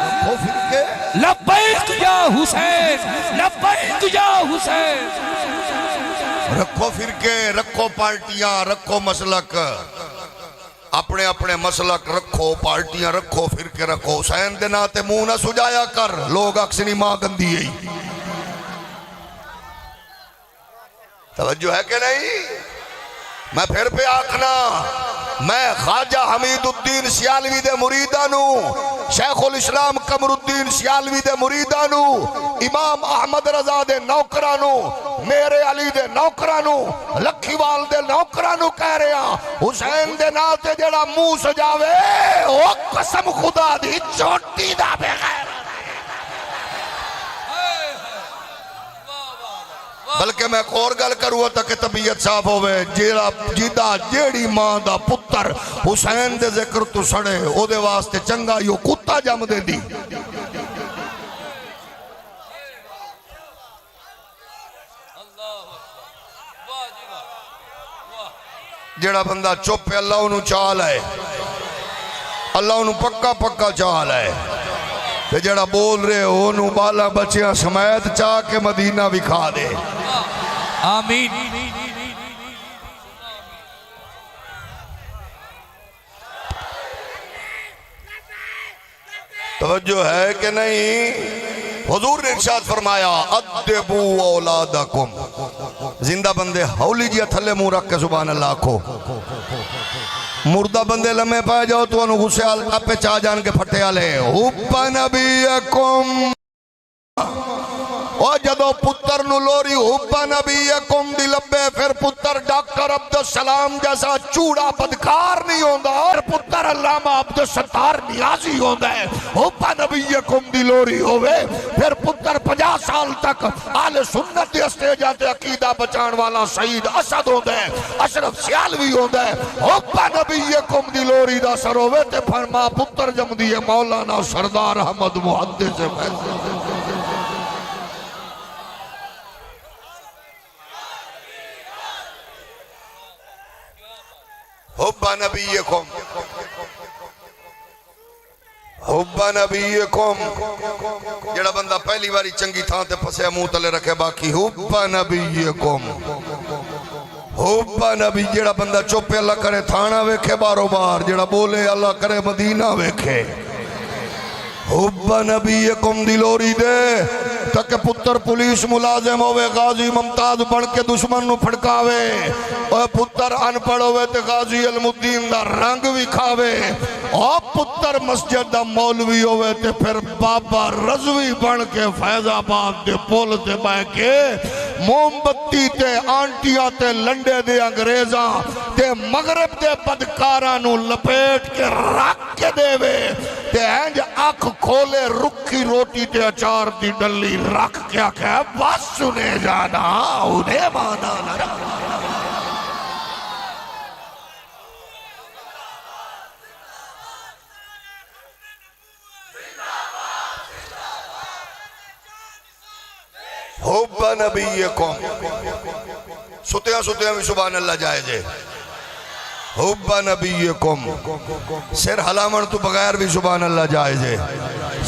لبیک یا حسین, لبیک یا حسین. رکھو فرقے, رکھو پارٹیاں, رکھو مسلک, اپنے اپنے مسلک رکھو, پارٹیاں رکھو, فرقے رکھو. حسین دے ناتے منہ نہ سجایا کر, لوگ اکسنی ماں گندی ہے. توجہ ہے کہ نہیں؟ میں پھر پہ آکھنا میں خواجہ حمید الدین سیالوی دے مریدانو، شیخ الاسلام قمر الدین سیالوی دے مریدانو، امام احمد رضا دے نوکرانو، میرے علی دے نوکرانو، لکھی وال دے نوکرانو کہہ رہے ہیں حسین دے ناتے جڑا منہ سجاوے او قسم خدا دی چوٹی دا بغیر، بلکہ میں ایک اور گل کروں تاکہ طبیعت صاف ہوئے، جیدہ جیڑی ماں دا پتر حسین دے ذکر تو سڑے او دے واسطے چنگا یو کتا جم دے دی۔ جیڑا بندہ چپ ہے اللہ انہوں چال ہے، اللہ انہوں پکا پکا چال ہے، تے جیڑا بول رہے ہو انہوں بالا بچیاں سمیت چاہ کے مدینہ بھی کھا دے۔ آمین۔ توجہ ہے کہ نہیں؟ حضور نے ارشاد فرمایا ادبو اولادکم، زندہ بندے ہولی جی تھلے منہ رکھ کے سبحان اللہ کھو، مردہ بندے لمحے پائے جاؤ تو انہوں غصے اپے چاہ جان کے پھٹے آلے حب نبیکم، اور جدو پتر نو لوری حب نبیکم دی لبے، پھر پتر ڈاکٹر عبدالسلام جیسا چوڑا بدکار نہیں ہوندہ، اور پتر علامہ عبدالستار نیازی ہوندہ ہے، حب نبیکم دی لوری ہوئے، پھر پتر 50 سال تک آل سنت دی اسٹیجاں تے عقیدہ بچان والا سعید اسد ہوندہ ہے، اشرف سیالوی ہوندہ ہے، حب نبیکم دی لوری دا سر ہوئے تے فرما پتر جم دیئے مولانا سردار احمد محدث فیض۔ حب نبیکم، حب نبیکم، جڑا بندہ پہلی باری چنگی تھان تے پسے منہ تلے رکھے باقی حب نبیکم، حب نبی، جڑا بندہ چوپے اللہ کرے تھانا ویکھے بارو بار، جڑا بولے اللہ کرے مدینہ ویکھے، حب نبیکم دی لوری دے تاکہ پتر پولیس ملازم ہوئے غازی ممتاز بن کے دشمن نو پھڑکاوے، اور پتر ان پڑھ ہوئے تے غازی علم الدین دا رنگ بھی کھاوے، اور پتر مسجد دا مولوی ہوئے تے پھر بابا رضوی بن کے فیض آباد دے پول تے بہ کے موم بتی تے آنٹیاں تے لنڈے دے انگریزاں تے مغرب دے بدکاراں نو لپیٹ کے رکھ کے دے وے، تے اینج آنکھ کھولے رکھی روٹی تے اچار دی ڈلی رکھ کیا کہ بس سنے جانا انہیں مانا لڑا۔ حب نبیکم، ستیاں ستیاں بھی سبحان اللہ جائزے، حب نبیکم، سر ہلامن تو بغیر بھی سبحان اللہ جائزے،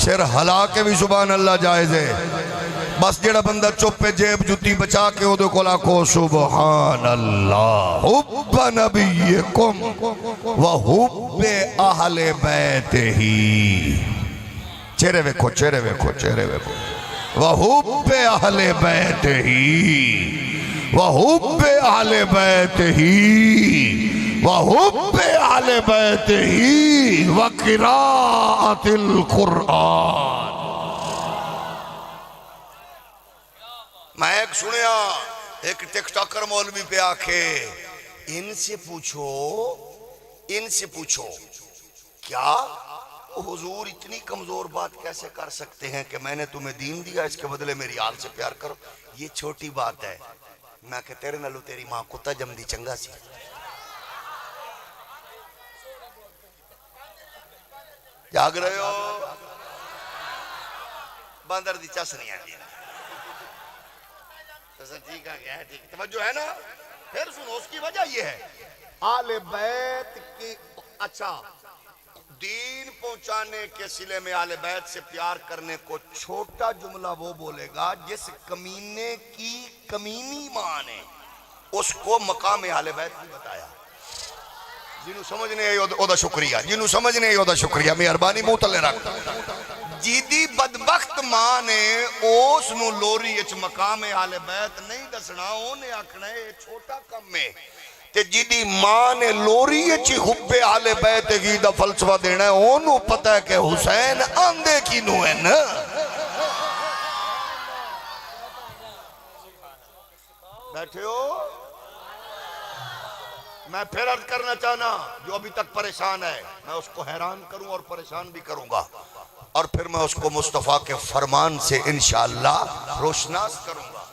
سر ہلا کے بھی سبحان اللہ جائزے، بس جڑا بندہ چپے جیب جتی بچا کے او دے کولا کو سبحان اللہ۔ حب نبیکم و حب اہل بیت ہی، چہرے ویکھو چہرے ویکھو چہرے ویکھو، وَحُبِّ أَهْلِ بَيْتِهِ وَحُبِّ أَهْلِ بَيْتِهِ وَحُبِّ أَهْلِ بَيْتِهِ وَقِرَاءَةِ الْقُرْآنِ۔ میں ایک سنیا ایک ٹک ٹاکر مولوی پہ آکھے ان سے پوچھو کیا حضور اتنی کمزور بات کیسے کر سکتے ہیں کہ میں نے تمہیں دین دیا اس کے بدلے میری آل سے پیار کرو، یہ چھوٹی بات ہے، میں کہ تیرے نالو تیری ماں کتا جم دی چنگا سی، جاگ رہے ہو باندر دی چس نہیں آتی، ٹھیک ہے ٹھیک توجہ ہے نا، پھر سنو اس کی وجہ یہ ہے آل بیت کی، اچھا دین پہنچانے کے سلے میں آل بیت سے پیار کرنے کو چھوٹا جملہ وہ بولے گا جس کمینے کی کمینی ماں نے اس کو مقام آل بیت بھی بتایا، جنہوں سمجھنے او دا شکریہ، جنہوں سمجھنے او دا شکریہ، مہربانی منہ تلے رکھ، جیدی بدبخت ماں نے اس نو لوری اچ مقام آل بیت نہیں دسنا، اونے آکھنا ہے چھوٹا کم میں، تے جیدی ماں نے لوری چی حب آل بیت ہی دا فلسفہ دینا ہے انہوں پتہ ہے کہ حسین آندے کی نو ہے نا. بیٹھے ہو؟ میں پھر عرض کرنا چاہنا جو ابھی تک پریشان ہے میں اس کو حیران کروں اور پریشان بھی کروں گا اور پھر میں اس کو مصطفیٰ کے فرمان سے انشاءاللہ روشناس کروں گا.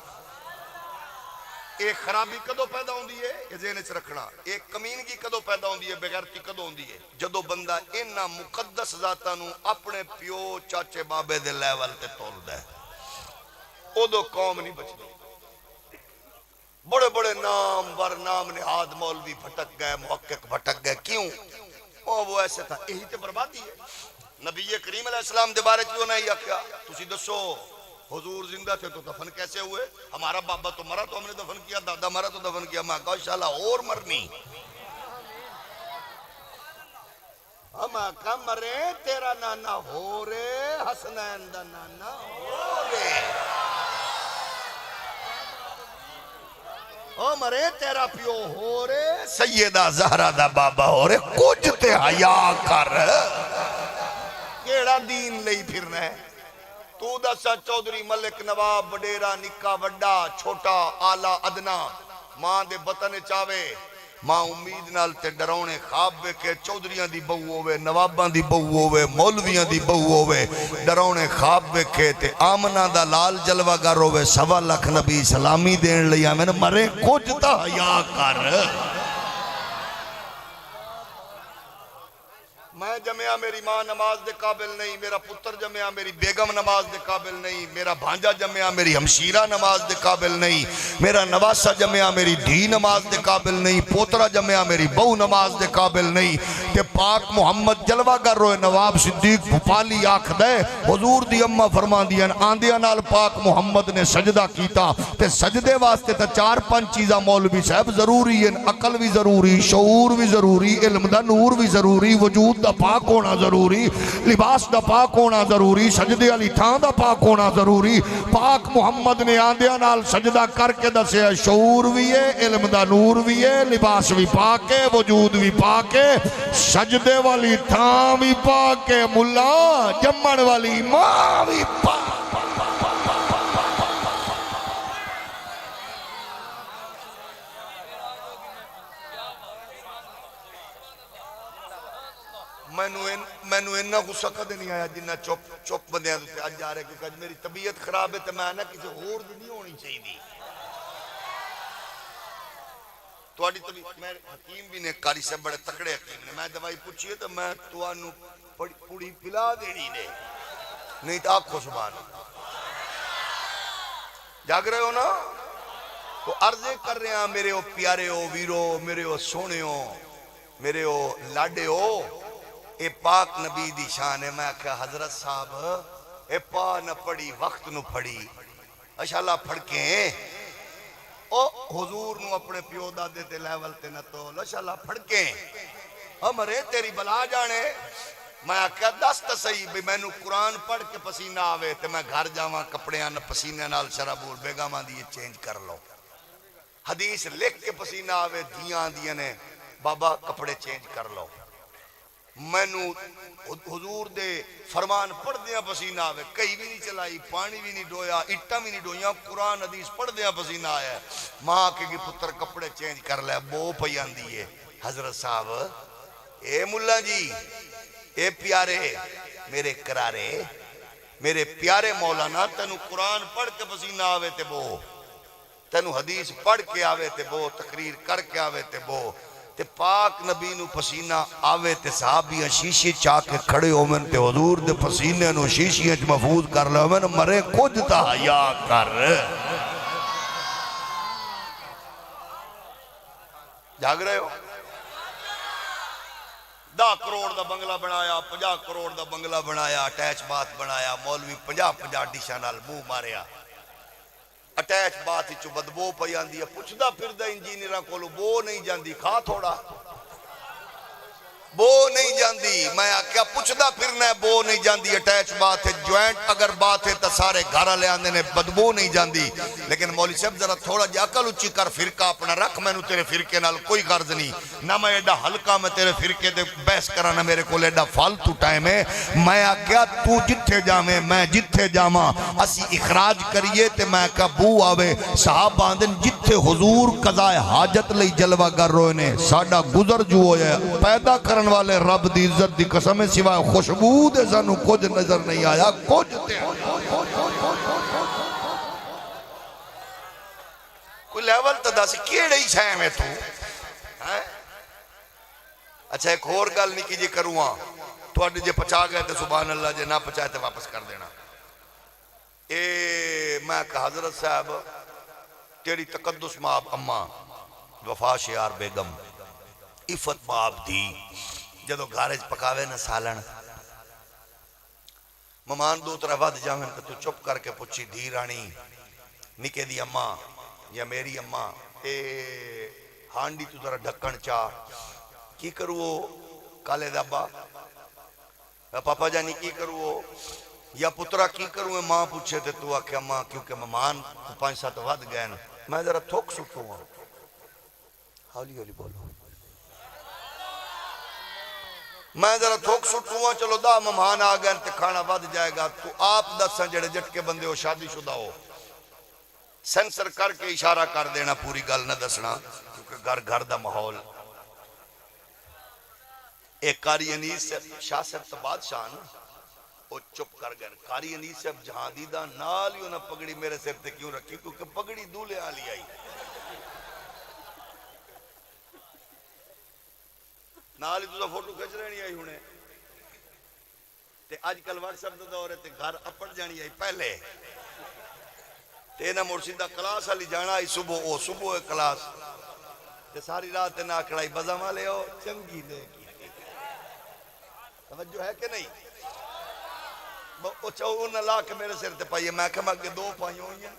ایک خرابی کدو پیدا ہوندی ہے یہ ذہن وچ رکھنا. ایک کمینگی کدو پیدا ہوندی ہے بغیرتی کدو ہوندی ہے جدو بندہ انہاں مقدس ذاتاں نو اپنے پیو چاچے بابے دے لیول تے تولدا ہے اودو قوم نہیں بچدی. بڑے بڑے نام ور نام نہاد مولوی بھٹک گئے محقق بھٹک گئے کیوں وہ ایسے تھا یہی تے بربادی ہے. نبی کریم علیہ السلام دے بارے کیوں نہیں کیا تسی دسو حضور زندہ تھے تو دفن کیسے ہوئے؟ ہمارا بابا تو مرا تو ہم نے دفن کیا دادا مرا تو دفن کیا. میں کہا انشاءاللہ اور مرنی ہم کہا مرے تیرا نانا ہو رے حسنین دا نانا ہو رے او مرے تیرا پیو ہو رے سیدہ زہرہ دا بابا ہو رے کچھ تے حیا کر کیڑا دین لئی پھرنا ہے. تو دسا چودھری ملک نواب وڈیرا نکا وڈا چھوٹا آلہ ادنا ماں دے بطن چاوے ماں امید نال تے ڈرونے خواب بے کے چودھریاں دی بہو ہوئے نواباں دی بہو ہوئے مولویاں دی بہو ہوئے ڈرونے خواب بے کے تے آمنہ دا لال جلوہ گر ہوئے 1.25 لاکھ نبی سلامی دین لیا میں نے مرے کچھ تا حیا کر. میں جمعہ میری ماں نماز دے قابل نہیں میرا پتر جمعہ میری بیگم نماز دے قابل نہیں میرا بھانجا جمعہ میری ہمشیرہ نماز دے قابل نہیں میرا نواسہ جمعہ میری دھی نماز دے قابل نہیں پوترہ جمعہ میری بہو نماز دے قابل نہیں. تے پاک محمد جلوہ گر روئے نواب صدیق بھپالی آکھ دے حضور دی اممہ فرمان دیا آندیاں نال پاک محمد نے سجدہ کیتا تے سجدے واسطے تا 4-5 چیزاں مولوی صاحب ضروری ہیں. عقل بھی ضروری شعور بھی ضروری علم دا نور بھی ضروری وجود دا پاک ہونا ضروری لباس دا پاک ہونا ضروری سجدے علی تھان دا پاک ہونا ضروری. پاک محمد نے آندیاں نال سجدہ کر کے دسے شعور بھی ہے علم دا نور بھی ہے لباس بھی پاک ہے وجود بھی پاک ہے سجدے والی تھان بھی پاک ہے ملا جمن والی ماں بھی پاک. مینو اینا غصہ کدے نہیں آیا جنہ چپ بندیاں سے آج جا رہے کیونکہ آج میری طبیعت خراب ہے تو میں آنا کسی اور دی نہیں ہونی چاہیے دی. تو آڈی طبیعت میں حکیم بھی نے کاری سے بڑے تکڑے حکیم نے میں دوائی پوچھئے تو میں تو آنو پوڑی پلا دینی نے نہیں تو آنکھو سبحان جاگ رہے ہو نا. تو عرضے کر رہے ہیں میرے او پیارے ہو ویرو میرے او سونے ہو میرے او لاڈے ہو اے پاک نبی دی شان ہے. میں کہا حضرت صاحب اے پا نہ پڑی وقت نو پڑی اشاللہ پھڑکیں او حضور نو اپنے پیو دادے تے لیول تے نہ تو اشاللہ پھڑکیں ہمارے تیری بلا جانے. میں کہا دست صحیح بھی میں نو قرآن پڑھ کے پسینہ آوے تے میں گھر جاواں کپڑے آنا پسینے نال شرابول بیگاماں دی چینج کر لو. حدیث لکھ کے پسینہ آوے دھیاں دیا نے بابا کپڑے چینج کر لو. میں نو حضور دے فرمان پڑھ دیا پسینہ آوے کئی بھی نہیں چلائی پانی بھی نہیں ڈویا اٹھا بھی نہیں ڈویا قرآن حدیث پڑھ دیا پسینہ آیا ہے. ماں کے گی پتر کپڑے چینج کر لے بو پیان دیئے. حضرت صاحب اے ملا جی اے پیارے میرے کرارے میرے پیارے مولانا تینو قرآن پڑھ کے پسینہ آوے تے بو تینو حدیث پڑھ کے آوے تے بو تقریر کر کے آوے تے بو تے پاک نبی نو پسینہ آوے تے صحابیاں شیشی چاہ کے کھڑے ہو من تے حضور دے پسینے نو شیشیاں چ محفوظ کر لے من مرے کچھ تا حیا کر. جاگ رہے ہو 10 کروڑ دا بنگلہ بنایا 50 کروڑ دا بنگلہ بنایا اٹیچ بات بنایا مولوی 50 ڈیشاں نال منہ ماریا اٹیچ بات چو بدبو پئی آندی ہے پوچھدا پھردا انجینئراں کولو بو نہیں جاندی کھا تھوڑا بو نہیں جاندی میں آکیا پوچھدا پھرنا ہے بو نہیں جاندی اٹیچ بات ہے جوائنٹ اگر بات ہے تو سارے گھر لے آندے نے بدبو نہیں جاندی لیکن مولوی صاحب ذرا تھوڑا جا عقل اچھی کر فرقہ اپنا رکھ میں نو تیرے فرقے نال کوئی غرض نہیں نہ میں ایڈا ہلکا میں تیرے فرقے دے بحث کرانا میرے کو ایڈا فالتو ٹائم ہے میں آکیا تو جتھے جامیں میں جتھے جاواں اسی اخراج کریے تے میں کہا بو آوے صحابہ آندن جتھے حضور قضاء حاجت لئی جلوہ گر روئے نے ساڈا گزر جو ہویا پیدا کرن والے رب دی عزت دی قسم سوائے خوشبو دے سانو کچھ نظر نہیں آیا کچھ تے کوئی لیول تا دا سی کیڑے ہی چھائے میں تو اچھا ایک اور گل نہیں کی جی کروں تو اڈی جے پچا گئے تے سبحان اللہ جے نہ پچائے تے واپس کر دینا میں کہا حضرت صاحب تیری تقدس ماب اماں وفا شیار بیگم عفت ماب دی جدو گھارج پکاوے نہ سالن ممان دو طرح ود جاویں تو چپ کر کے پوچھی دھی رانی نکے دی اماں یا میری اماں ہانڈی تو ذرا ڈھکن چاہ کی کرو کالے دابا پاپا جانی کی کرو یا پترا کی کروں ماں پوچھے تھے تو آکھے ماں کیونکہ ممان 5-7 ود گئے میں ذرا تھوک سٹوں ہوں ہولی ہولی بولو میں ذرا تھوک سٹوں ہوں چلو دا مہمان آ گئے تے کھانا ود جائے گا تو آپ دسیں جڑے جٹ کے بندے ہو شادی شدہ ہو سینسر کر کے اشارہ کر دینا پوری گل نہ دسنا کیونکہ گھر گھر دا ماحول ایک قاری انیس شاہ صاحب تو بادشاہ نا وہ چپ کر گئے قاری انیس صاحب جہاں دیدہ نال ہی انہاں پگڑی میرے سر تے کیوں رکھی کیونکہ پگڑی دولے آلی آئی نال ہی تو فوٹو کھچ رہنی آئی ہونے تے آج کل واٹس ایپ دا دور ہے تے گھر اپڑ جانی آئی پہلے تے نہ مرشدہ کلاس علی جانا آئی صبح کلاس تے ساری رات نہ کڑائی بزا والے ہو چنگی دے کی توجہ ہے کہ نہیں وہ چاہو نہ لا کے میرے سر تے پائیے میں کہ مگے 2 پائیں ہوئی ہیں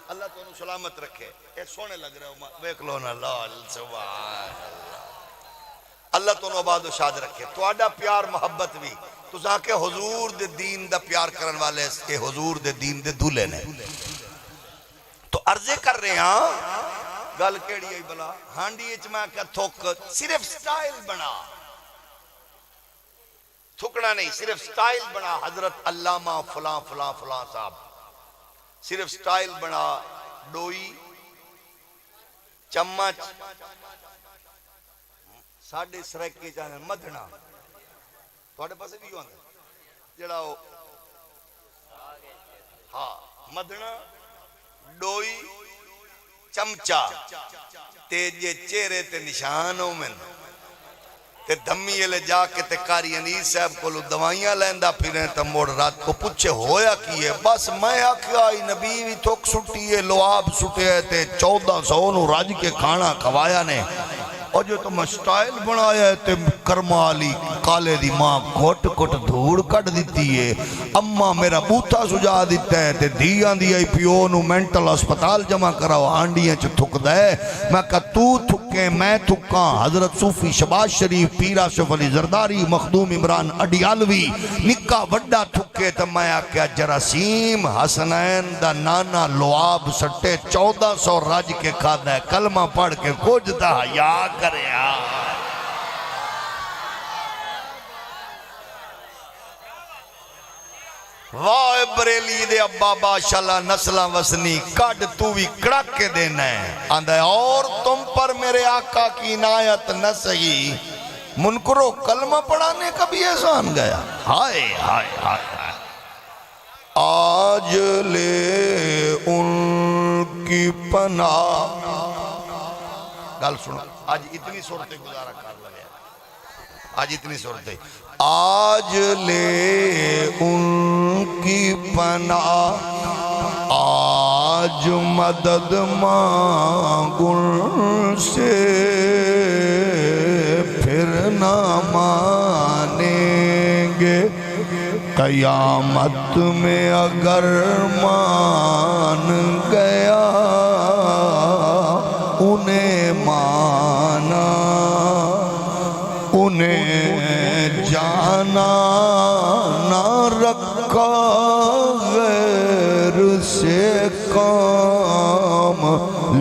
اللہ تو انہوں سلامت رکھے اے سونے لگ رہے ہو ویک لو نا لال سبحان اللہ تو انہوں آباد و شاد رکھے تو آڈا پیار محبت بھی تو زاکے حضور دے دین دا پیار کرن والے اس کے حضور دے دین دے دولے نے تو عرضے کر رہے ہیں گل کیڑی ہے بلا ہانڈی اچ میں کہ تھوک صرف سٹائل بنا تھکنا نہیں صرف سٹائل بنا حضرت علامہ فلاں فلاں فلاں صاحب صرف سٹائل بنا ڈوئی چمچ ساڑھے سرکے چاہنے مدھنا توڑے پاسے بھی ہوندے جڑا ہو ہاں مدھنا ڈوئی چمچا تیجے چہرے تے نشانوں میں تے دھمی لے جا کے تے قاری انیس صاحب کو لو دوائیاں لیندہ پھریں تے موڑ رات کو پوچھے ہویا کی ہے بس میں آکھیا آئی نبی بھی تھوک سٹی ہے لواب سٹے ہے تے 1400 نو راج کے کھانا کھوایا نے اور جو تم سٹائل بنایا ہے تے کرمالی کالے دی ماں کھوٹ کھوٹ دھوڑ کٹ دیتی ہے اممہ میرا بوتھا سجا دیتا ہے تے دیاں دی آئی پیو نو مینٹل اسپتال جمع کراؤ آنڈیاں چھ تھک دے میں کہا تو تھکے میں تھکاں حضرت صوفی شباز شریف پیرا شف علی زرداری مخدوم عمران اڈیالوی نکا وڈا تھکے تو میں آکیا جراثیم حسنین دا نانا لواب سٹے 1400 راج کے کھادا ہے کلمہ پڑھ کے کچھ دا یا کرے واہ بریلی دے ابا باشاللہ نسلہ وسنی کڈ تو بھی کڑک کے دینا ہے آندھا ہے اور تم پر میرے آقا کی عنایت نہ سہی منکرو کلمہ پڑھانے کا بھی احسان گیا ہائے ہائے ہائے آج لے ان کی پناہ گل سنو آج اتنی صورتیں گزارا کر لگے آج اتنی صورتیں آج لے ان کی پناہ آج مدد مانگن سے پھر نہ مانیں گے قیامت میں اگر مان گیا انہیں مانا نہ رکھا غیر سے کام،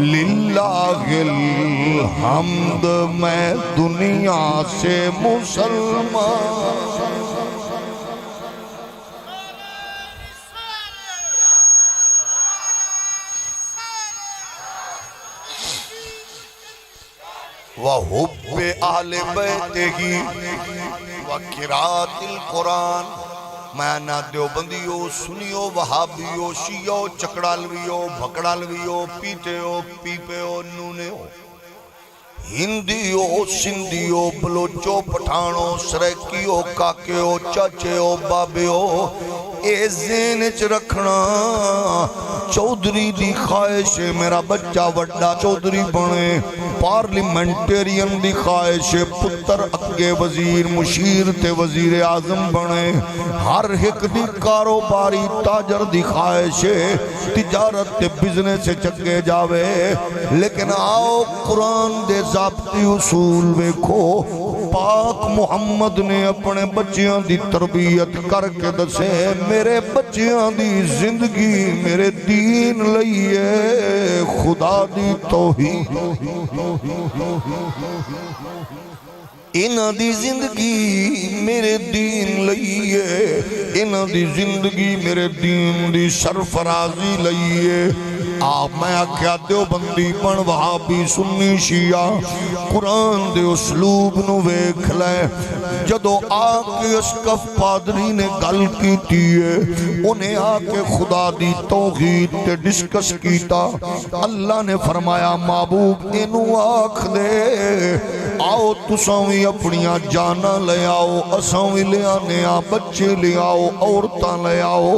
للہ الحمد میں دنیا سے مسلمان۔ وَحُبِّ اہل بیتہ وَقِرَاءَۃِ القرآن۔ میں نہ دیوبندیو، سنیو، وہابیو، شیعو، چکڑالویو، بھکڑالویو، پیتےو، پیپےو، نونےو، ہندیو، سندھیو، بلوچو، پٹھانو، سریکیو، کاکیو، چاچیو، بابیو، اے ذہن چ رکھنا چودھری دی خواہش ہے میرا بچہ وڈا چودھری بنے، پارلیمنٹیرین دی خواہش ہے پتر اگے وزیر مشیر تے وزیر اعظم بنے، ہر ایک دی کاروباری تاجر دی خواہش ہے تجارت تے بزنس سے چگے جاوے، لیکن آؤ قرآن دے ضابطی اصول ویکھو، پاک محمد نے اپنے بچیاں دی تربیت کر کے دسے، میرے بچیاں دی زندگی میرے دین لئیے، خدا دی توحید، انہاں دی زندگی میرے دین لئیے، انہاں دی زندگی میرے دین دی سرفرازی لئیے۔ آپ میں آکھیا دیوبندی بن وہابی سنی شیعہ قرآن دے اسلوب نو ویکھ لے، جدو آکے اسکف پادری نے گل کیتی ہے انہیں آکے خدا دی توحید تے ڈسکس کیتا، اللہ نے فرمایا محبوب انو آکھ دے آؤ تساں وی اپنیاں جانا لے آؤ، اساں وی لے آنے آ بچے لے آؤ، عورتاں لے آؤ،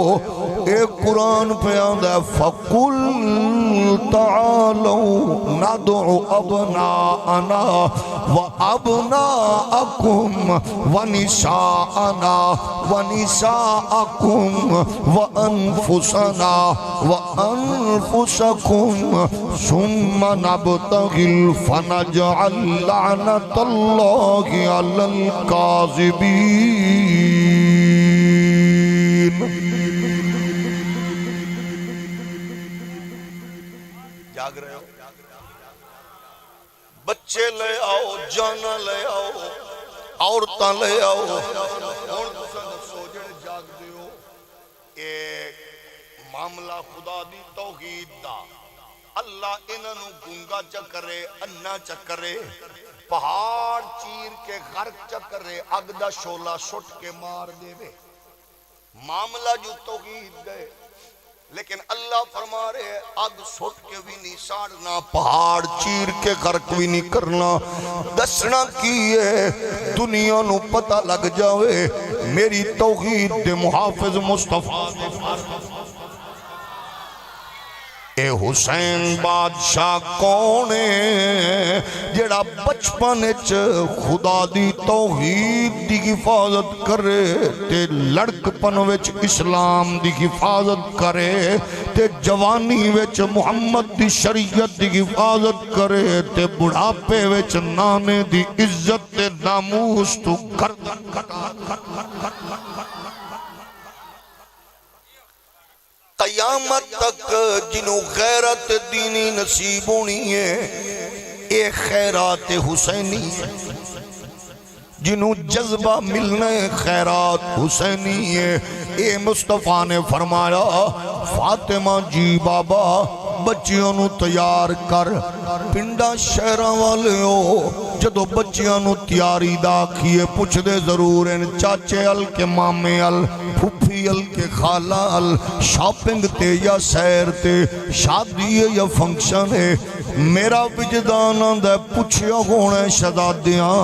اے قرآن پہ آندہ فَقُلْ تَعَالَوْا نَدْعُ أَبْنَاءَنَا وَأَبْنَاءَكُمْ وَنِسَاءَنَا وَنِسَاءَكُمْ وَأَنفُسَنَا وَأَنفُسَكُمْ ثُمَّ نَبْتَغِلْ فَنَجْعَلْ لَعْنَةَ اللَّهِ عَلَى الْكَاذِبِينَ۔ جاگ رہے ہو؟ بچے لے آؤ، جانا لے آؤ، عورتاں لے آؤ، اور تساں دسو جڑے جاگ دیو اے معاملہ خدا دی توحید دا، اللہ انہاں نو گونگا چکرے، انا چکرے، پہاڑ چیر کے غرق چکرے، اگ دا شولا سٹ کے مار دے وے، معاملہ جو توحید دے، لیکن اللہ فرما رہے اگ سٹ کے بھی نہیں ساڑنا، پہاڑ چیر کے غرق بھی نہیں کرنا، دسنا کیے دنیا نو پتہ لگ جاوے میری توحید دے محافظ مصطفیٰ دے اے حسین بادشاہ کونے جڑا بچپن چ خدا دی توحید دی حفاظت کرے تے لڑکپن وچ اسلام دی حفاظت کرے تے جوانی وچ محمد دی شریعت دی حفاظت کرے تے بڑھاپے وچ نانے دی عزت تے ناموس تو گردن کٹا قیامت تک جنہوں غیرت دینی نصیب ہونی ہے اے خیرات حسینی ہے، جنہوں جذبہ ملنے خیرات حسینی ہے۔ اے مصطفیٰ نے فرمایا فاطمہ جی بابا بچیاں نو تیار کر، پنڈا شہرہ والے ہو جدو بچیاں نو تیاری دا کیے پوچھ دے ضرور ہیں چاچے ال کے مامے ال پھوپھی ال کے خالہ ال شاپنگ تے یا سیر تے شادی یا فنکشن ہے، میرا وجدان آندہ پوچھیا ہونے شہزادیاں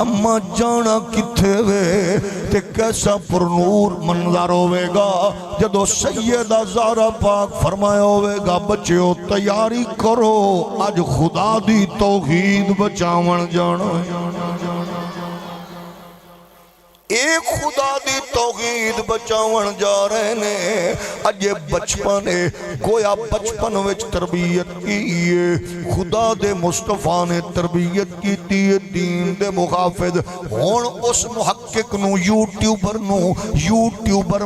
اما جانا کتھے وے تے کیسا پرنور منظر ہوئے گا جدو سیدہ زہرا پاک فرمایا ہوئے گا بچیو تیاری کرو آج خدا دی توحید بچاون جانا، ایک خدا دی توحید توحید بچاون جا رہے نے اجے بچپن ہے گویا بچپن وچ تربیت کی ہے خدا دے مصطفیٰ نے تربیت کی دین دے مخافظ ہون اس محقق نو یوٹیوبر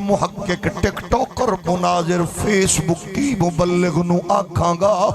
محقق ٹک ٹاکر مناظر فیس بک کی مبلغ نو آکھاں گا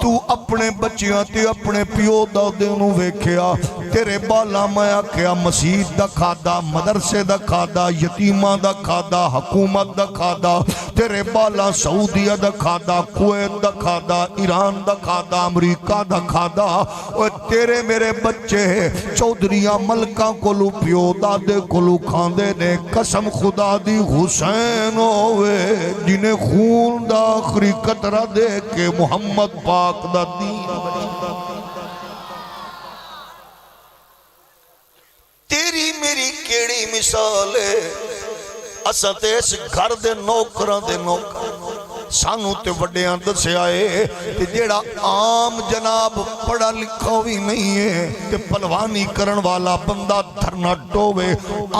تو اپنے بچیاں تے اپنے پیو دادے نو ویکھیا تیرے بالا میں آکھیا مسجد دا کھادا مدرسے دا کھادا یتیماں دا کھادا حکومت دا کھادا تیرے بالا سعودیہ دا کھادا کویت دا کھادا ایران دا کھادا امریکہ دا کھادا اور تیرے میرے بچے چودھریاں ملکاں کولو پیو دادے کولو کھاندے نے قسم خدا دی حسین ہوئے جنہیں خون دا آخری قطرہ دے کے محمد پاک دا دین تیری میری کیڑی مثال ہے اساں تے اس گھر دے نوکراں دے نوکر سانو تے وڈیاں دسے آئے تے جیڑا عام جناب پڑھا لکھا بھی نہیں ہے تے پلوانی کرن والا بندہ دھرنا ٹوے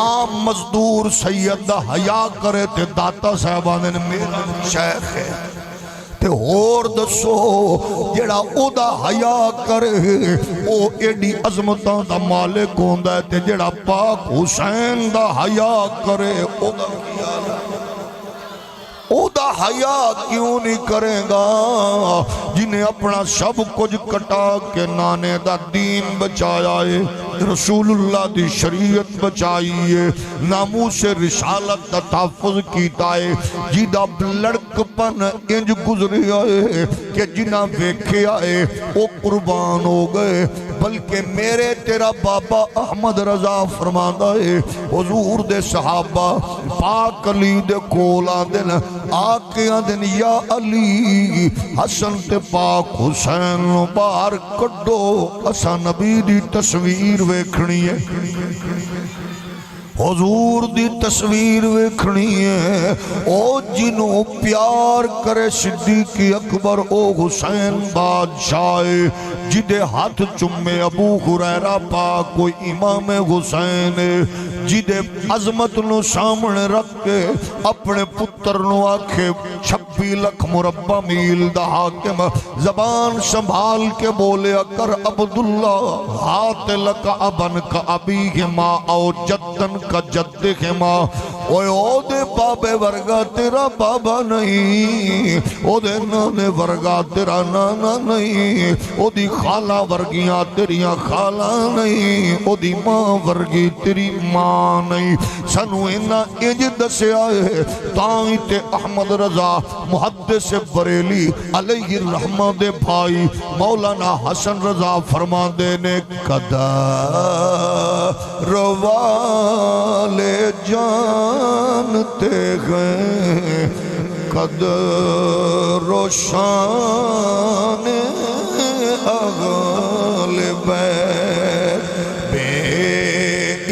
عام مزدور سید دا حیا کرے تے داتا صاحبان نے میرا شیخ ہے تے اور دسو جیڑا او دا حیا کرے او ایڈی عظمتاں دا مالک ہوندا ہے تے جیڑا پاک حسین دا حیا کرے او دا خیال او دا حیا کیوں نہیں کرے گا جنہیں اپنا سب کچھ کٹا کے نانے دا دین بچایا ہے رسول اللہ دی شریعت بچائیے ناموس رسالت دا تحفظ کیتا ہے جیدہ لڑک پن انج گزری آئے کہ جنہ ویکھے آئے او قربان ہو گئے بلکہ میرے تیرا بابا احمد رضا فرماندہ ہے حضور دے صحابہ پاک علی دے کولا دن آکے آدن یا علی حسن تے پاک حسین باہر کڈو اسا نبی دی تصویر ویکھنی ہے حضور دی تصویر ویکھنی ہے او جنوں پیار کرے صدیق اکبر او حسین بادشاہ جدے ہاتھ چمے ابو ہریرہ پاک کوئی امام حسین جدے عظمت نو سامنے رکھ کے اپنے پتر نو آکھے 26 لکھ مربع میل دا حاکم زبان سنبھال کے بولے کر عبداللہ ہاتھ لکا ابن کا ابی ہما او جدن کا جد ہما او دے بابے ورگا تیرا بابا نہیں او دے نانے ورگا تیرا نانا نہیں او دی خالہ ورگیاں تیریاں خالہ نہیں او دی ماں ورگی تیری ماں نہیں سنو انہا انج دسے آئے تائیں تے احمد رضا محدث بریلی علیہ الرحمہ دے بھائی مولانا حسن رضا فرما دینے قدر والے جانتے گئے قدر و شان غالب بے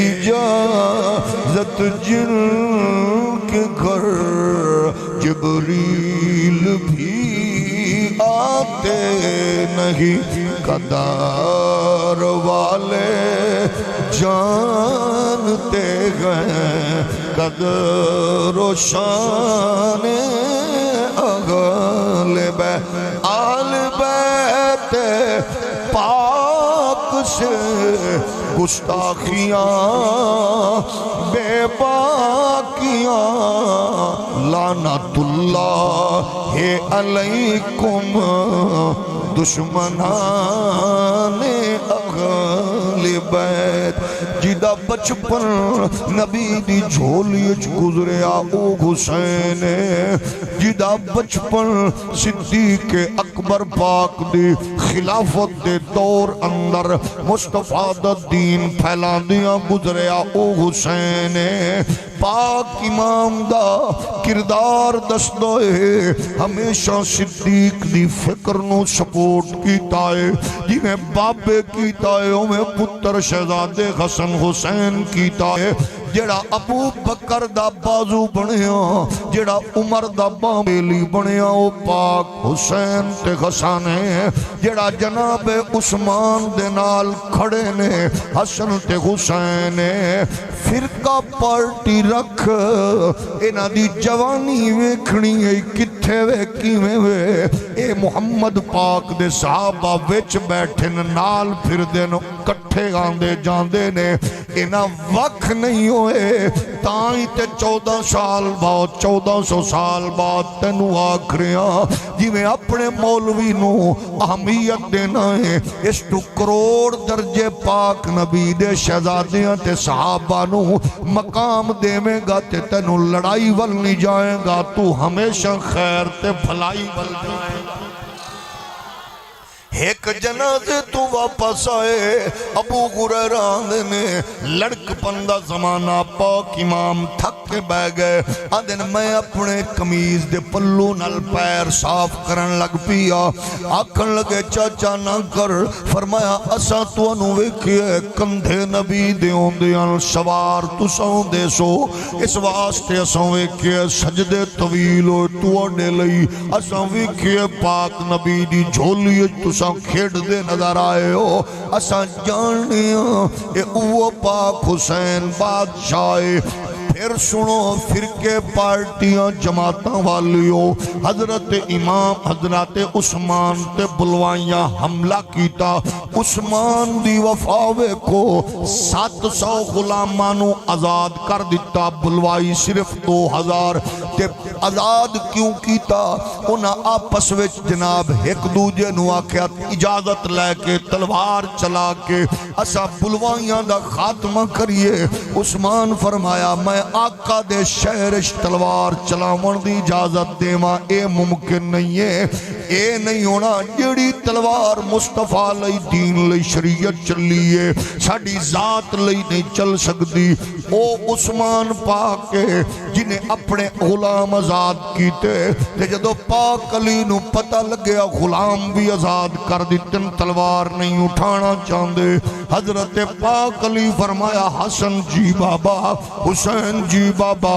اجازت جن کے گھر جبریل بھی آتے نہیں قدر والے جانتے گئے قدر و شان غالب آل بیت پاک سے گستاخیاں بے باکیاں لعنت اللہ علیکم دشمنان اہل بیت جدہ بچپن نبی دی جھولیچ گزریا او حسین جدہ بچپن صدیق اکبر پاک دی خلافت دے دور اندر مصطفیٰ دا دین پھیلان دیا گزریا او حسین پاک امام دا کردار دستوئے ہمیشہ صدیق دی فکر نو سپورٹ کیتا ہے جنہیں بابے کیتا ہے ہمیں پتر شہزادے حسن حسین کیتا ہے جڑا ابو بکر دا بازو بنیا جڑا عمر دا بامیلی بنیا او پاک حسین تے حسن ہے جڑا جناب عثمان دے نال کھڑے نے حسن تے حسین ہے فرقہ پارٹی رکھ انہاں دی جوانی ویکھنی ہے کتھے وے کیویں وے اے محمد پاک دے صحابہ وچ بیٹھے نال پھر دے نو کٹھے آندے جاندے نے انہاں وقت نہیں ہوئے تائیں تے 14 سال بعد 1400 سال بعد تینوں آکھریاں جی میں اپنے مولوی نو اہمیت دینا ہے اس تو کروڑ درجے پاک نبی دے شہزادیاں تے صحابہ نو مقام دے میں گا تے تینوں لڑائی ول نہیں جائے گا تو ہمیشہ خیر تے بھلائی ول جائے گا ایک جنازے تو واپس آئے ابو ہریرہ نے لڑک پندہ زمانہ پاک امام تھک کے بہ گئے آدھن میں اپنے قمیض دے پلو نل پیر صاف کرن لگ پیا آکھن لگے چاچا نہ کر فرمایا اسا تو انو ویکھئے کندھے نبی دے ہوندیاں سوار تو ساؤں دے سو اس واسطے اساں ویکھئے سجدے طویل ہوئے تو اڈے لئی اساں ویکھئے پاک نبی دی جھولی تو کھیڑ دے نظر آئے ہو اساں جانیاں اے اوہ پاک حسین بادشاہ پھر سنو فرقے پارٹیاں جماعتاں والیو حضرت امام حضرت عثمان تے بلوائیاں حملہ کیتا عثمان دی وفاوے کو 700 غلامانو آزاد کر دیتا بلوائی صرف 2000 تے آزاد کیوں کیتا انہاں آپس وچ جناب ایک دوجے نو آکھیا اجازت لے کے تلوار چلا کے اسا بلوائیاں دا خاتمہ کریے عثمان فرمایا میں آقا دے شہرش تلوار چلاون دی اجازت دیواں اے ممکن نہیں ہے اے نہیں ہونا جڑی تلوار مصطفیٰ لئی دین لئی شریعت چلیے ساڑی ذات لئی نہیں چل سکتی او عثمان پاک جنہیں اپنے غلام آزاد کیتے تے جدو پاک علی نو پتہ لگیا غلام بھی آزاد کر دیتن تلوار نہیں اٹھانا چاندے حضرت پاک علی فرمایا حسن جی بابا حسین جی بابا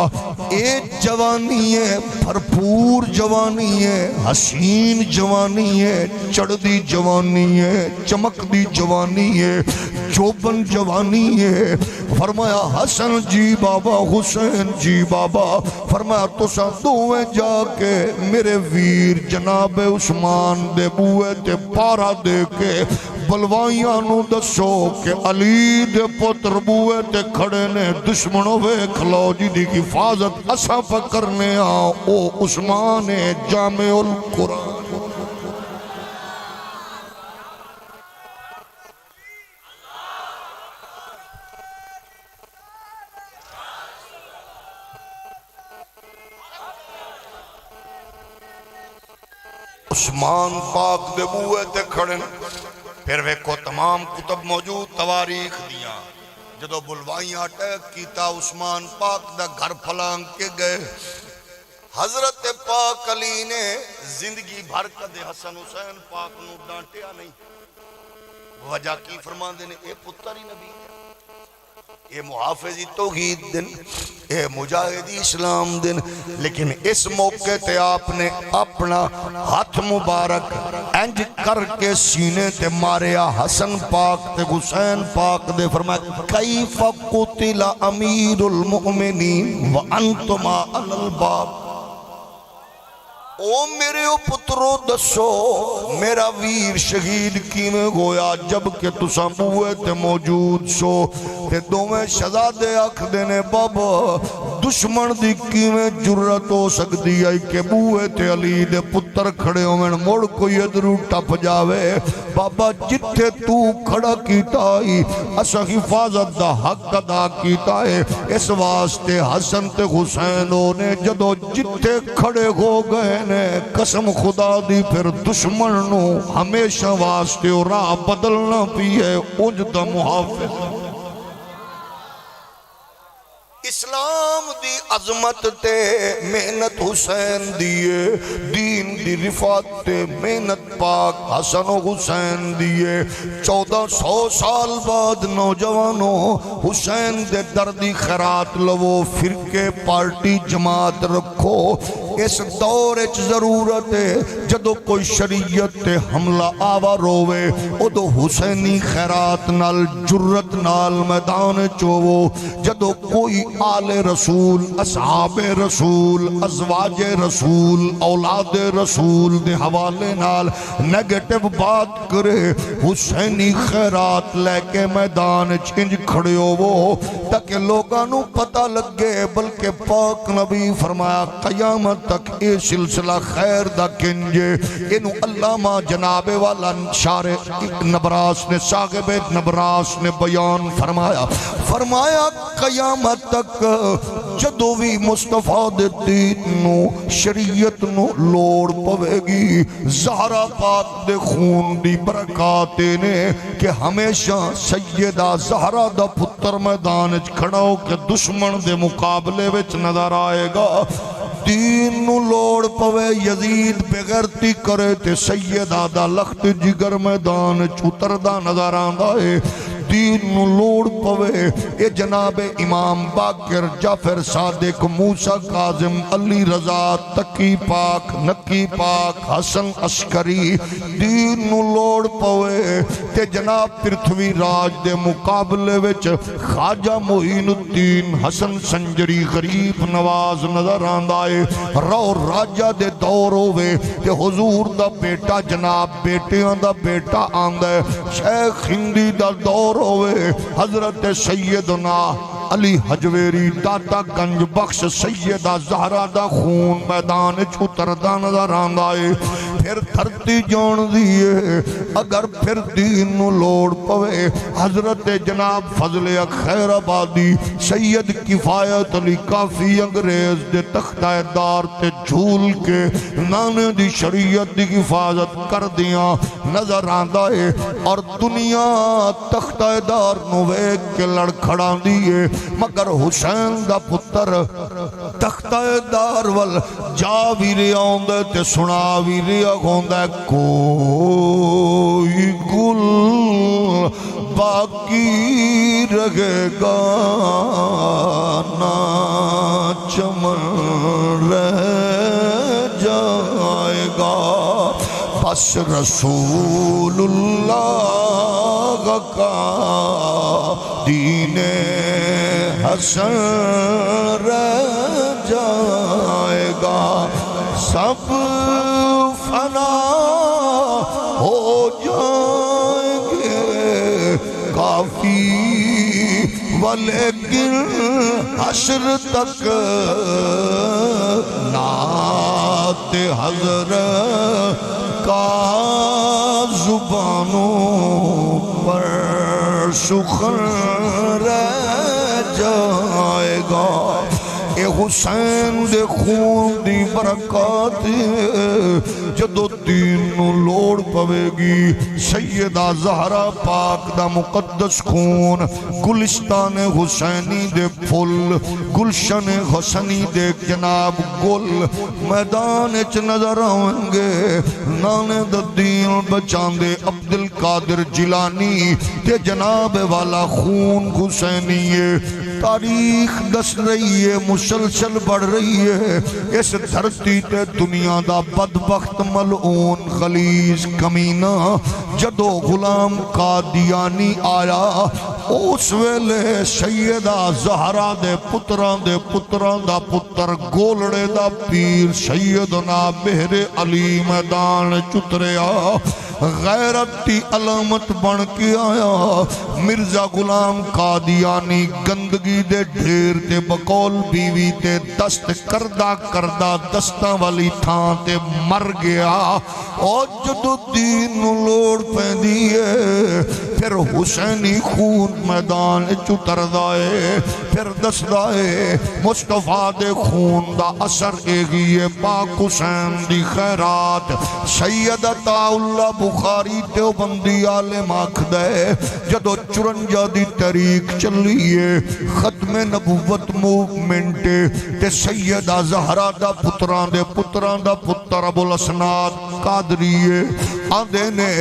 اے جوانی ہے بھرپور جوانی ہے حسین جوانی ہے چڑھ جوانی ہے چمک دی جوانی ہے جوبن جوانی ہے فرمایا حسن جی بابا حسین جی بابا فرمایا تو دوویں جا کے میرے ویر جناب عثمان دے بوئے تے پارا دے کے بلوائیاں نو دسو کہ علی دے پتر بوئے تے کھڑے نے دشمنوں ویکھ لو جی دی حفاظت اساں پکرنے آؤ او عثمان جامع القرآن عثمان پاک دے بوئے تے کھڑن پھر ویکھو تمام کتب موجود تواریخ دیاں جدو بلوائیاں اٹیک کیتا عثمان پاک دا گھر پھلانگ کے گئے حضرت پاک علی نے زندگی بھر کدے حسن حسین پاک نو ڈانٹیا نہیں وجہ کی فرمان دینے اے پتر ہی نبی ہے اے محافظی توحید دن اے مجاہدی اسلام دن لیکن اس موقع تے آپ نے اپنا ہاتھ مبارک انج کر کے سینے تے ماریا حسن پاک تے حسین پاک دے فرمایا کیف قتل امیر المؤمنین وانتما علی الباب او میرے پترو دسو میرا ویر شہید کی میں گویا جبکہ تساں بوئے تے موجود سو تے دوویں شہزادے آکھ دینے بابا دشمن دی کی میں جرت ہو سکتی ہے کہ بوئے تے علی دے پتر کھڑے ہوئے موڑ کوئی ادرو ٹپ جاوے بابا جتھے تو کھڑا کیتا ہی اسا حفاظت دا حق ادا کیتا ہے اس واسطے حسن تے حسینوں نے جدو جتھے کھڑے ہو گئے نے قسم خدا دی پھر دشمن نو ہمیشہ واسطے اور راہ بدلنا بھی ہے انج دا محافظ اسلام دی عظمت تے محنت حسین دیئے، دین دی رفعت تے محنت پاک حسن و حسین دیئے۔ 1400 سال بعد نوجوانوں حسین دے دردی خیرات لو، فرقے پارٹی جماعت رکھو۔ اس دور اچ ضرورت ہے جدو کوئی شریعت تے حملہ آوا روے ادو حسینی خیرات نال جرت نال میدان چوو۔ جدو کوئی آل رسول، اصحاب رسول، ازواج رسول، اولاد رسول دے حوالے نال نیگیٹو بات کرے، حسینی خیرات لے کے میدان چنج کھڑے ہو تاکہ لوگانوں پتہ لگے۔ بلکہ پاک نبی فرمایا قیامت تک اے سلسلہ خیر دا کنجے۔ انہوں علامہ جناب والا شارع نبراس نے، صاحب نبراس نے بیان فرمایا قیامت تک جدو بھی مصطفیٰ دے دین نو شریعت نو لوڑ پوے گی، زہرا پاک دے خون دی برکات نے کہ ہمیشہ سیدہ زہرا دا پتر میدان کھڑا ہو کے دشمن دے مقابلے وچ نظر آئے گا۔ دین نو لوڑ پوے یزید بغیرتی کرے تے سیدہ دا لخت جگر میدان چتر دا نظر آندا ہے۔ دین نو لوڑ پوے اے جناب امام باقر، جعفر صادق، موسیٰ کاظم، علی رضا، تقی پاک، نقی پاک، حسن عسکری۔ دین نو لوڑ پوے تے جناب پرتھوی راج دے مقابلے وچ خواجہ معین الدین حسن سنجری غریب نواز نظر آندا ہے۔ رو راجہ دے دور ہوئے تے حضور دا بیٹا جناب بیٹیاں دا بیٹا آندا ہے۔ شیخ ہندی دا دور ہوئے حضرت سیدنا علی حجویری داتا گنج بخش سیدہ زہرا دا خون میدان چھتر دا نظر آندا ہے۔ پھر دھرتی جان دیئے اگر پھر دین نو لوڑ پوے حضرت جناب فضل خیر آبادی سید کفایت علی کافی انگریز دے تختہ دار تے جھول کے نانے دی شریعت دی حفاظت کر دیاں نظر آندا ہے۔ اور دنیا تختہ دار نو ویک کے لڑکھڑاں دیئے مگر حسین دا پتر تختہ دار وال جا بھی رہا ہوندے تے سنا بھی رہا ہوندے۔ کوئی گل باقی رہے گا نہ چمن رہ جائے گا، بس رسول اللہ کا دین حسن رہ جائے گا۔ سب فنا ہو جائیں گے کافی ولیکن حشر تک نعت حضرت کا زبانوں پر سخن رہ جائے گا۔ اے حسین دے خون دی برکات جدو دین نو لوڑ پوے گی سیدہ زہرا پاک دا مقدس خون گلستان حسینی دے پھل گلشن حسنی دے جناب گل میدان اچ نظر آؤں گے۔ نانے دا دین بچان دے عبدالقادر جیلانی تے جناب والا خون حسینی ہے۔ تاریخ دس رہی ہے، مسلسل بڑھ رہی ہے۔ اس دھرتی تے دنیا دا بدبخت ملعون غلیظ کمینہ جدو غلام قادیانی آیا اس ویلے سیدہ زہرا دے پتران دا پتر گولڑے دا پیر سیدنا بہر علی میدان چتریا غیرت دی علامت بن کے آیا۔ مرزا غلام قادیانی گندگی دے ڈھیر تے بقول بیوی تے دست کردہ دستاں والی تھان تے مر گیا۔ اور جدو دین لوڑ پیندی ہے پھر حسینی خون میدان چتر دائے۔ پھر دسدا ہے مصطفیٰ دے خون دا اثر ایگی ہے پاک حسین دی خیرات سید عطا اللہ بخاری دیوبندی عالم آکھدا ہے جدو 54 دی تاریخ چلیے ختم نبوت موومنٹ تے سیدہ زہرا دا پتران دا پتر ابو الاسناد قادریے آندے نے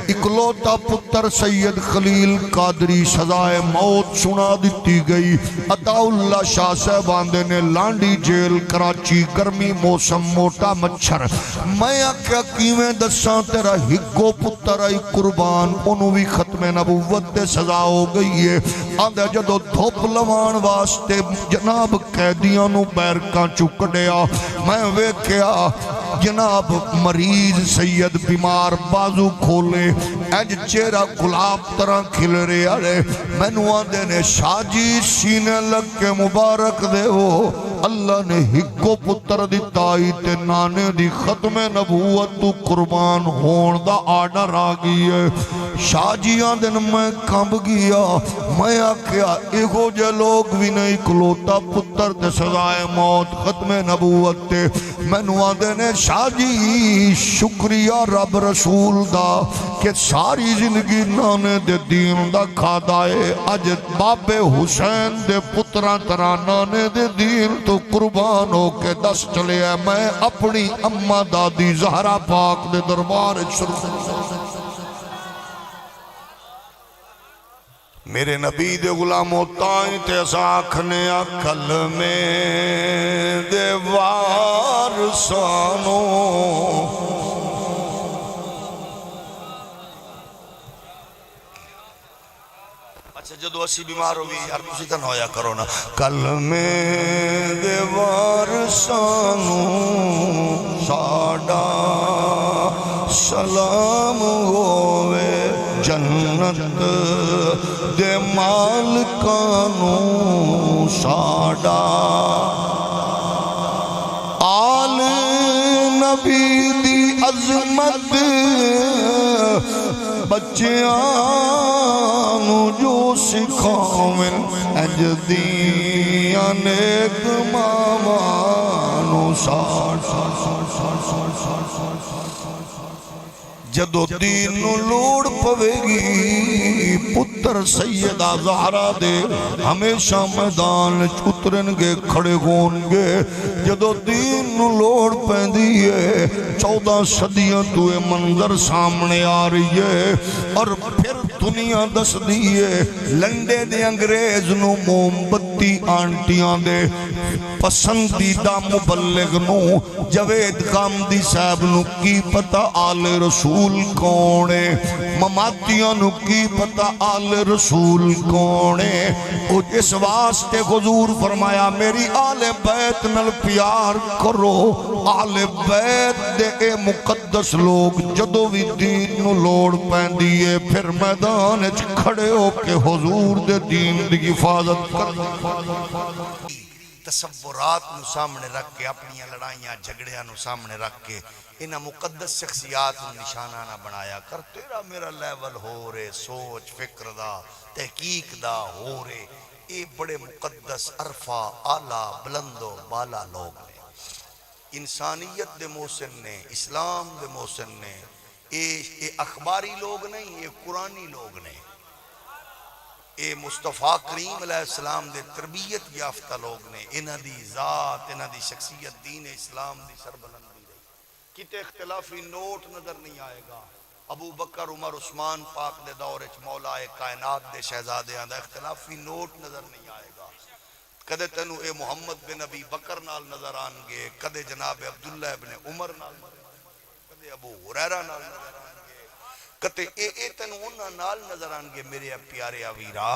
اکلوتا پتر سید خلیل قادری سزائے موت سنا دیتی گئی عطا اللہ شاہ صاحب آندے نے لانڈی جیل کراچی گرمی موسم موٹا مچھر میں آکھا کیویں دساں تیرا ہگو پتر آئی قربان انہوں بھی ختم نبوت دے سزا ہو گئی ہے آندے جدو دھوپ لوان واسطے جناب قیدیاں نو بیرکاں چکڑیا میں ویکھیا جناب مریض سید بیمار بازو کھولے اج چہرہ گلاب طرح کھل رہے میں نو آندے نے شاہ جی سینے لگ کے مبارک دے ہو اللہ نے ہکو پتر دی تائی تے نانے دی ختم نبوت تو قربان ہون دا آڈر آگئی ہے شاہ جی آندن میں کمب گیا میں آکھیا ایگو جے لوگ بھی نہیں کلوتا پتر تے سزائے موت ختم نبوت تے میں نو آندے نے شاہ جی شکریہ رب رسول دا کہ ساری زندگی نانے دے دین دا کھا دائے اج بابے حسین دے پتران طرح نانے دے دین تو قربان ہو کے دس چلے ہیں میں اپنی اممہ دادی زہرہ پاک دے دربار شروع میرے نبی دے غلاموں تائیں تے ساکھنے اکھل میں دے وارسانوں اچھا جدو اسی بیمار ہوئی یار کسی تن ہویا کرو نا کل میں دے وارسانوں ساڑا سلام ہوئے جنت دے مالکانوں ساڑا آل نبی دی عظمت بچیاں جو سکھاویں اجدیاں نیک مامانو جدو دین نو لوڑ پوے گی پتر سیدہ زہرا دے ہمیشہ میدان اترن گے کھڑے ہون گے جدو دین نو لوڑ پہن دیئے 14 صدیاں توے منظر سامنے آ رہی ہے اور پھر دنیا دس دیئے لنڈے دے انگریز نو موم بتی آنٹیاں دے پسندیدہ مبلغ نو جوید قامدی صاحب نو کی پتہ آل رسول کونے مماتیاں نو کی پتہ آل رسول کونے اس واسطے حضور فرمایا میری آل بیت نل پیار کرو آل بیت دے اے مقدس لوگ جدو بھی دین نو لوڑ پہن دیئے پھر میدان کھڑے ہو کے حضور دے دین دی حفاظت کر تصورات نو سامنے رکھ کے اپنی لڑائیاں جھگڑیاں نو سامنے رکھ کے انہا مقدس شخصیات نو نشانہ نہ بنایا کر تیرا میرا لیول ہو رہے سوچ فکر دا تحقیق دا ہو رہے اے بڑے مقدس عرفہ آلہ بلند و بالا لوگ نے انسانیت دے محسن نے اسلام دے محسن نے اے اخباری لوگ نہیں یہ قرآنی لوگ نے اے مصطفیٰ کریم علیہ السلام دے تربیت یافتہ لوگ نے انہاں دی ذات انہاں دی شخصیت دین اسلام دی سربلندی رہی کتے اختلافی نوٹ نظر نہیں آئے گا ابو بکر عمر عثمان پاک دے دور مولا کائنات دے شہزادے آندہ اختلافی نوٹ نظر نہیں آئے گا کدے تنو اے محمد بن ابی بکر نال نظر آنگے کدے جناب عبداللہ ابن عمر نال نظر آنگے کدے ابو ہریرہ نال نظر آنگے کہتے اے تنو انہاں نال نظر آنگے میرے پیارے آویرہ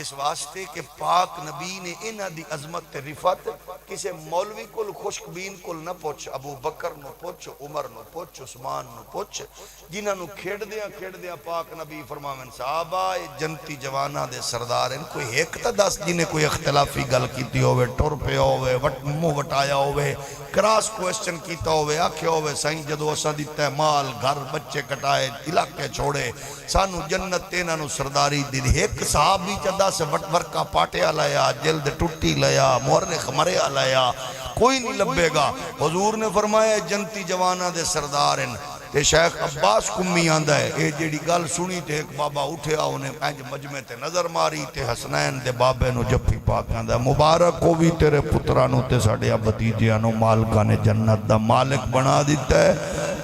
اس واسطے کہ پاک نبی نے انہاں دی عظمت تے رفت کسے مولوی کل خوشکبین کل نہ پوچھ ابو بکر نو پوچھ عمر نو پوچھ عثمان نو پوچھ جنہاں نو کھیڑ دیا پاک نبی فرماویں صحابہ جنتی جوانہ دے سردار ان کوئی ایک تا دس جنہیں کوئی اختلافی گل کیتی ہوئے ٹور پہ ہوئے منہ وٹایا ہوئے کراس کوئسچن کیتا ہوئے آکھے ہوئے سائیں جدو اسا دیتا ہے مال گھر بچے کٹائے علاقہ کے چھوڑے سانو جنت تے انہاں نو سرداری دی ایک صحابی چدا سے ورکا پاٹیا لایا جلد ٹوٹی لایا مورخ مریا لایا کوئی نہیں لبے گا حضور نے فرمایا جنتی جوانہ دے سردارن تے شیخ عباس کمی آندہ ہے اے جیڑی گل سنی تے ایک بابا اٹھیا انہیں پینج مجمع تے نظر ماری تے حسنین دے بابے نو جفی پاک آندہ ہے مبارک ہووی تیرے پترانو تے ساڑے بھتیجیانو مالکان جنت دا مالک بنا دیتا ہے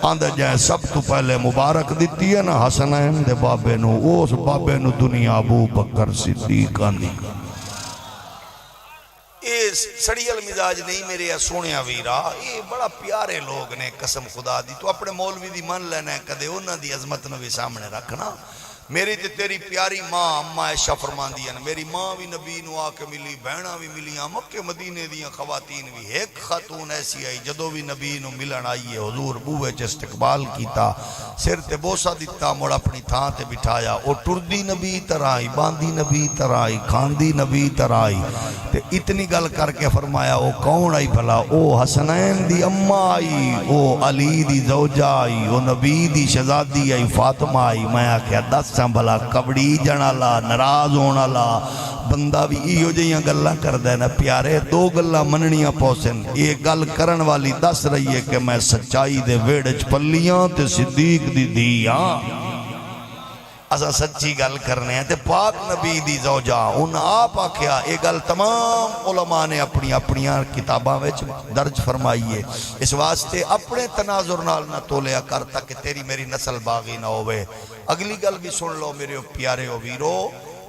آندہ جائے سب تو پہلے مبارک دیتی ہے نا حسنین دے بابے نو اس بابے نو دنیا ابو بکر صدیق آندی سڑیل مزاج نہیں میرے سونیا ویرا یہ بڑا پیارے لوگ نے قسم خدا دی تو اپنے مولوی دی من لینا ہے کدے انہاں دی عظمت نو بھی سامنے رکھنا میری تے تیری پیاری ماں اماں عائشہ فرماندی ہیں میری ماں بھی نبی نو آ کے ملی بہناں بھی ملیاں مکے مدینے دیاں خواتین بھی ایک خاتون ایسی آئی جدو بھی نبی نو ملن آئی ہے حضور بوئے چ استقبال کیتا سر تے بوسا دیتا مڑ اپنی تھاں تے بٹھایا او ٹردی نبی ترائی باندی نبی ترائی کھاندی نبی ترائی تے اتنی گل کر کے فرمایا او کون آئی بھلا او حسنین دی اماں آئی او علی دی زوجہ آئی او نبی دی شہزادی آئی فاطمہ آئی میں آکھیا دس بھلا کبڑی جنالا ناراض ہونا لا بندہ بھی ایو جیاں گلہ کر دینا پیارے دو گلہ مننیاں پوسن ایک گل کرن والی دس رہی ہے کہ میں سچائی دے ویڑچ پلیاں تے صدیق دی دیاں اسا سچی گل کرنے ہیں تے پاک نبی دی زوجہ ان آپ آکھیا ایک گل تمام علماء نے اپنی کتاباں وچ درج فرمائی ہے اس واسطے اپنے تناظر نال نہ تولیا کرتا کہ تیری میری نسل باغی نہ ہوئے اگلی گل بھی سن لو میرے پیارے و ویرو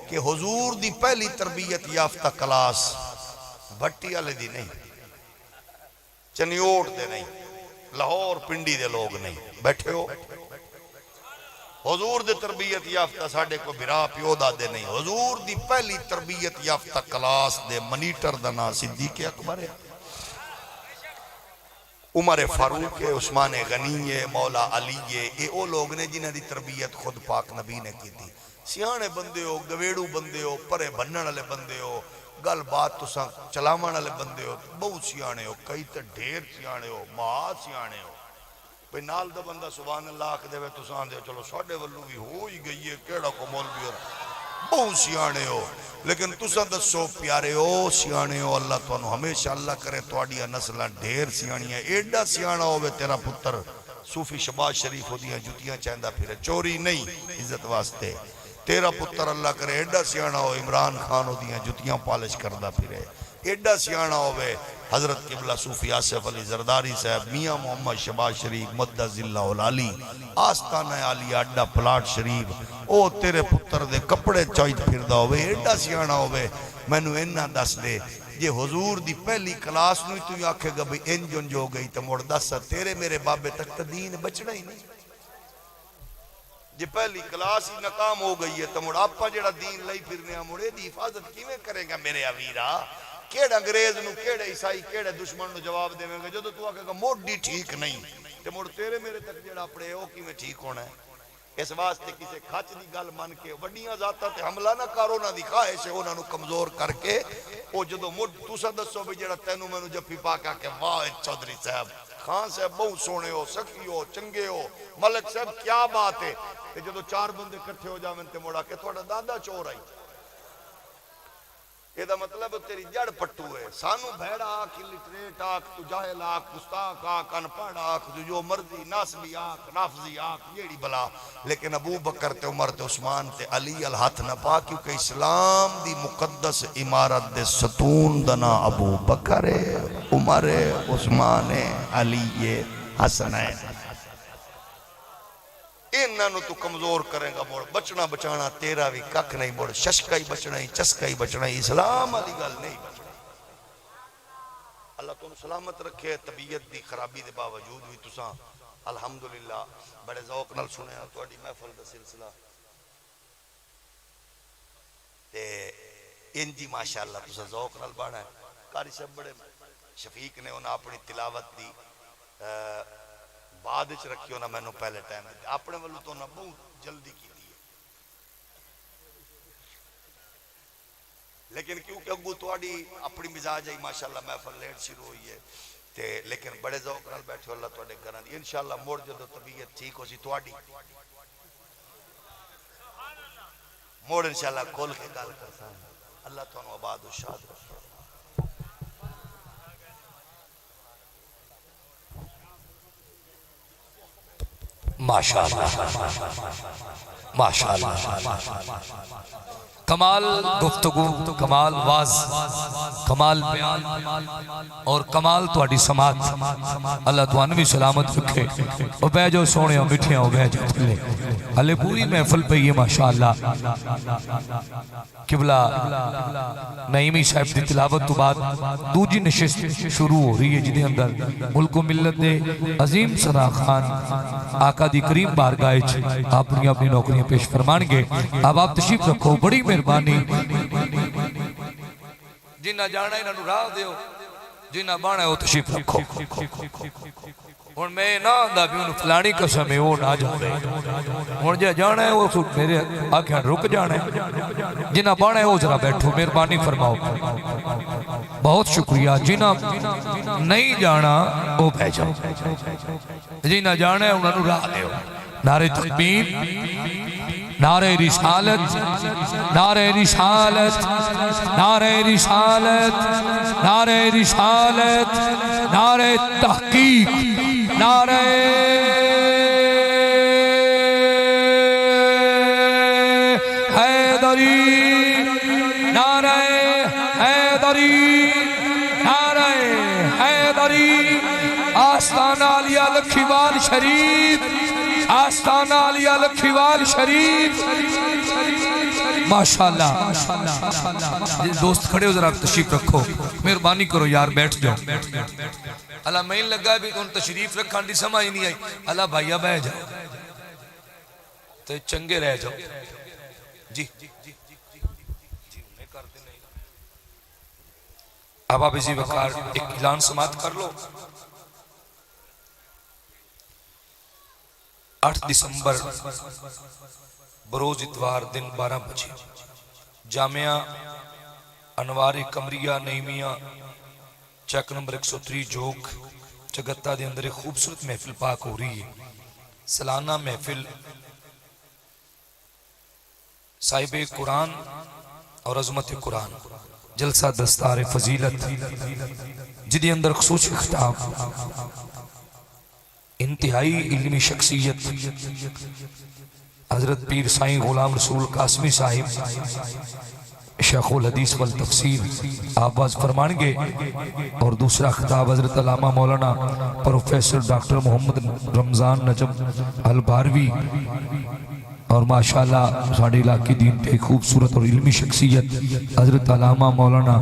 کہ حضور دی پہلی تربیت یافتہ کلاس بھٹی والے دی نہیں چنیوٹ دے نہیں لاہور پنڈی دے لوگ نہیں بیٹھے ہو حضور دی تربیت یافتہ ساڑھے کو بھرا پیو دادے نہیں حضور دی پہلی تربیت یافتہ کلاس دے منیٹر دنا صدیق اکبر ہے عمر فاروق ہے عثمان غنی ہے مولا علی ہے یہ او لوگ نے جنہیں دی تربیت خود پاک نبی نے کی تھی سیانے بندے ہو گویڑو بندے ہو پرے بنن والے بندے ہو گل بات تساں چلاون والے بندے ہو بہت سیانے ہو کئی تے ڈھیر سیانے ہو مہا سیانے ہو بھئی نال دا بندہ سبحان اللہ آکھ دے وے تساں دے چلو ساڈے ولو بھی ہو ہی گئی ہے کیڑا کو مولوی ہو بہت سیانے ہو لیکن تساں دسو پیارے ہو سیانے ہو اللہ تانوں ہمیشہ اللہ کرے تواڈیاں نسلاں ڈھیر سیانیاں ایڈا سیانا ہوے تیرا پتر صوفی شباز شریف دیاں جتیاں چاہندا پھرے چوری نہیں عزت واسطے تیرا پتر اللہ کرے ایڈا سیانا ہو عمران خان دیاں جتیاں پالش کردا پھرے ایڈا سیانا ہوئے حضرت قبلہ صوفی آصف علی زرداری صاحب میاں محمد شباز شریف مدد اللہ العالی آستانہ علی اڈا پلاٹ شریف او تیرے پتر دے کپڑے چاہید پھردہ ہوئے ایڈا سیانا ہوئے میں نو انہا دس دے یہ حضور دی پہلی کلاس نوی تو آکھے گا بھئی انجن جو گئی تو مڑ دس تیرے میرے بابے تک تا دین بچنا ہی نہیں جی پہلی کلاس ہی ناکام ہو گئی ہے تو مڑ آپا جڑا دین لئی پھرنے مڑے دی حفاظت کیویں کرے گا میرے اویرہ کیڑا انگریز نو کیڑا عیسائی کیڑا دشمن نو جواب دے گا جو تو آکھے گا موڈی ٹھیک نہیں تے مڑ تیرے میرے تک جڑا پڑے ہو کی میں ٹھیک ہونا ہے اس واسطے کسے کھچ دی گل من کے وڈیاں ذاتاں تے حملہ نہ کرو نہ دکھائے سے انہاں نو کمزور کر کے او جدو مڑ تساں دسو بھی جڑا تینوں مینوں جفی پا کے واہ چودھری صاحب خان صاحب بہت سونے ہو سخی ہو چنگے ہو ملک صاحب کیا بات ہے کہ جدو چار بندے کٹھے ہو جاویں تے مڑا کہ تہاڈا دادا چور آئی یہ دا مطلب تیری جڑ پٹو ہے سانو بھیڑا آکھ لٹریٹ آکھ تو جاہل آکھ گستاخ آکھ انپڑھ آکھ جو مرضی ناسبی آکھ نافذی آکھ یہی بلا لیکن ابو بکر تے عمر تے عثمان تے علی الہاتھ نہ پا کیونکہ اسلام دی مقدس عمارت دے ستون دنا ابو بکر عمر عثمان علی حسن ہے انہوں تو کمزور کریں گا موڑ بچنا بچانا تیرا بھی کک نہیں موڑ ششکا ہی بچنا ہی چسکا ہی بچنا ہی اسلام علی گل نہیں بچنا اللہ تم سلامت رکھے طبیعت دی خرابی دے باوجود بھی تساں الحمدللہ بڑے ذوق نال سنے ہیں تو اڈی محفل دا سلسلہ تے انجی ماشاءاللہ تساں ذوق نال بانا ہے کاری صاحب بڑے شفیق نے انہاں اپنی تلاوت دی بعد اچھ رکھی ہونا میں نے پہلے ٹائم ہے اپنے والو تو نہ بہت جلدی کی دی ہے لیکن کیونکہ اگو توڑی اپنی مزاج ہے ماشاءاللہ محفل لیٹ شروع ہوئی ہے لیکن بڑے ذوق نال بیٹھے اللہ توڑے گھران دی انشاءاللہ موڑ جدو طبیعت ٹھیک ہو سی توڑی موڑ انشاءاللہ کھول کے گل کرتا ہے اللہ تو آباد و شاد رکھے ماشاءاللہ ماشاءاللہ کمال گفتگو کمال واز کمال بیان اور کمال تواڈی سماعت اللہ تانوں بھی سلامت رکھے او بہ جو سونے مٹھیاں او بہ جو تھلے ہلے پوری محفل پئی ہے ماشاءاللہ قبلہ نعیمی صاحب دی تلاوت تو بعد دوجی نشست شروع ہو رہی ہے جدے اندر ملک و ملت دے عظیم ثنا خان آقا دی کریم بارگاہ وچ اپنی نوکریاں پیش فرمان گے اب آپ تشریف رکھو بڑی مہربانی جنہ جانا انہاں نوں راہ دیو جنہ بانا ہے وہ تشریف رکھو ہن میں نہ آندا بھی انہوں فلانی قسم ہے وہ نہ جانے ہن جے جانا ہے وہ میرے آنکھیں رک جانا ہے جنہ بانا ہے وہ ذرا بیٹھو مہربانی فرماؤ بہت شکریہ جنہ نہیں جانا وہ بہ جاؤ جنہ جانا ہے انہوں راہ دیو نعرہ تکبیر نعرہ رسالت نعرہ رسالت نعرہ رسالت نعرہ رسالت نعرہ تحقیق نعرہ حیدری نعرہ حیدری نعرہ حیدری آستانہ علیہ لکھیوال شریف آستانہ علیہ لکھیوال شریف ماشاءاللہ دوست کھڑے ہو ذرا تشریف رکھو مہربانی کرو یار بیٹھ جاؤ اللہ میں لگا بھی تو تشریف رکھان دی سمجھ نہیں آئی اللہ بھائیہ بہ جاؤ تو چنگے رہ جاؤ جی اب آپ اسی وقار ایک اعلان سماعت کر لو 8 دسمبر بروز اتوار دن 12 بجے جامعہ انوار قمریہ نعیمیہ چیک نمبر 103 جوک چگتہ دے اندر ایک خوبصورت محفل پاک ہو رہی ہے سالانہ محفل صاحب قرآن اور عظمت قرآن جلسہ دستار فضیلت جدی اندر خصوصی خطاب انتہائی علمی شخصیت حضرت پیر سائیں غلام رسول قاسمی صاحب شیخ الحدیث والتفسیر آواز فرمان گے اور دوسرا خطاب حضرت علامہ مولانا پروفیسر ڈاکٹر محمد رمضان نجم الباروی اور ماشاءاللہ ساڑھے علاقی دین پہ خوبصورت اور علمی شخصیت حضرت علامہ مولانا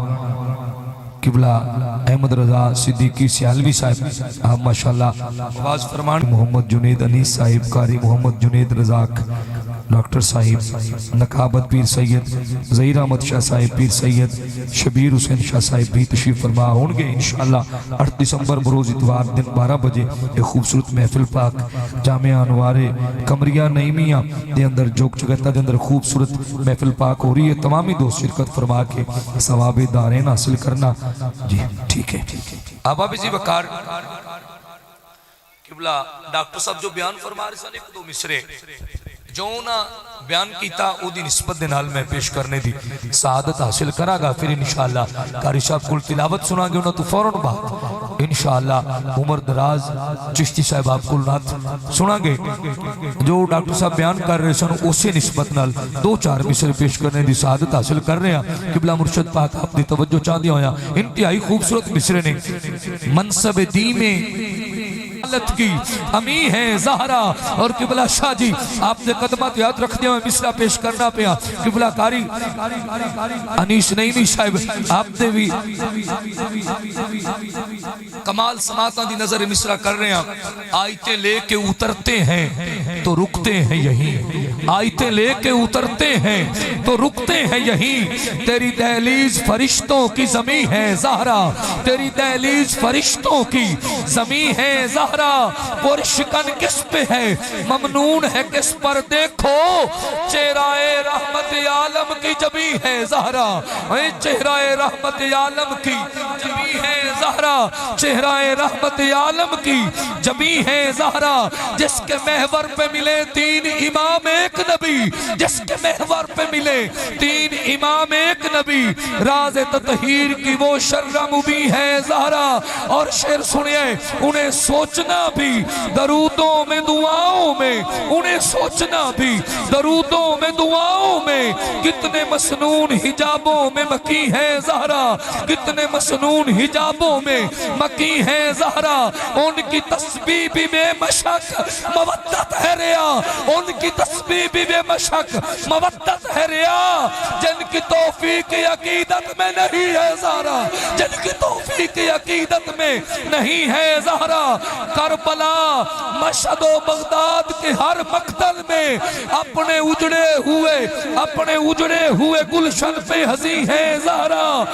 قبلہ احمد رضا صدیقی سیالوی صاحب آپ ماشاءاللہ آواز فرمان محمد جنید انیس صاحب قاری محمد جنید رزاق ڈاکٹر صاحب نقابت پیر سید ظہیر احمد شاہ صاحب پیر سید شبیر حسین شاہ صاحب بھی تشریف فرما ہوں گے انشاءاللہ 8 دسمبر بروز اتوار دن 12 بجے ایک خوبصورت محفل پاک جامعہ انوار قمریہ نعیمیہ دے اندر جوک چگتہ دے اندر خوبصورت محفل پاک ہو رہی ہے تمامی دوست شرکت فرما کے ثواب دارین حاصل کرنا جی ٹھیک ہے اب آپ اسی وقار قبلہ ڈاکٹر صاحب جو بیان فرما رہے سن ایک دو مصرے جو نہ بیان کیتا او دی نسبت دنال میں پیش کرنے دی سعادت حاصل کرا گا پھر انشاءاللہ قاری صاحب کل تلاوت سنا گے انہوں تو فوراں بات انشاءاللہ عمر دراز چشتی صاحب آپ کل نات سنا گے جو ڈاکٹر صاحب بیان کر رہے سن اسی نسبت نال 2-4 مصر پیش کرنے دی سعادت حاصل کر رہے ہیں قبلہ مرشد پاک آپ دی توجہ چاہ دیا ہویا انتہائی خوبصورت مصرے نے منصب دی میں کی امی ہے زہرا اور قبلہ شاہ جی آپ نے قدمات یاد رکھ دیا میں مصرہ پیش کرنا پیا قبلہ کاری انیس نعیمی صاحب آپ نے بھی کمال سماعتاں دی نظر مصرہ کر رہے ہیں آیتیں لے کے اترتے ہیں تو رکتے ہیں یہیں آیتیں لے کے اترتے ہیں تو رکتے ہیں یہیں تیری دہلیز فرشتوں کی زمین ہے زہرا تیری دہلیز فرشتوں کی زمین ہے زہرا پرشکن کس پہ ہے ممنون ہے کس پر دیکھو چہرہ رحمت عالم کی جبی ہے زہرا چہرہ رحمت عالم کی جبی ہے زہرا زہرا چہرہ رحمت عالم کی جبی ہے زہرا جس کے محور پہ ملے تین امام ایک نبی جس کے محور پہ ملے تین امام ایک نبی راز تطہیر کی وہ شرم بھی ہے زہرا اور شعر سنیے انہیں سوچنا بھی درودوں میں دعاؤں میں انہیں سوچنا بھی درودوں میں دعاؤں میں کتنے مسنون حجابوں میں مکی ہے زہرا کتنے مسنون حجابوں میں مکی ہے زہرا ان کی تسبیح بھی بے مشک مودت ہے ریا ان کی تسبیح بھی بے مشک مودت ہے ریا جن کی توفیق عقیدت میں نہیں ہے زہرا جن کی توفیق عقیدت میں نہیں ہے زہرا کربلا مشہد و بغداد کے ہر مقتل میں اپنے اجڑے ہوئے گلشن پہ ہنسی ہے زہرا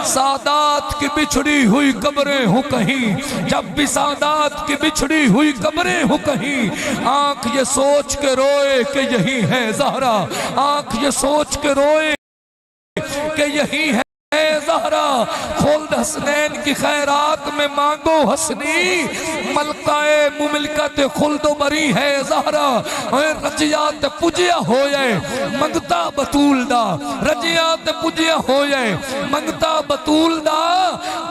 سادات کی بچھڑی ہوئی قبریں ہوں کہیں جب بھی سادات کی بچھڑی ہوئی قبریں ہوں کہیں آنکھ یہ سوچ کے روئے کہ یہی ہے زہرا آنکھ یہ سوچ کے روئے کہ یہی ہے زہرا خلد حسنین کی خیرات میں مانگو حسنی ملکہ مملکت خلد و بری ہے زہرا رجیات پجیا ہوئے منگتا بطول دا رجیات پجیا ہوئے منگتا بطول دا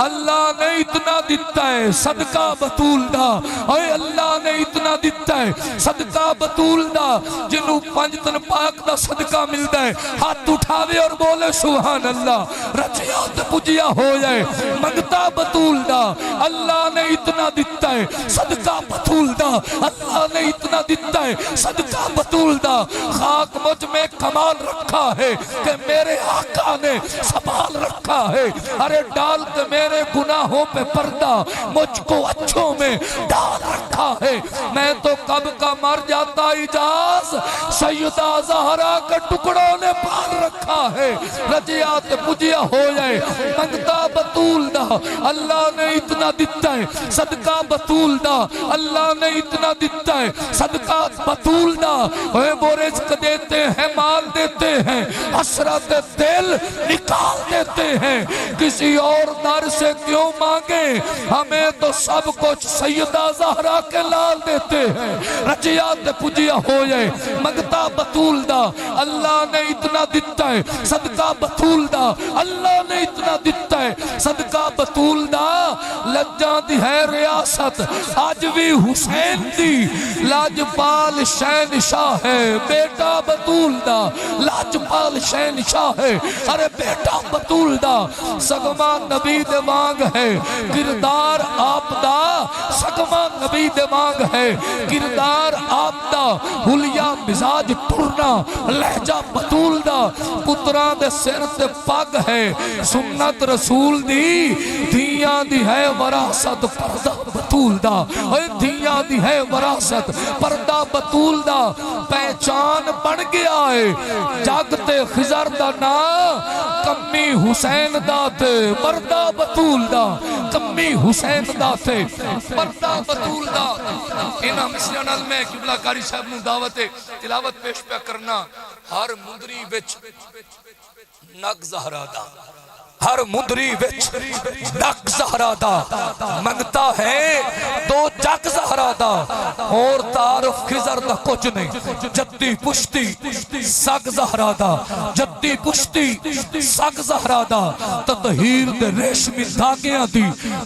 اللہ نے اتنا دیتا ہے صدقہ بطول دا اے اللہ نے اتنا دیتا ہے صدقہ بطول دا جنہوں پنجتن پاک دا صدقہ ملتا ہے ہاتھ اٹھاوے اور بولے سبحان اللہ رجیات پجیا ہو جائے منگتا بطول دا اللہ نے اتنا دیتا ہے صدقہ بطول دا اللہ نے اتنا دیتا ہے صدقہ بطول دا خاک مجھ میں کمال رکھا ہے کہ میرے آقا نے سنبھال رکھا ہے ارے ڈال کے میرے گناہوں پہ پردہ مجھ کو اچھوں میں ڈال رکھا ہے میں تو کب کا مر جاتا اجاز سیدہ زہرا کے ٹکڑوں نے پال رکھا ہے رجیات پجیا ہو جائے منگتا بطول دا اللہ نے اتنا دیتا ہے صدقہ بطول دا اللہ نے اتنا دیتا ہے صدقہ بطول دا وہ رزق دیتے ہیں مال دیتے ہیں حسرت دل نکال دیتے ہیں کسی اور در سے کیوں مانگے ہمیں تو سب کچھ سیدہ زہرا کے لال دیتے ہیں رجیات پجیا ہو جائے منگتا بطول دا اللہ نے اتنا دیتا ہے صدقہ بطول دا اللہ نے اتنا دیتا ہے صدقہ بطول دا لجاں دی ہے ریاست آج بھی حسین دی لاجپال شہنشاہ ہے بیٹا بطول دا لاجپال شہنشاہ ہے ارے بیٹا بطول دا سگما نبی دے مانگ ہے کردار آپ دا سگما نبی دے مانگ ہے کردار آپ دا حلیہ مزاج ٹرنا لہجہ بطول دا پتران دے سر تے پاگ ہے سنت رسول دی دھیاں دی ہے وراثت پردہ بطول دا اے دھیاں دی ہے وراثت پردہ بطول دا پہچان بن گیا ہے جاگتے خضر دا نا کمی حسین دا تے پردہ بطول دا کمی حسین دا تے پردہ بطول دا انہاں مسیح نال میں قبلہ کاری صاحب نو دعوت تلاوت پیش پہ کرنا ہر مندری وچ نگ زہرا دا ہر مندری وچ نگ زہرا دا منگتا ہے دو جگ زہرا دا اور تعارف خضر دا کچھ نہیں جدی پشتی سگ زہرا دا جدی پشتی سگ زہرا دا تطہیر دے ریشمی دھاگیاں دی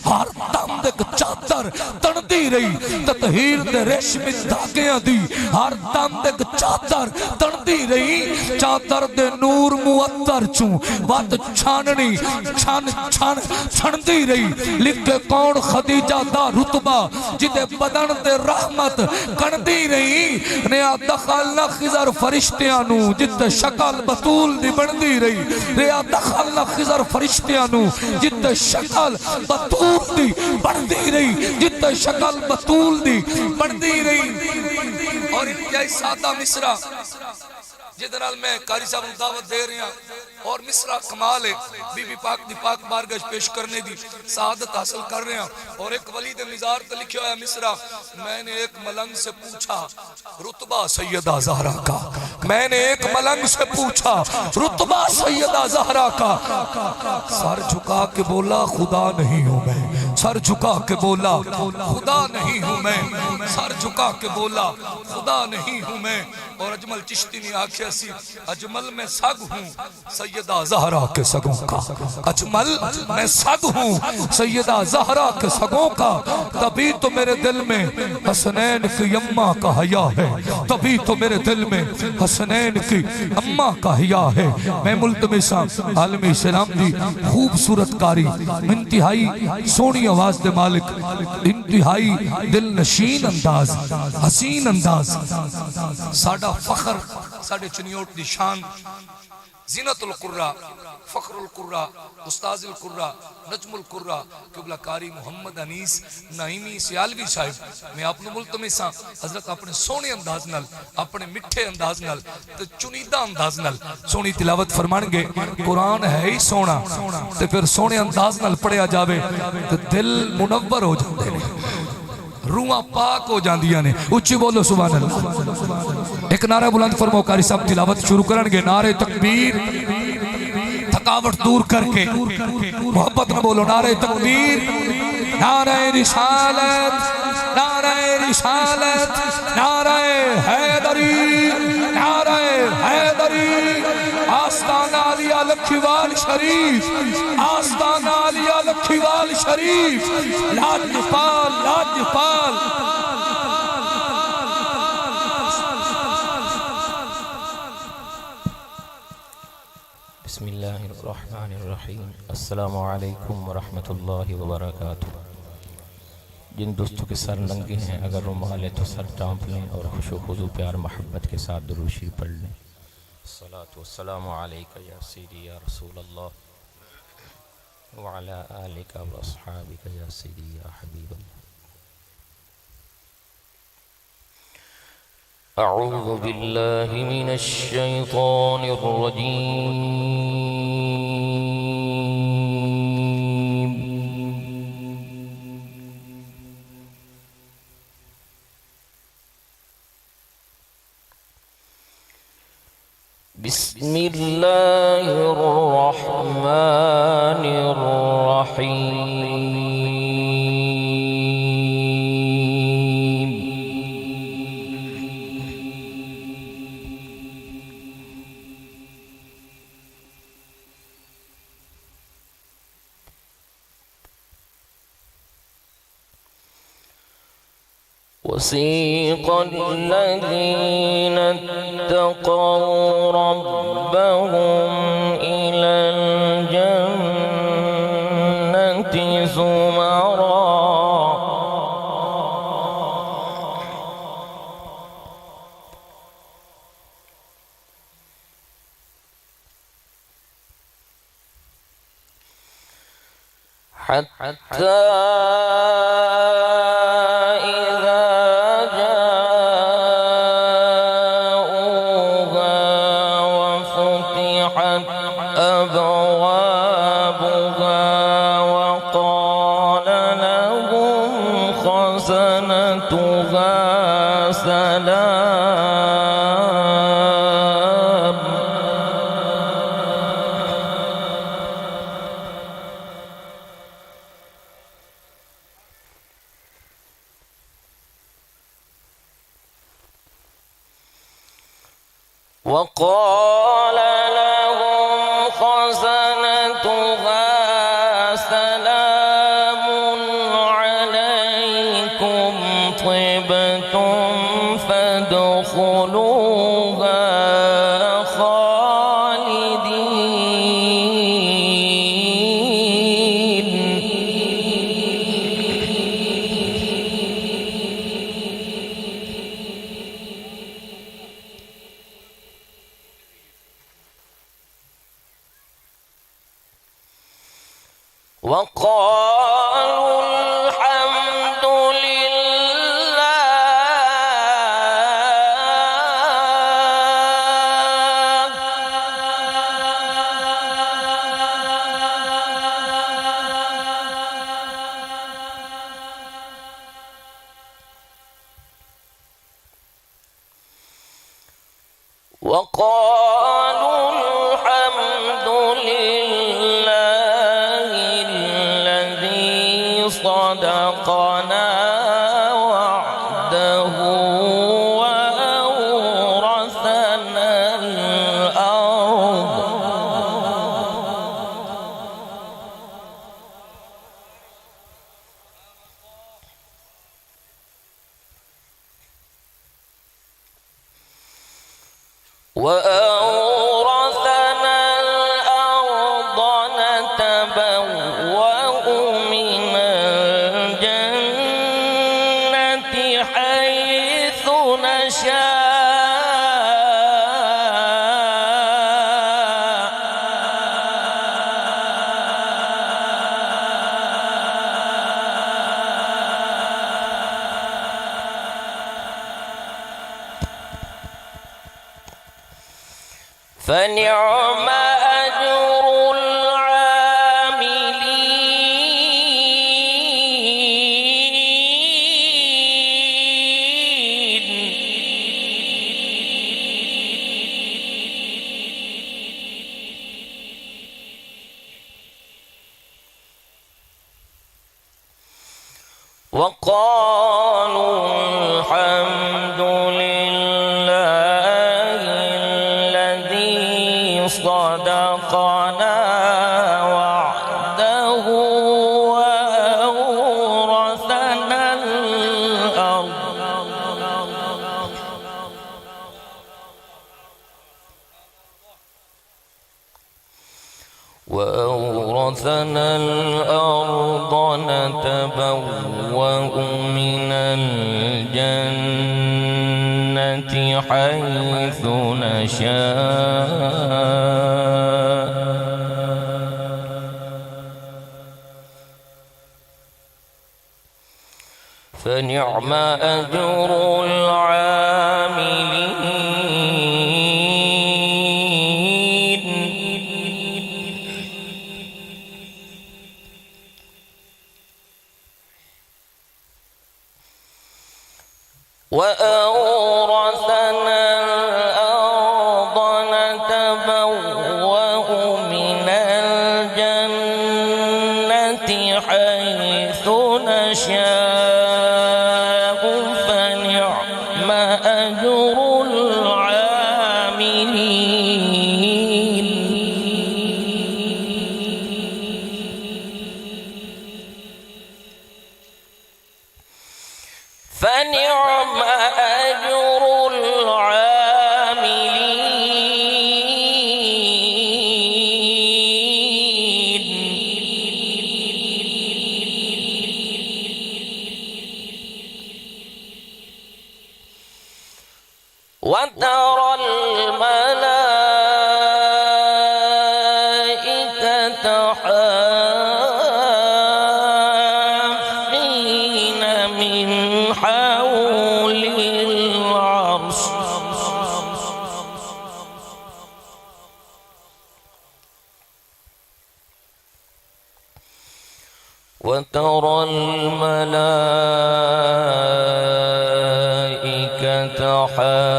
ہر دم دے چادر تندی رہی تطہیر دے ریشمی دھاگیاں دی ہر دم دے چادر تندی رہی چادر دے نور معطر چوں وات چھاننی چھن دی رہی لکھے کون خدیجہ دا رتبہ جدے بدن دے رحمت کن دی رہی نیا دخلنا خضر فرشتیانو جدے شکل بطول دی بن دی رہی نیا دخلنا خضر فرشتیانو جدے شکل بطول دی بن دی رہی جدے شکل بطول دی بن دی رہی اور اور یہ سادہ مصرع جدے نال میں قاری صاحب نوں دعوت دے رہا اور مصرع کمال ہے بی بی پاک دی پاک بارگاہ پیش کرنے دی سعادت حاصل کر رہے ہیں. اور ایک ولی دے مزار تے لکھیا ہوا ہے مصرع، میں نے ایک ملنگ سے پوچھا رتبہ سیدہ زہرا کا، میں نے ایک ملنگ سے پوچھا رتبہ سیدہ زہرا کا، سر جھکا کے بولا خدا نہیں ہوں میں، سر جھکا کے بولا خدا نہیں ہوں میں، سر جھکا کے بولا خدا نہیں ہوں میں. اور اجمل چشتی نے آکھیا سی اجمل میں سگ ہوں سیدہ زہرا کے سگوں کا، اجمل میں سگ ہوں سیدہ زہرا کے سگوں کا، تبھی تو میرے دل میں حسنین کی اماں کا حیا ہے، تبھی تو میرے دل میں حسنین کی اماں کا حیا ہے. میں ملتمساں عالم اسلام دی خوبصورت کاری، انتہائی سونی آواز دے مالک، انتہائی دل نشین انداز، حسین انداز، ساڈا فخر، ساڈے چنیوٹ دی شان، زینت القرہ، فخر القرہ، استاذ القرہ، نجم القرہ قبلہ کاری محمد انیس نعیمی سیالوی صاحب. میں اپنے ملتمساں حضرت اپنے سونے انداز نال، اپنے مٹھے انداز نال تے چنیدہ انداز نال سونی تلاوت فرمان گے. قرآن ہے ہی سونا تے پھر سونے انداز نال پڑھیا جاوے تے دل منور ہو جاندے نے، روحاں پاک ہو جاندیاں نے. اچھی بولو سبحان اللہ. ایک نعرہ بلند فرماؤ، قاری صاحب تلاوت شروع کرن گے. نعرہ تکبیر، تھکاوٹ دور کر کے محبت نہ بولو. نعرہ تکبیر، نعرہ رسالت، نعرہ رسالت، نعرہ حیدری، نعرہ حیدری. آستانہ علیہ لکھیوال شریف، آستانہ علیہ لکھیوال شریف، لاجپال، لاجپال. بسم اللہ الرحمن الرحیم. السلام علیکم ورحمۃ اللہ وبرکاتہ. جن دوستوں کے سر ننگے ہیں اگر رومال ہے تو سر ٹانپ لیں اور خوش و خضوع پیار محبت کے ساتھ درود شریف پڑھ لیں. الصلاۃ والسلام علیک یا سیدی یا رسول اللہ وعلی آلک و اصحابک یا سیدی یا حبیب اللہ. اعوذ باللہ من الشیطان الرجیم. بسم اللہ الرحمن الرحیم. وسيق الذين اتقوا ربهم إلى الجنة زمرا حتى وقال لهم خزنتها سلام عليكم طبتم فادخلوها وقالوا الحمد لله الحمد لله الذي صدقنا وعده وأورثنا الأرض نتبوأ من الجنة حيث نشاء فنعم أجر وقالوا الحمد لله الذي صدقنا وعده وأورثنا الأرض نتبوأ من الجنة حيث نشاء فنعم أجر العاملين وأورثنا الأرض نتبوأ من الجنة حيث نشاء فنعم أجر العاملين فنعم أجر العاملين وترى الملائكة حافين من حول العرش وترى الملائكة حافين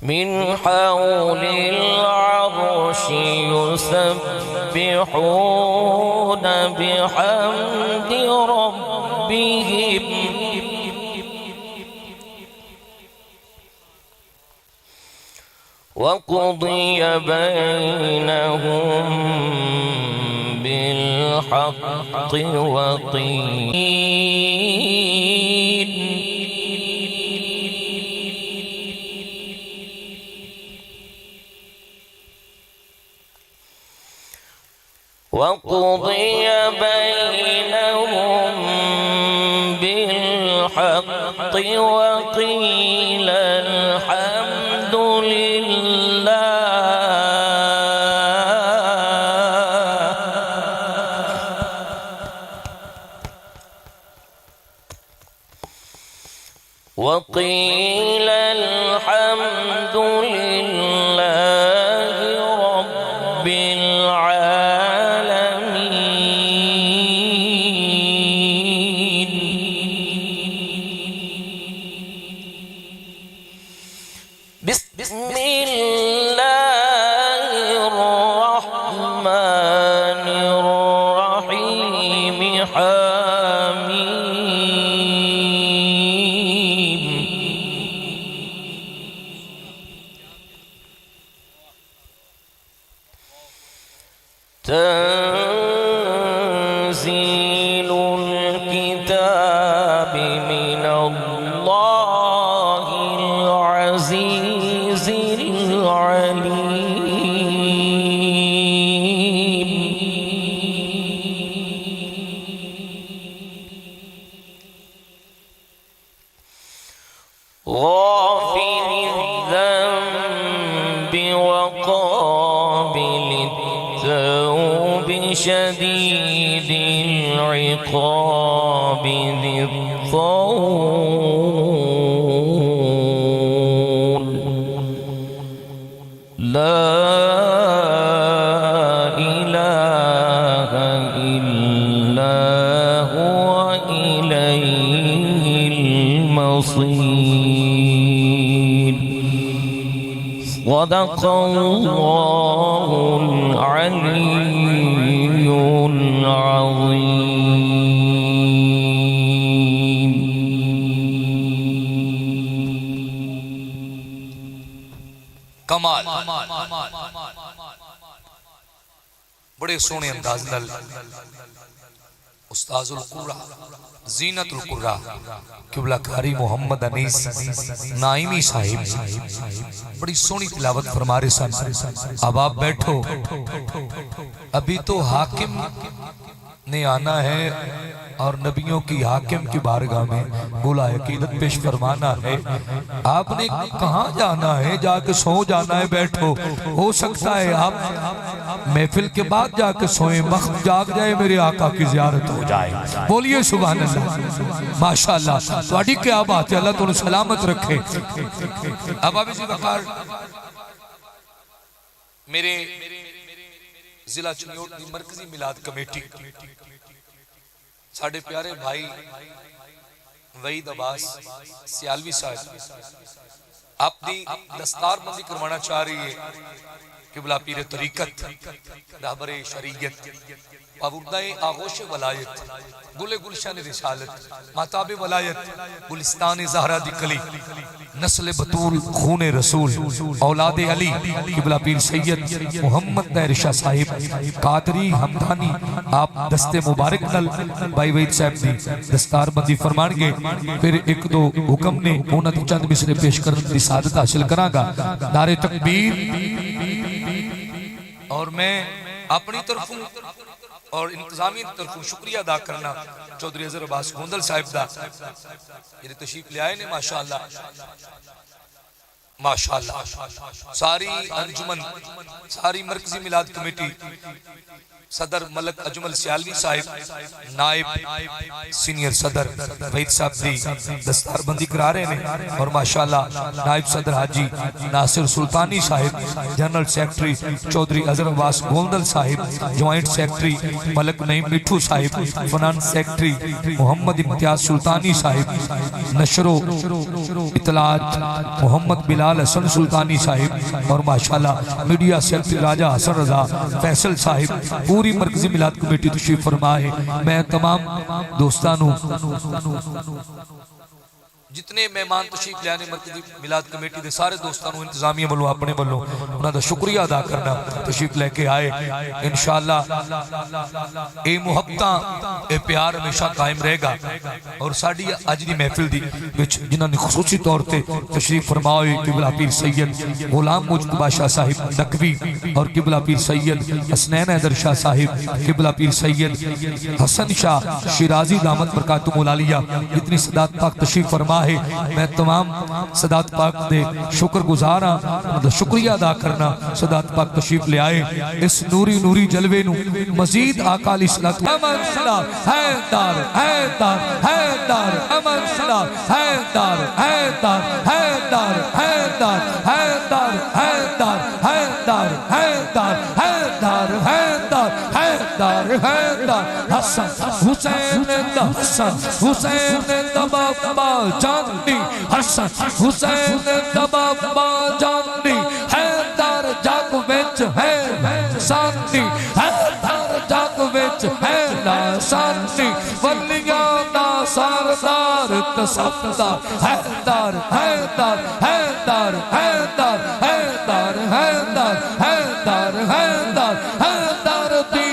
من حول العرش يسبحون بحمد ربهم وقضي بينهم بالحق وقيل وقضي بينهم بالحق وقيل الحمد لله وقيل الحمد لله رب العالمين تنزيل الكتاب من الله العزيز العليم غافر الذنب وقابل التوب شديد العقاب ذي الطول لا إله إلا هو إليه المصير صدق الله العلي العظيم. کمال بڑے سونے انداز نال استاذ القرآ زینت القرآ قبلہ کاری محمد انیس نائمی صاحب بڑی سونی تلاوت فرما رہے سن. اب آپ بیٹھو، ابھی تو حاکم نے آنا ہے اور نبیوں کی حاکم کی بارگاہ میں گولہ عقیدت پیش فرمانا ہے. آپ نے کہاں جانا ہے؟ جا کے سو جانا ہے. بیٹھو، ہو سکتا ہے آپ محفل کے بعد جا کے سوئیں، وقت جاگ جائے، میرے آقا کی زیارت ہو جائے. بولیے سبحان اللہ، ماشاءاللہ. تھوڑی کیا بات ہے، اللہ تمہیں سلامت رکھے. اب ابھی جی وقار میرے ضلع چنیوٹ کی مرکزی میلاد کمیٹی ساڑھے پیارے بھائی وحید عباس سیالوی صاحب اپنی دستار بندی کروانا چاہ رہی ہے. قبلہ پیر طریقت، رہبر شریعت، پاوردہ آغوش ولایت، گل گلشن رسالت، ماتاب ولایت، گلستان زہرہ دی کلی، نسل بطول خون رسول، اولاد علی، قبلہ پیر سید محمد طاہر شاہ صاحب قادری حمدانی. آپ دست مبارک نل بھائی وحید صاحب دی دستار بندی فرمان گے. پھر ایک دو حکم نے انہوں نے چند مصرے پیش کرنے دی سعادت حاصل کرا گا. نعرہ تکبیر. اور میں اپنی طرفوں اور انتظامی طرفوں شکریہ ادا کرنا چودھری اظہر عباس گوندل صاحب دا یہ تشریف لے آئے نے. ماشاءاللہ ماشاءاللہ. ساری انجمن، ساری مرکزی میلاد کمیٹی، صدر ملک اجمل سیالوی صاحب، نائب سینئر صدر وحید صاحب دی دستار بندی کرا رہے ہیں. اور ماشاءاللہ نائب صدر حاجی ناصر سلطانی صاحب، جنرل سیکٹری چودھری اظہر عباس گوندل صاحب، جوائنٹ سیکٹری ملک نعیم مٹھو صاحب، فنانس سیکٹری محمد امتیاز سلطانی صاحب، نشر و اطلاعات محمد بلال حسن سلطانی صاحب، اور ماشاءاللہ میڈیا سیکٹری راجہ حسن رضا فیصل صاحب. پوری مرکزی میلاد کمیٹی تشریف فرمائے. میں تمام دوستانوں جتنے مہمان تشریف لے آنے مرکزی میلاد کمیٹی دے سارے دوستانوں انتظامیہ والوں اپنے والوں انہاں دا شکریہ ادا کرنا تشریف لے کے آئے. انشاءاللہ اے محبتاں اے پیار ہمیشہ قائم رہے گا. اور ساڑی آج دی محفل دی جنہاں نے خصوصی طور تے تشریف فرمائے قبلہ پیر سید غلام مجتبی شاہ صاحب نقوی اور قبلہ پیر سید حسنین حیدر شاہ صاحب، قبلہ پیر سید حسن شاہ شیرازی دامت برکاتہ العالیہ اتنی صدات پاک تشریف فرمائے. میں تمام صدات پاک دے شکر گزارا، شکریہ ادا کرنا. صدات پاک تشریف لے آئے. اس نوری جلوے نو مزید آقا علیہ الصلوۃ امن صلاح حیدر حیدر حیدر امن صلاح حیدر حیدر حیدر حیدر حیدر حیدر حیدر حیدر حیدر حیدر حیدر حیدر حسن حسین حسن حسین دبابا جاندی حسن حسین دبابا جاندی حیدر جگ وچ ہے سانتی حیدر جگ وچ ہے سانتی ولیاں دا سردار تصفدہ حیدر حیدر حیدر حیدر حیدر حیدر حیدر حیدر حیدر دی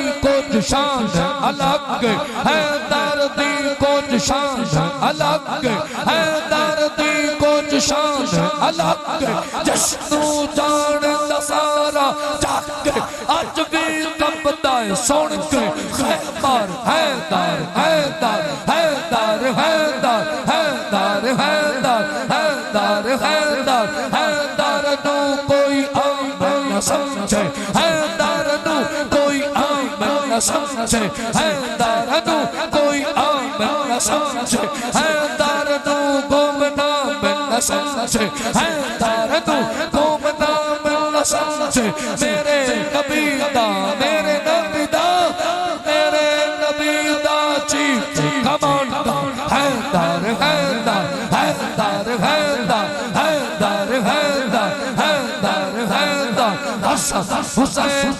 کچھ شان الگ ہے درد کچھ شان الگ ہے درد کچھ شان الگ جشن جان دسارا جگ اج بھی کمبدا ہے سن کے خیبر حیدر حیدر حیدر حیدر حیدر حیدر حیدر حیدر حیدر نو کوئی آمن نہ سمجھے حیدر نو کوئی آمن نہ سمجھے حیدر نو کوئی آمن نہ سمجھے حیدر نو گمنام نہ سمجھے حیدر نو گمنام نہ سمجھے میرے نبی دا میرے نبی دا میرے نبی دا چیف کمانڈر حیدر حیدر حیدر حیدر حیدر حیدر حیدر حیدر حسن حسین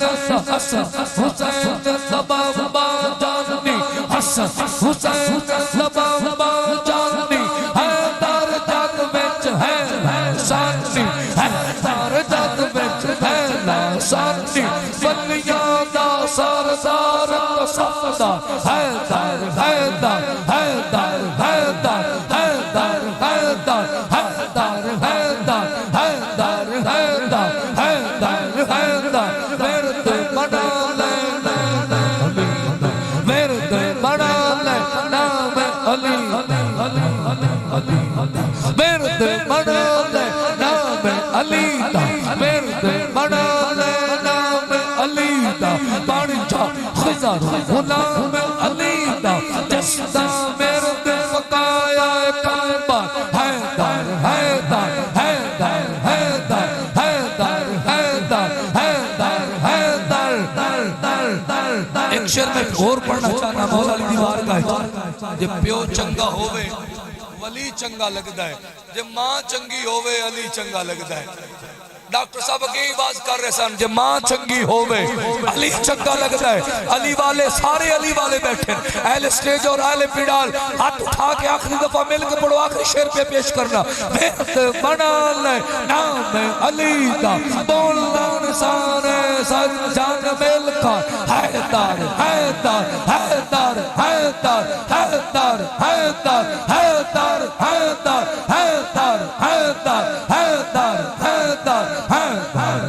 حسن حسین سبابا جاننی حسن حسین سبابا جاننی حیدر جگ وچ ہے لسانی حیدر جگ وچ ہے لسانی بلیاں دا سردار صفدار حیدر حیدر حیدر حیدر حیدر حیدر حیدر حیدر حیدر حیدر حیدر حیدر ورد بنا لے ورد بنا لے نام علی ورد بنا لے نام علی دا ورد بنا لے نام علی دا بن جا خضر غلام علی دا جس دا ورد فقایا کعبہ حیدر حیدر حیدر حیدر حیدر حیدر حیدر حیدر ایک شعر میں اور پڑھنا چاہنا مولا علی دی بارگاہ جے پیو چنگا ہووے ولی چنگا لگدا ہے جے ماں چنگی ہووے علی چنگا لگدا ہے ڈاکٹر صاحب کی باز کر رہے سن جے ماں چنگی ہووے علی چنگا لگدا ہے علی والے سارے علی والے بیٹھے اہل سٹیج اور اہل پیڑال ہاتھ اٹھا کے آخری دفعہ مل کے پڑھو آخری شعر پہ پیش کرنا ورد بنا لے نام علی دا بولن سارے سجان مل کر حیدر حیدر حیدر حیدر حیدر حیدر حیدر حیدر حیدر حیدر حیدر حیدر حیدر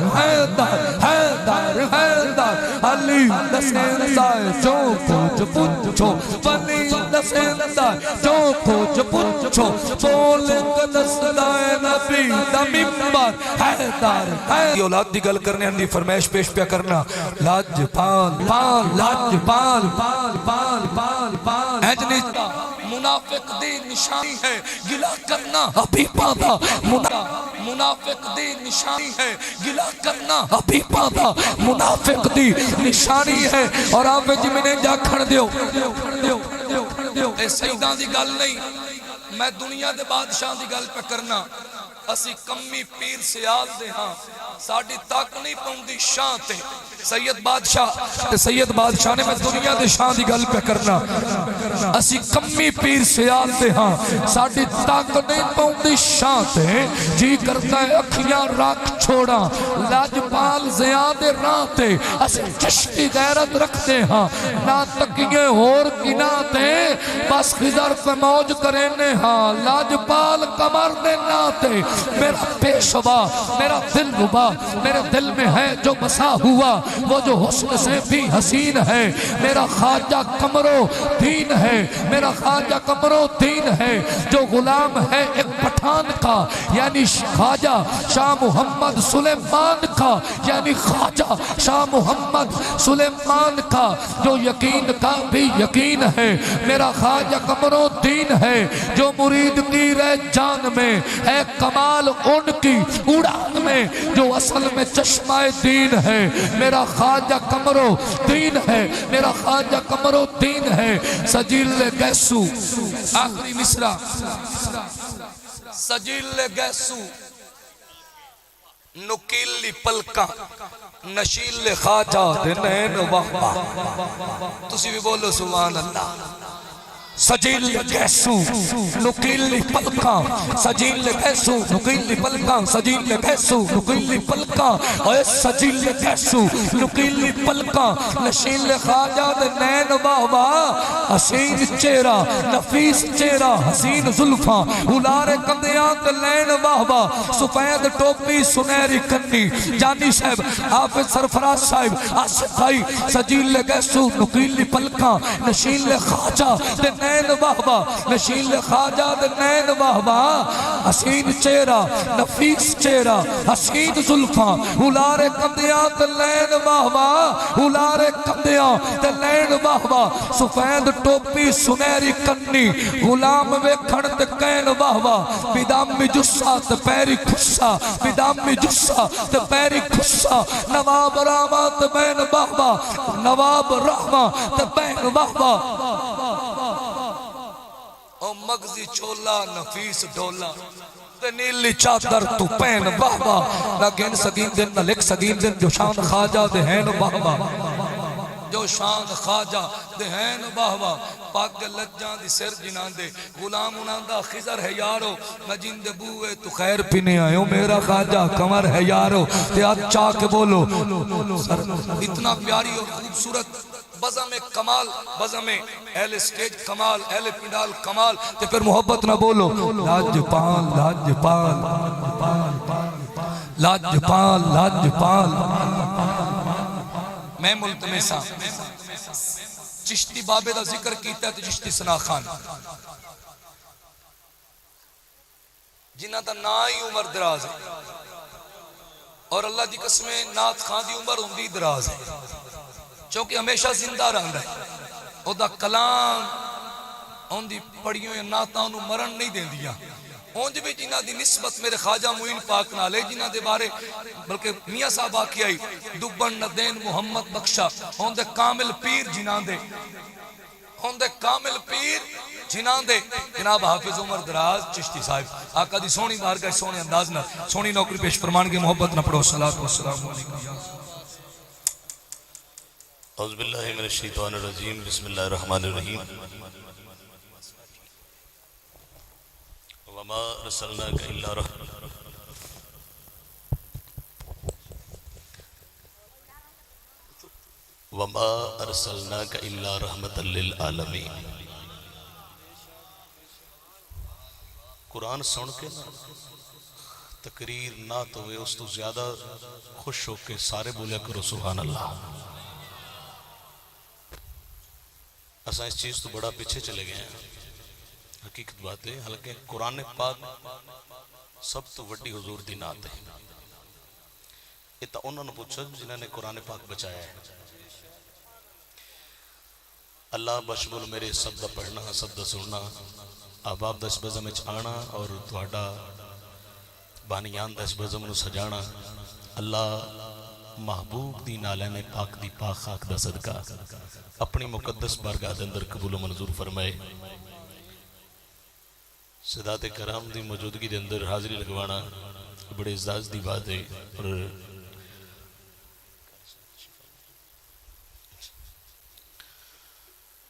حیدر حیدر حیدر علی دسیندہ جو کچھ پوچھو ولی دسیندہ جو کچھ پوچھو بولن دسدہ نبی دا ممبر حیدر حیدر اولاد دی گل کرنے ہندی فرمائش پیش پیا کرنا لاج پال پال لاج پال پال پال پال پال ایجنی منافق دی نشانی ہے گلا کرنا ابھی پادا منافق دی نشانی ہے گلا کرنا ابھی پادا منافق دی نشانی ہے اور آپ جی میں نے جا کھڑ دیو اے سیدان دی گل نہیں میں دنیا دے بادشاہ دی گل پہ کرنا اسی کمی پیر سیال دے ہاں ساڑی تاک نہیں پہنڈی شاہ تے سید بادشاہ نے میں دنیا دے شاہ دی گل پہ کرنا اسی کمی پیر سیال دے ہاں ساڑی تاک نہیں پہنڈی شاہ تے جی کرتا ہے اکھیاں راک چھوڑا لاجپال زیاد راتے اسی چشتی غیرت رکھتے ہاں نہ تکیے اور گناتے بس خضر پہ موج کرنے ہاں لاجپال کمر دے ناتے میرا پیشوا میرا دل ربا میرے دل میں ہے جو بسا ہوا وہ جو حسن سے بھی حسین ہے میرا خواجہ قمرو دین ہے میرا خواجہ قمرو دین ہے جو غلام ہے ایک پٹھان کا یعنی خواجہ شاہ محمد سلیمان کا یعنی خواجہ شاہ محمد سلیمان کا جو یقین کا بھی یقین ہے میرا خواجہ قمرو دین ہے جو مرید کی رہ جان میں ہے کمال ان کی اڑان میں جو اصل میں چشمہ دین ہے میرا خواجہ قمرو دین ہے میرا خواجہ قمرو دین ہے سجیل گیسو آخری مصرع سجیل گیسو نکیلی پلکاں نشیل خواجہ دنین وحبہ تسی بھی بولو سبحان اللہ سجیل گیسو نکیلی پلکاں سجیل گیسو نکیلی پلکاں سجیل گیسو نکیلی پلکاں اے سجیل گیسو نکیلی پلکاں نشیل خواجہ دے نین بابا حسین چہرہ نفیس چہرہ حسین زلفاں اولار کندیاں دے نین بابا سفید ٹوپی سنہری کنی جانی صاحب حافظ سرفراز صاحب آصف بھائی سجیل گیسو نکیلی پلکاں نشیل خواجہ دے نین بابا نشیل خواجہ دے نین بابا حسین چہرہ نفیس چہرہ حسین زلفاں اولار کندیاں تے نین بابا اولار کندیاں تے نین بابا سفید ٹوپی سنہری کنی غلام ویکھن تے کین بابا بدامی جسا تے پیری کھسا بدامی جسا تے پیری کھسا نواب راما تے بین بابا نواب راما تے بین بابا او مغزی چولا نفیس ڈولا تے نیلی چادر تو پین بابا نہ گن سگین دن نہ لکھ سگین دن جو شان خواجہ دے ہیں بابا جو شان خواجہ دے ہیں بابا پاک لجاں دی سر جنان دے غلام انہاں دا خضر ہے یارو میں جن دے بوئے تو خیر پینے آئے ہوں میرا خواجہ کمر ہے یارو تے آج چاہ کے بولو اتنا پیاری اور خوبصورت بزم کمال بزم اہل سٹیج کمال اہل پنڈال کمال تے پھر محبت نہ بولو لاج پال لاج پال لاج پال لاج پال میں ملتمساں چشتی بابے دا ذکر کیتا ہے تو چشتی ثنا خان جنہ دا نا ہی عمر دراز ہے اور اللہ دی قسمیں نات خان دی عمر ہوندی دراز ہے چونکہ ہمیشہ زندہ رہندا ہے او دا کلام اون دی پڑیوں یا ناتاں انہوں مرن نہیں دیں دیا اونج بھی جنہ دی نسبت میرے خواجہ معین پاک نالے جنہ دے بارے بلکہ میاں صاحب آکی آئی دبن ندین محمد بخشا اون دے کامل پیر جنہ دے اون دے کامل پیر جنہ دے جناب حافظ عمر دراز چشتی صاحب آقا دی سونی بارگاہ سونے انداز نہ سونی نوکری پیش فرمان کے محبت نہ پڑھو صلاۃ والسلام علیکم اعوذ باللہ من الشیطان الرجیم بسم اللہ الرحمن الرحیم وما ارسلناک الا وما ارسلناک الا رحمتا للعالمین قرآن سن کے تقریر نہ تو ہوئے اس تو زیادہ خوش ہو کے سارے بولیا کرو سبحان اللہ اساں اس چیز تو بڑا پیچھے چلے گئے ہیں حقیقت بات ہے حالانکہ قرآن پاک سب تو وڈی حضور دی نعت ہے یہ تو انہوں نے پوچھا جنہوں نے قرآن پاک بچایا ہے اللہ بشمول میرے سب دا پڑھنا سب دا سننا آباب دا اس بزم اچ آنا اور تواڈا بانیان دا اس بزم نو سجانا اللہ محبوب دی نالین پاک دی پاک خاک دا صدقہ اپنی مقدس بارگاہ دے اندر قبول و منظور فرمائے سادات کرام دی موجودگی دے اندر حاضری لگوانا بڑے اعزاز دی بات ہے اور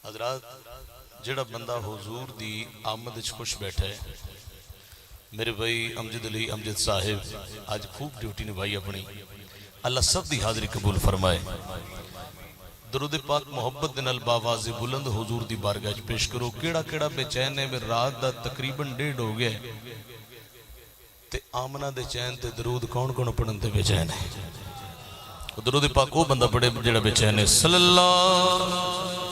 حضرات جڑا بندہ حضور دی آمد اچھ خوش بیٹھا ہے میرے بھائی امجد علی امجد صاحب آج خوب ڈیوٹی نبھائی اپنی اللہ سب دی حاضری قبول فرمائے درود پاک محبت دن الباواز بلند حضور دی بارگاہ پیش کرو کیڑا کیڑا بے چین ہے میرے رات دا تقریباً 1:30 ہو گیا تے آمنہ دے چین تے درود کون کون پڑھن تے بے چین ہے درود پاک وہ بندہ پڑھے جڑا بے چین ہے صلی اللہ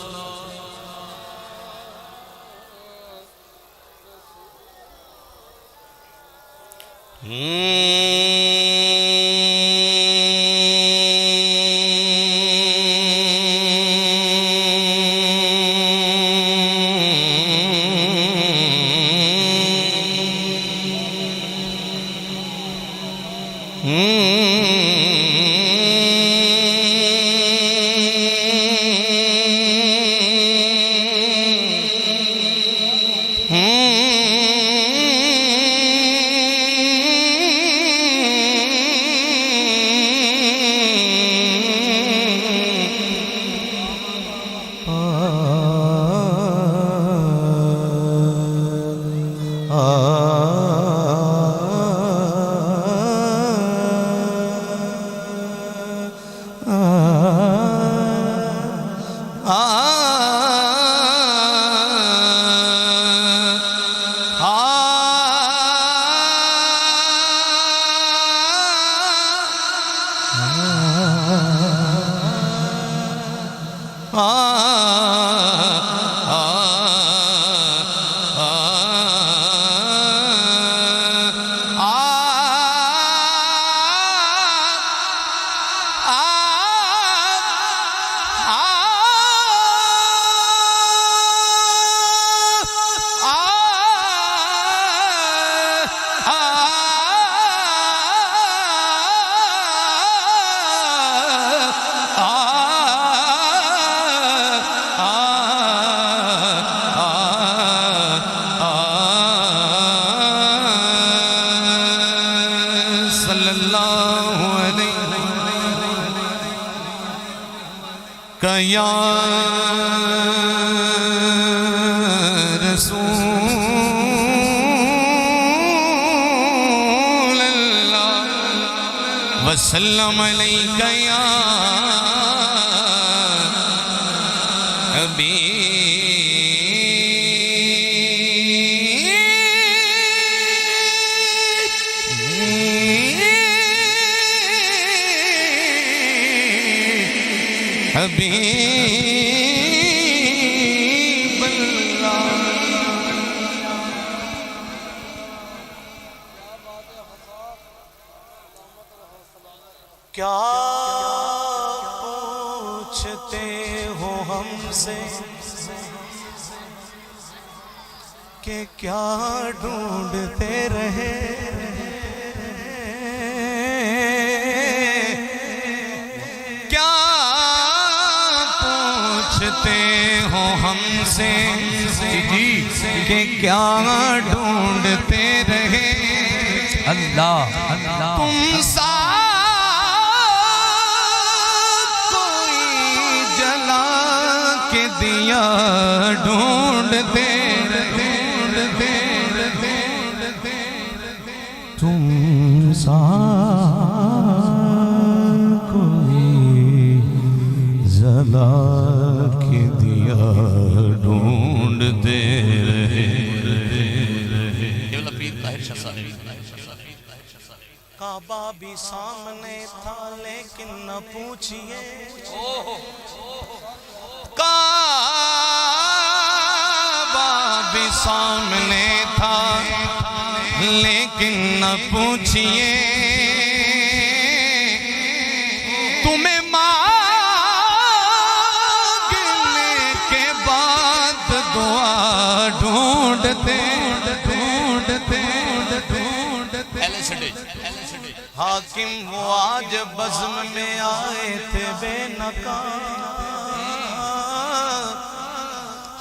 یا رسول اللہ وسلم علیک یا حبیب اللہ. کیا پوچھتے ہو ہم سے کہ کیا ڈھونڈتے رہے ہو ہم سے کہ کیا ڈھونڈتے رہے اللہ تم سا کوئی جلا کے دیا ڈھونڈتے تم سا کوئی جلا ڈھونڈتے رہے. کعبہ بھی سامنے تھا لیکن نہ پوچھئے کعبہ بھی سامنے تھا لیکن نہ پوچھئے تمہیں ڈھونڈتے حاکم وہ آج بزم میں آئے تھے بے نقاب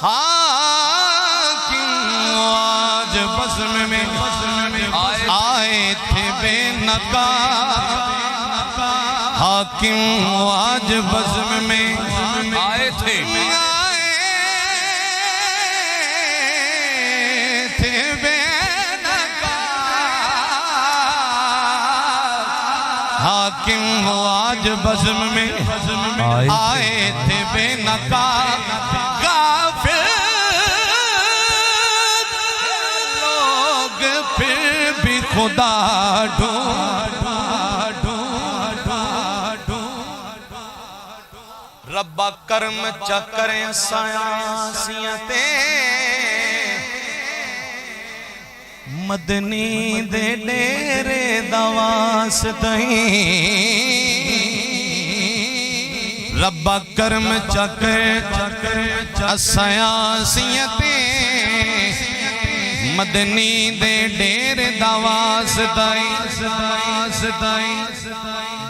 حاکم وہ آج بزم میں آئے تھے بے نقاب حاکم وہ آج بزم میں آئے تھے حاکم وہ آج بزم میں آئے تھے بے نقاب غافل لوگ پھر بھی خدا ربا کرم چکریں سیاسیتیں مدنی دے ڈیرے دواس دہیں ربا کرم چکر سیاسیتیں مدنی دے ڈیرے دواس دہیں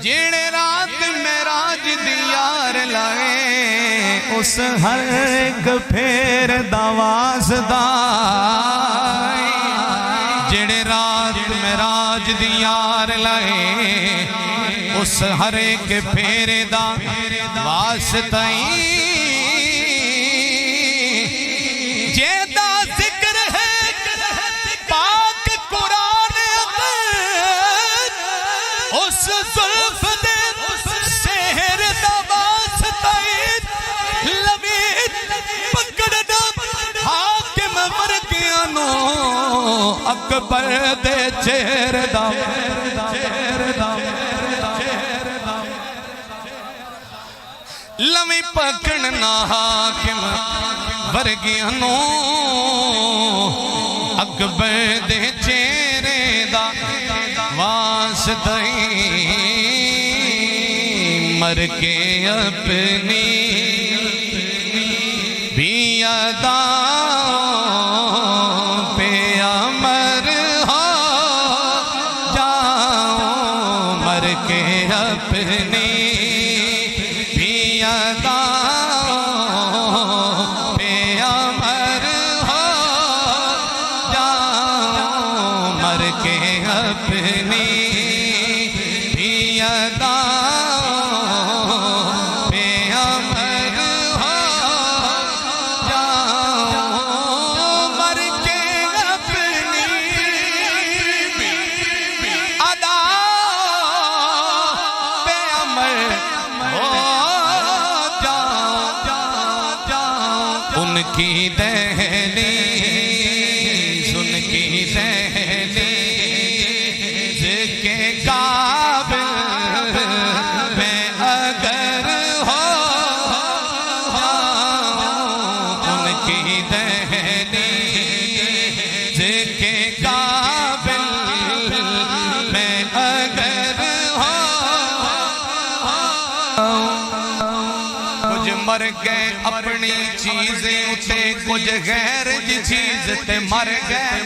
جیڑے رات معراج دی یار لائے اس ہر ایک پھر دواس دائیں جڑے رات معراج دی یار لائے اس ہر ایک پھیرے دا واسطائیں جیدہ ذکر ہے پاک قرآن اس ظلف دے سہر دا واسطائیں اکبر دے چہرے دا لمی پکڑنا حاکم ورگیاں نو اکبر دے چہرے دا واسطہ مر کے اپنی بھی ادا پہ امر ہو جاؤں مر کے اپنی بھی ادا پہ امر ہو جاؤں مر کے اپنی بھی ادا ان کی دہلیز ان کی دہلیز کے قابل میں اگر ہو ان کی دہلیز کے قابل میں اگر ہو کچھ مر گئے اپنی چیزیں اتے کچھ غیر جی چیز تے مر گئے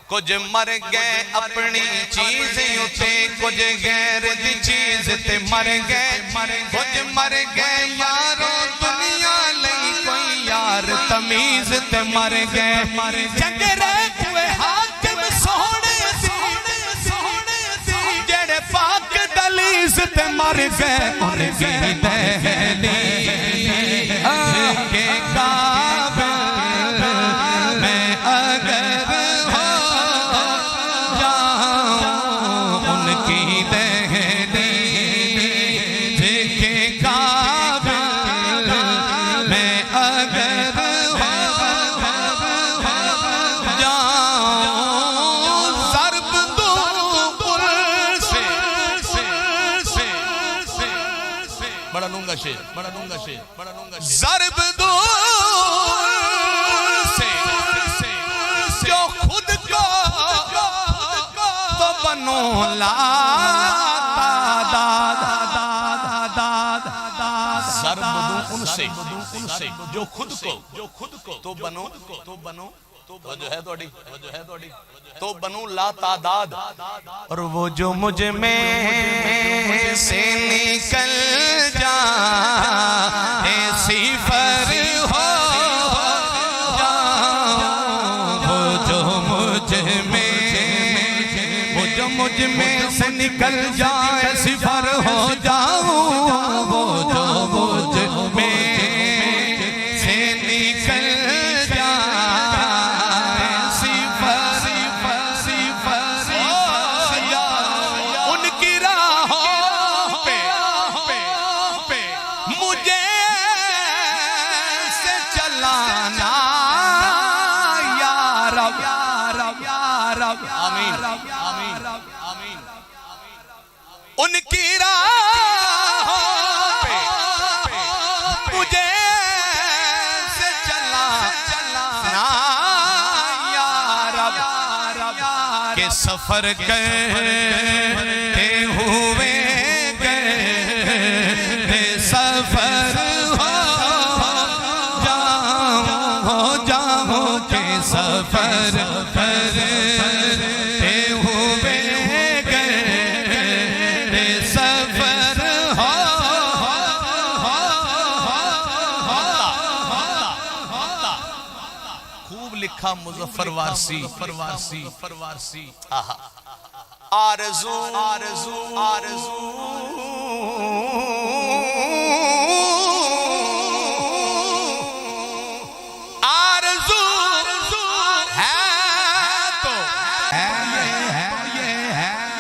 کچھ مر گئے اپنی چیزیں اتے کچھ غیر جی چیز تے مر گئے کچھ مر گئے یاروں دنیا لئی کوئی یار تمیز تے مر گئے جگرے کوئے حاکم سوڑے جڑے پاک دلیز تے مر گئے ان کی دہلیز کے قابل میں اگر ہو جاؤں ان کی دہلیز کے قابل میں اگر ہو جاؤں ضرب دو بڑا لونگا شیر ضرب دور سے جو خود کو تو بنو لا ضرب دور ان سے جو خود کو تو بنو جو ہے تو بنو لا تعداد اور وہ جو مجھ میں سے نکل جائے صفر ہو جاؤں وہ جو مجھ میں سے نکل جائے صفر ہو جاؤں وہ جو مجھ میں سے نکل ان کی راہوں پہ مجھے سے چلانا یا رب کہ سفر کرتے ہوئے گئے سفر ہو جاؤں کہ سفر لکھا مظفر وارسی آرزو ہے تو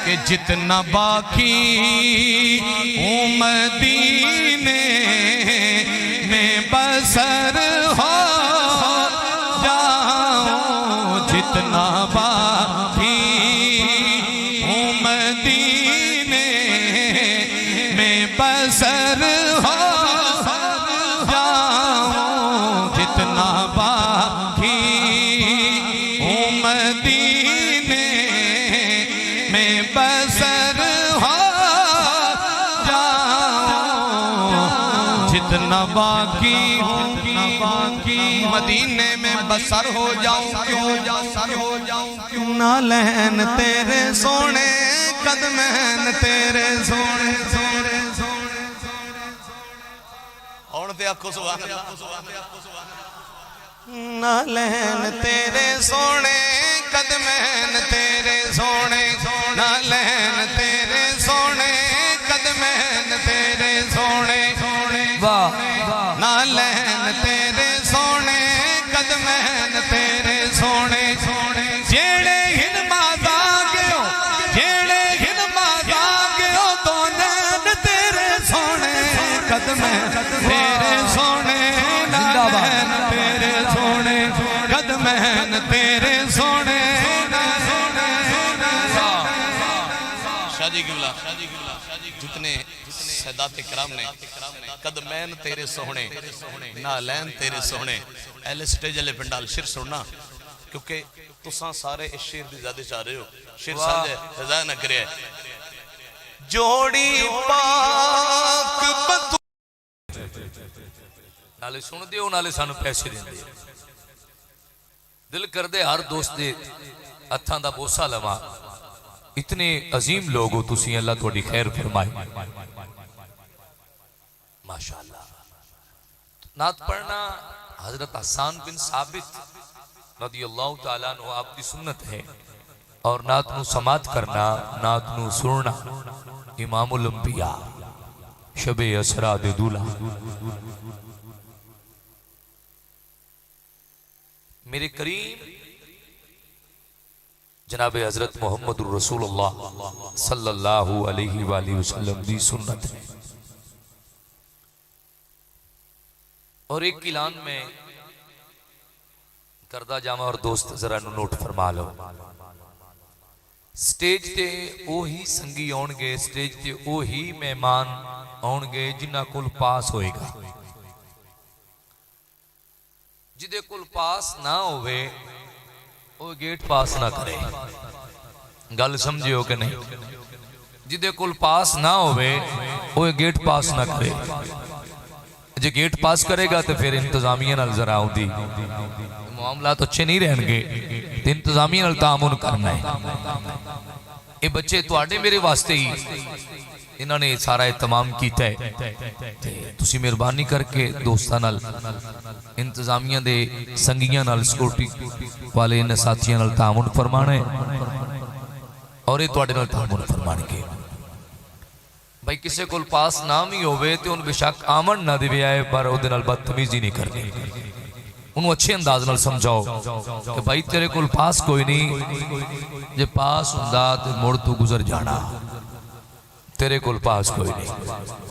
کہ جتنا باقی ہوں مدینے میں بسر بسر ہو جاؤں جتنا باقی ہوں مدینے میں بسر ہو جاؤں جتنا باقی ہوں مدینے میں بسر ہو جاؤں کیوں نالین تیرے سونے قدمین تیرے سونے اور دے آکھو سبحان اللہ نالین تیرے سونے قدمین تیرے سونے نالین تیرے سونے قدمین تیرے سونے نالین تیرے سونے قدمین تیرے سونے جیڑے ہن مادا گئو جیڑے ہن مادا گئو تو نین تیرے سونے قدمین تیرے سونے نالین تیرے سونے قدمین تیرے سونے شاہ جی قبلہ جتنے سادات کرام نے قدمین تیرے سونے نالین تیرے سونے اہل سٹیج علیہ پنڈال شیر سننا کیونکہ تساں سارے اس شیر دی زیادہ چاہ رہے ہو شیر سانجے رضا نہ کرے جوڑی پاک بدو نالے سن دے ہو نالے سانو پیسے دیں دے دل کر دے ہر دوست دے اتھاں دا بوسا لما اتنے عظیم لوگ ہو تسی اللہ توڑی خیر فرمائے ماشاءاللہ نعت پڑھنا حضرت حسان بن ثابت رضی اللہ تعالیٰ عنہ آپ کی سنت ہے اور نعت نو سماعت کرنا نعت نو سننا امام الانبیاء شب اسرا دے دولا میرے کریم جناب حضرت محمد رسول اللہ صلی اللہ علیہ وآلہ وسلم دی سنت ہے اور ایک اعلان میں کردہ جامع اور دوست ذرا نوٹ فرما لو سٹیج تے اوہی سنگی آن گے سٹیج تے اوہی مہمان آن گے جنہ کل پاس ہوئے گا جدے کل پاس نہ ہوئے وہ گیٹ پاس نہ کرے گل سمجھے ہو کہ نہیں جدے کل پاس نہ ہوئے وہ گیٹ پاس نہ کرے جو گیٹ پاس کرے گا تو پھر انتظامیہ نال ذرا ہوں دی معاملات اچھے نہیں رہن گے تو انتظامیہ نال تعامل کرنا ہے یہ بچے تو آڑے میرے واسطے ہی انہوں نے سارا اہتمام کیتا ہے تسی مہربانی کر کے دوستاں نال انتظامیہ دے سنگیاں نال سکورٹی والے ان ساتھیاں نال تعامل فرمانا ہے اور یہ تو آڑے نال تعامل فرمان کے بھائی کسے کول پاس نام ہی ہوئے تو ان بشک آمن نہ دے آئے پر او دے نال بدتمیزی نہیں کرنی انہوں اچھے انداز نال سمجھاؤ کہ بھائی تیرے کول پاس کوئی نہیں جے پاس ہوندا تے مڑ تو گزر جانا تیرے کول پاس کوئی نہیں